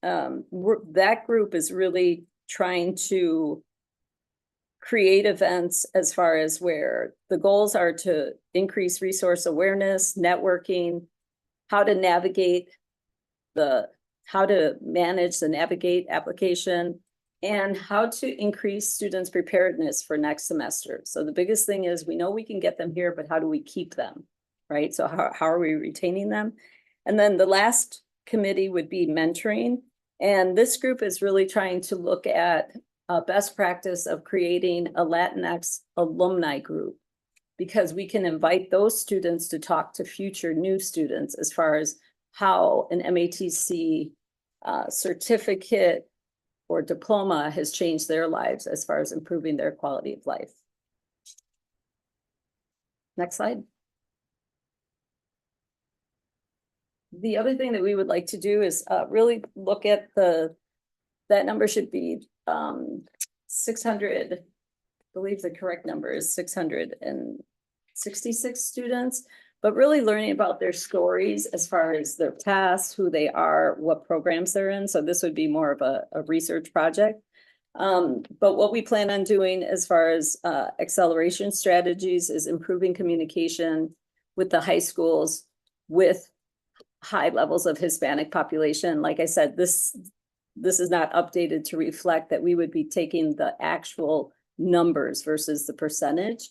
that group is really trying to create events as far as where the goals are to increase resource awareness, networking, how to navigate how to manage the Navigate application, and how to increase students' preparedness for next semester. So the biggest thing is we know we can get them here, but how do we keep them, right? So how are we retaining them? And then the last committee would be mentoring. And this group is really trying to look at a best practice of creating a Latinx alumni group, because we can invite those students to talk to future new students as far as how an MATC certificate or diploma has changed their lives as far as improving their quality of life. Next slide. the other thing that we would like to do is really look at that number should be 600, I believe the correct number is 666 students, but really learning about their stories as far as their past, who they are, what programs they're in. So this would be more of a research project. But what we plan on doing as far as acceleration strategies is improving communication with the high schools with high levels of Hispanic population. Like I said, this is not updated to reflect that we would be taking the actual numbers versus the percentage.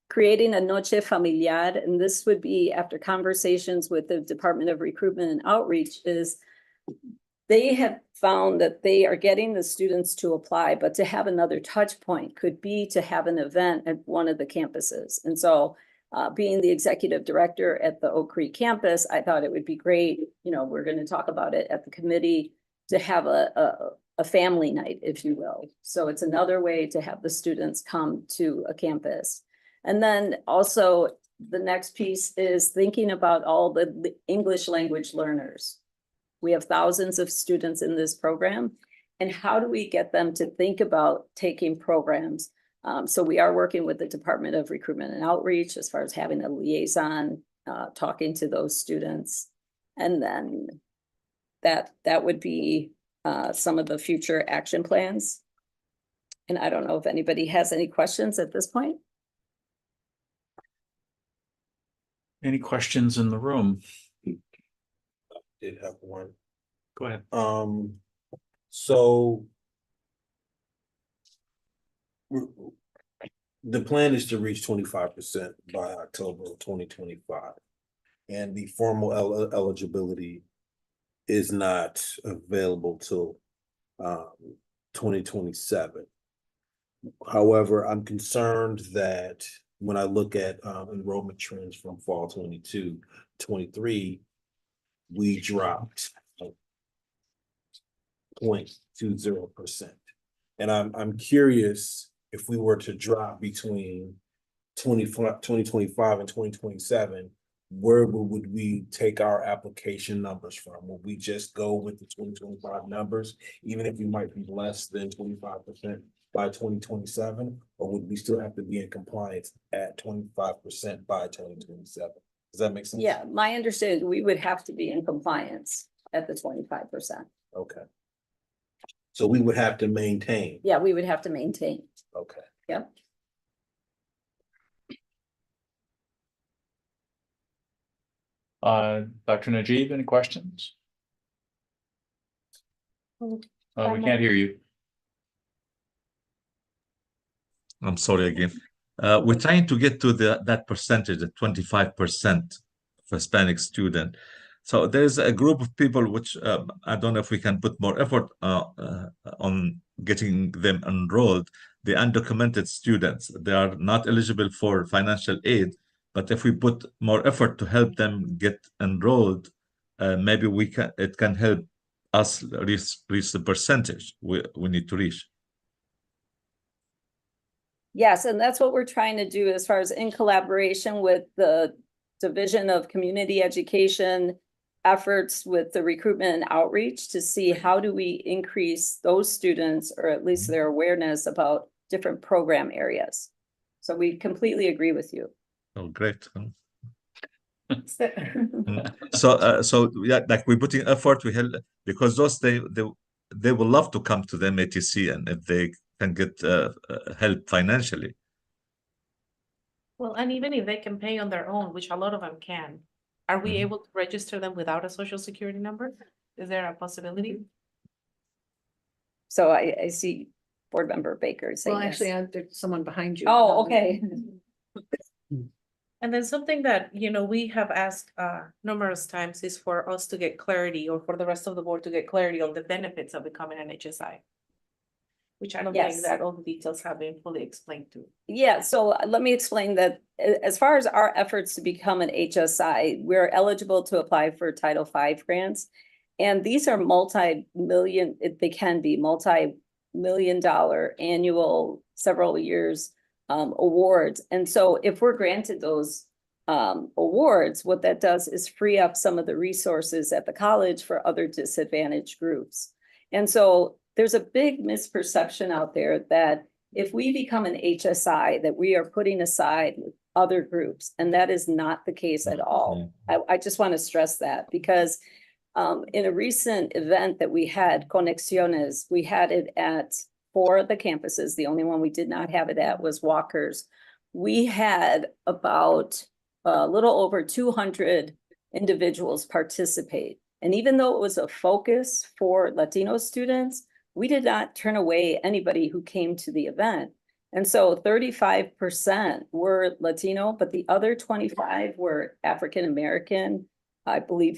Creating a noche familiar, and this would be after conversations with the Department of Recruitment and Outreach, is they have found that they are getting the students to apply, but to have another touch point could be to have an event at one of the campuses. And so being the executive director at the Oak Creek campus, I thought it would be great, you know, we're going to talk about it at the committee, to have a family night, if you will. So it's another way to have the students come to a campus. And then also the next piece is thinking about all the English language learners. We have thousands of students in this program, and how do we get them to think about taking programs? So we are working with the Department of Recruitment and Outreach as far as having a liaison, talking to those students. And then that would be some of the future action plans. And I don't know if anybody has any questions at this point. Any questions in the room? Did have one. Go ahead. So the plan is to reach 25% by October of 2025. And the formal eligibility is not available till 2027. However, I'm concerned that when I look at enrollment trends from fall 22, 23, we dropped 0.20%. And I'm curious, if we were to drop between 2025 and 2027, where would we take our application numbers from? Would we just go with the 2025 numbers, even if we might be less than 25% by 2027? Or would we still have to be in compliance at 25% by 2027? Does that make sense? Yeah, my understanding, we would have to be in compliance at the 25%. Okay. So we would have to maintain. Yeah, we would have to maintain. Okay. Yep. Dr. Najib, any questions? We can't hear you. I'm sorry again. We're trying to get to that percentage, the 25% of Hispanic student. So there's a group of people which I don't know if we can put more effort on getting them enrolled. The undocumented students, they are not eligible for financial aid, but if we put more effort to help them get enrolled, maybe it can help us reach the percentage we need to reach. Yes, and that's what we're trying to do as far as in collaboration with the Division of Community Education efforts with the recruitment and outreach to see how do we increase those students, or at least their awareness about different program areas. So we completely agree with you. Oh, great. So yeah, like we put in effort, we help, because those they will love to come to the MATC, and if they can get help financially. Well, and even if they can pay on their own, which a lot of them can, are we Mhm. able to register them without a social security number? Is there a possibility? So I see Board Member Baker saying Well, yes. actually, there's someone behind you. Oh, okay. And then something that, we have asked numerous times is for us to get clarity, or for the rest of the board to get clarity on the benefits of becoming an HSI. Which I don't think Yes. that all the details have been fully explained to. Yeah, so let me explain that as far as our efforts to become an HSI, we're eligible to apply for Title V grants. And these are multi-million, they can be multi-million-dollar annual, several years awards. And so if we're granted those, awards, what that does is free up some of the resources at the college for other disadvantaged groups. And so there's a big misperception out there that if we become an HSI, that we are putting aside other groups, and that is not the case at all. I just want to stress that because in a recent event that we had, Conexiones, we had it at 4 of the campuses. The only one we did not have it at was Walker's. We had about a little over 200 individuals participate. And even though it was a focus for Latino students, we did not turn away anybody who came to the event. And so 35% were Latino, but the other 25 were African-American. I believe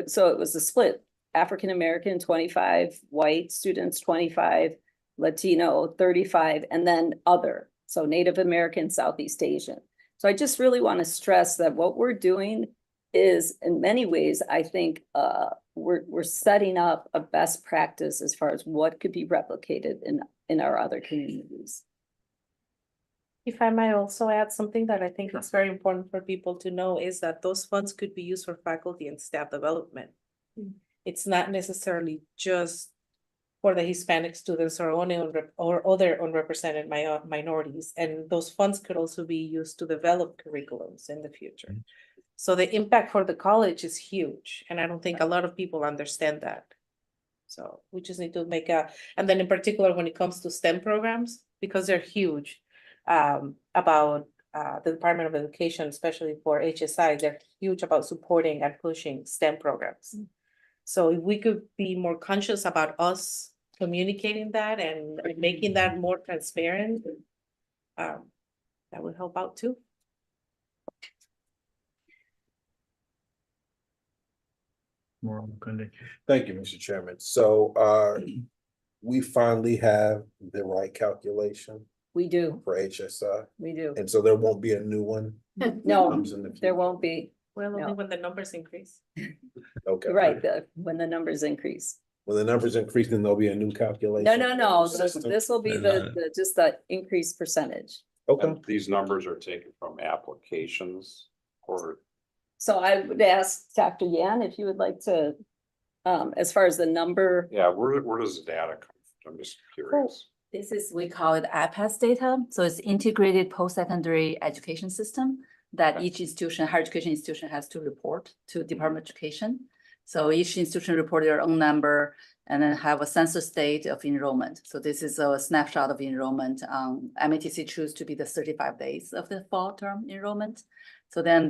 so it was a split, African-American, 25, white students, 25, Latino, 35, and then other. So Native American, Southeast Asian. So I just really want to stress that what we're doing is in many ways, I think we're setting up a best practice as far as what could be replicated in our other communities. If I might also add something that I think is very important for people to know is that those funds could be used for faculty and staff development. It's not necessarily just for the Hispanic students or only or other unrepresented minorities. And those funds could also be used to develop curriculums in the future. So the impact for the college is huge. And I don't think a lot of people understand that. So we just need to make and then in particular, when it comes to STEM programs, because they're huge, about the Department of Education, especially for HSI, they're huge about supporting and pushing STEM programs. So if we could be more conscious about us communicating that and making that more transparent, that would help out too. Thank you, Mr. Chairman. So we finally have the right calculation We do, for HSI, we do. and so there won't be a new one. No, comes in the there future. won't be. Well, only No. when the numbers increase. Okay. Right, when the numbers increase. When the numbers increase, then there'll be a new calculation. No, System. this will be just the increased percentage. Okay. And these numbers are taken from applications or So I would ask Dr. Yan if you would like to, as far as the number. yeah, where does the data come from? I'm just curious. This is, we call it IPAS data. So it's integrated post-secondary education system that each institution, higher education institution has to report to Department of Education. So each institution report their own number and then have a census date of enrollment. So this is a snapshot of enrollment. MATC choose to be the 35 days of the fall term enrollment. So then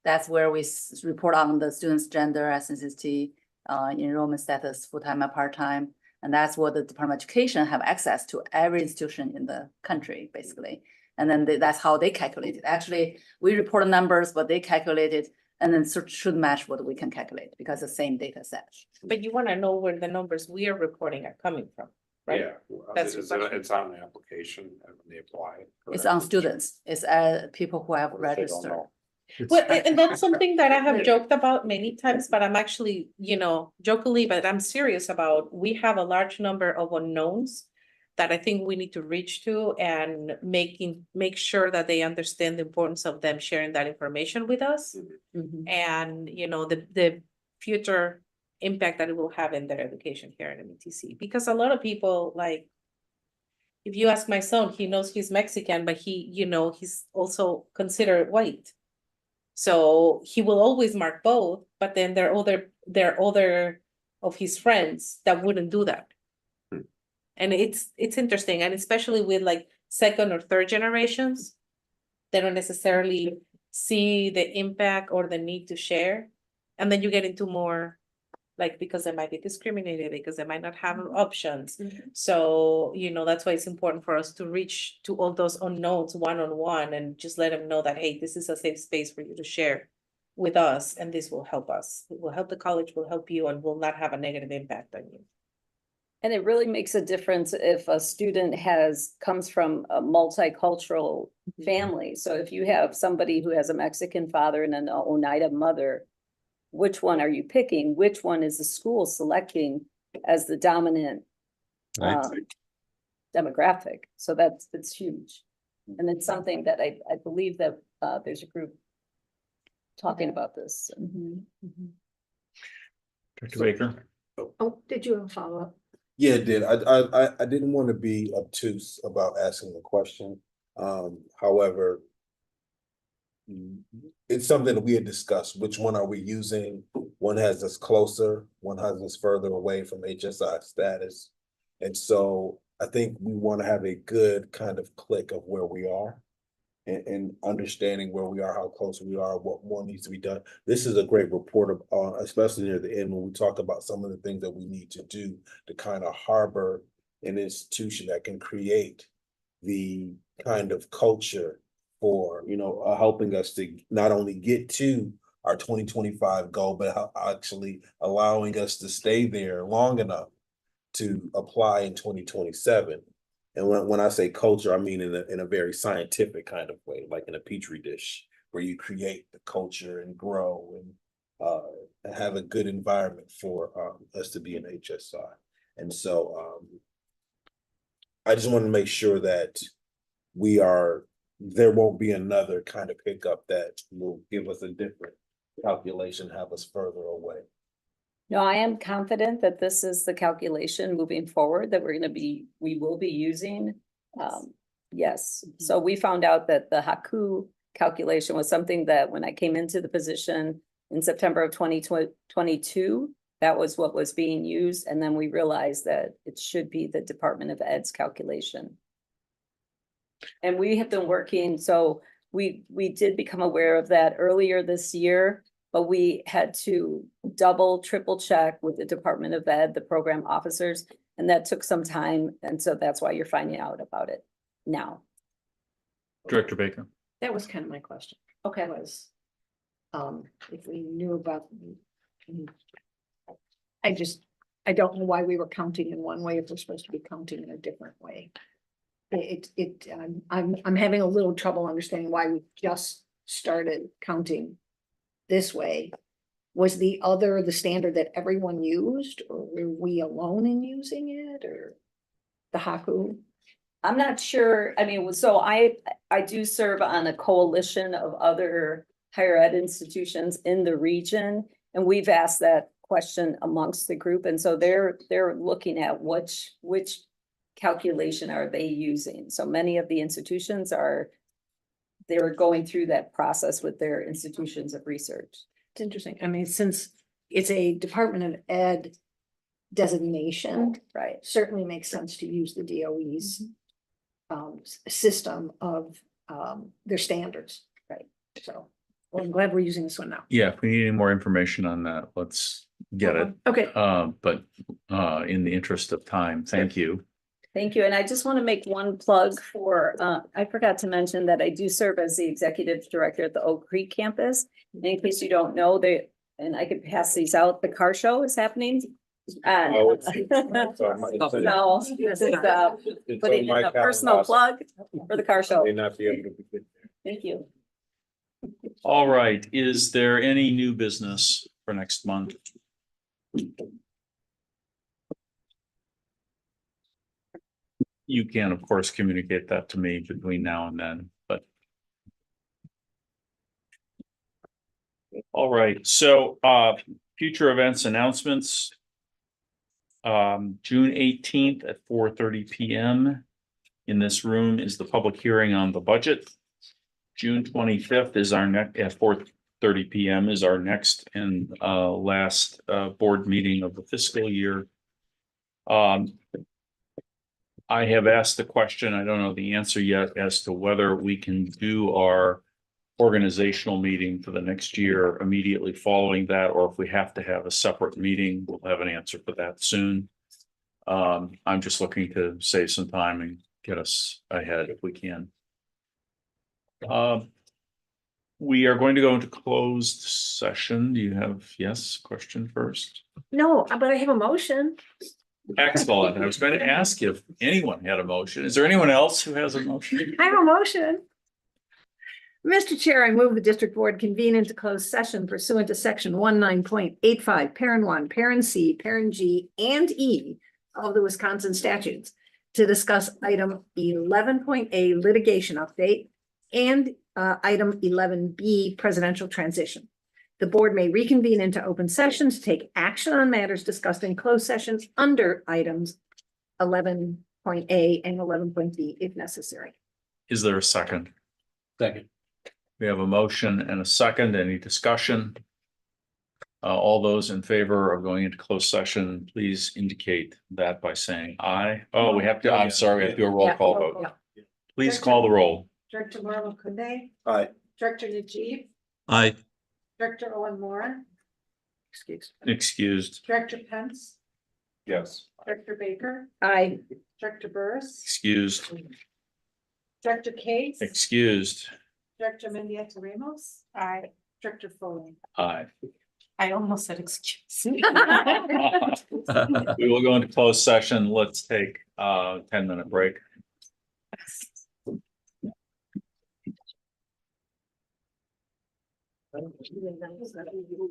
that's where we report on the students' gender, ethnicity, enrollment status, full-time or part-time. And that's what the Department of Education have access to every institution in the country, basically. And then that's how they calculate it. Actually, we report numbers, but they calculate it and then should match what we can calculate because the same data set. But you want to know where the numbers we are reporting are coming from, right? Yeah, That's your question. it's on the application when they apply. It's on students. It's people who have What if they don't registered. know? Well, and that's something that I have joked about many times, but I'm actually, jokingly, but I'm serious about. We have a large number of unknowns that I think we need to reach to and make sure that they understand the importance of them sharing that information with us. And, the future impact that it will have in their education here in MATC. Because a lot of people, like, if you ask my son, he knows he's Mexican, but he's also considered white. So he will always mark both, but then there are other of his friends that wouldn't do that. And it's interesting, and especially with like second or third generations, they don't necessarily see the impact or the need to share. And then you get into more like, because they might be discriminated, because they might not have options. So, that's why it's important for us to reach to all those unknowns one-on-one and just let them know that, hey, this is a safe space for you to share with us, and this will help us. It will help the college, will help you, and will not have a negative impact on you. And it really makes a difference if a student comes from a multicultural family. So if you have somebody who has a Mexican father and an Oneida mother, which one are you picking? Which one is the school selecting as the dominant demographic? So it's huge. And it's something that I believe that there's a group talking about this. Dr. Baker? Oh, did you have a follow-up? Yeah, it did. I didn't want to be obtuse about asking the question. However, it's something that we had discussed. Which one are we using? One has us closer, one has us further away from HSI status. And so I think we want to have a good kind of click of where we are and understanding where we are, how close we are, what more needs to be done. This is a great report of, especially near the end when we talk about some of the things that we need to do to kind of harbor an institution that can create the kind of culture for, helping us to not only get to our 2025 goal, but actually allowing us to stay there long enough to apply in 2027. And when I say culture, I mean in a very scientific kind of way, like in a petri dish, where you create the culture and grow and have a good environment for us to be an HSI. And so I just want to make sure that there won't be another kind of hiccup that will give us a different calculation, have us further away. No, I am confident that this is the calculation moving forward that we will be using. Yes, so we found out that the Haku calculation was something that when I came into the position in September of 2022, that was what was being used. And then we realized that it should be the Department of Ed's calculation. And we have been working, so we did become aware of that earlier this year, but we had to double, triple check with the Department of Ed, the program officers, and that took some time. And so that's why you're finding out about it now. Director Baker? That was kind of my question. Okay. Was, if we knew about, I don't know why we were counting in one way if we're supposed to be counting in a different way. I'm having a little trouble understanding why we just started counting this way. Was the standard that everyone used, or were we alone in using it, or the Haku? I'm not sure. I mean, so I do serve on a coalition of other higher ed institutions in the region, and we've asked that question amongst the group. And so they're looking at which calculation are they using. So many of the institutions they're going through that process with their institutions of research. It's interesting. I mean, since it's a Department of Ed designation, right, certainly makes sense to use the DOE's system of their standards. Right. So, well, I'm glad we're using this one now. Yeah, if we need any more information on that, let's get it. Okay. But in the interest of time, thank you. Thank you. And I just want to make one plug for, I forgot to mention that I do serve as the executive director at the Oak Creek campus. And in case you don't know, and I could pass these out, the car show is happening. No, this is putting in a personal plug for the car show. May not be able to be good. Thank you. All right, is there any new business for next month? You can, of course, communicate that to me between now and then, but. All right, so future events announcements. June 18th at 4:30 p.m. in this room is the public hearing on the budget. June 25th is our next at 4:30 p.m. is our next and last board meeting of the fiscal year. I have asked the question, I don't know the answer yet, as to whether we can do our organizational meeting for the next year immediately following that, or if we have to have a separate meeting. We'll have an answer for that soon. I'm just looking to save some time and get us ahead if we can. We are going to go into closed session. Do you have, question first? No, but I have a motion. Excellent. I was going to ask if anyone had a motion. Is there anyone else who has a motion? I have a motion. Mr. Chair, I move the district board convene into closed session pursuant to section 19.85, parent 1, parent C, parent G, and E of the Wisconsin statutes to discuss item 11.A litigation update and Item 11B, presidential transition. The board may reconvene into open session to take action on matters discussed in closed sessions under items 11.A and 11.B if necessary. Is there a second? Second. We have a motion and a second. Any discussion? All those in favor of going into closed session, please indicate that by saying aye. Oh, we have to, I'm sorry, we have to do a roll call vote. Please call the roll. Director Marvel Kunde, Aye. Director Najib, Aye. Director Owen Moore, Excused. Director Pence, Yes. Director Baker, Aye. Director Burris, Excused. Director Case, Excused. Director Mendieta Ramos. Aye. Director Foley. Aye. I almost said excuse. We will go into closed session. Let's take a 10-minute break.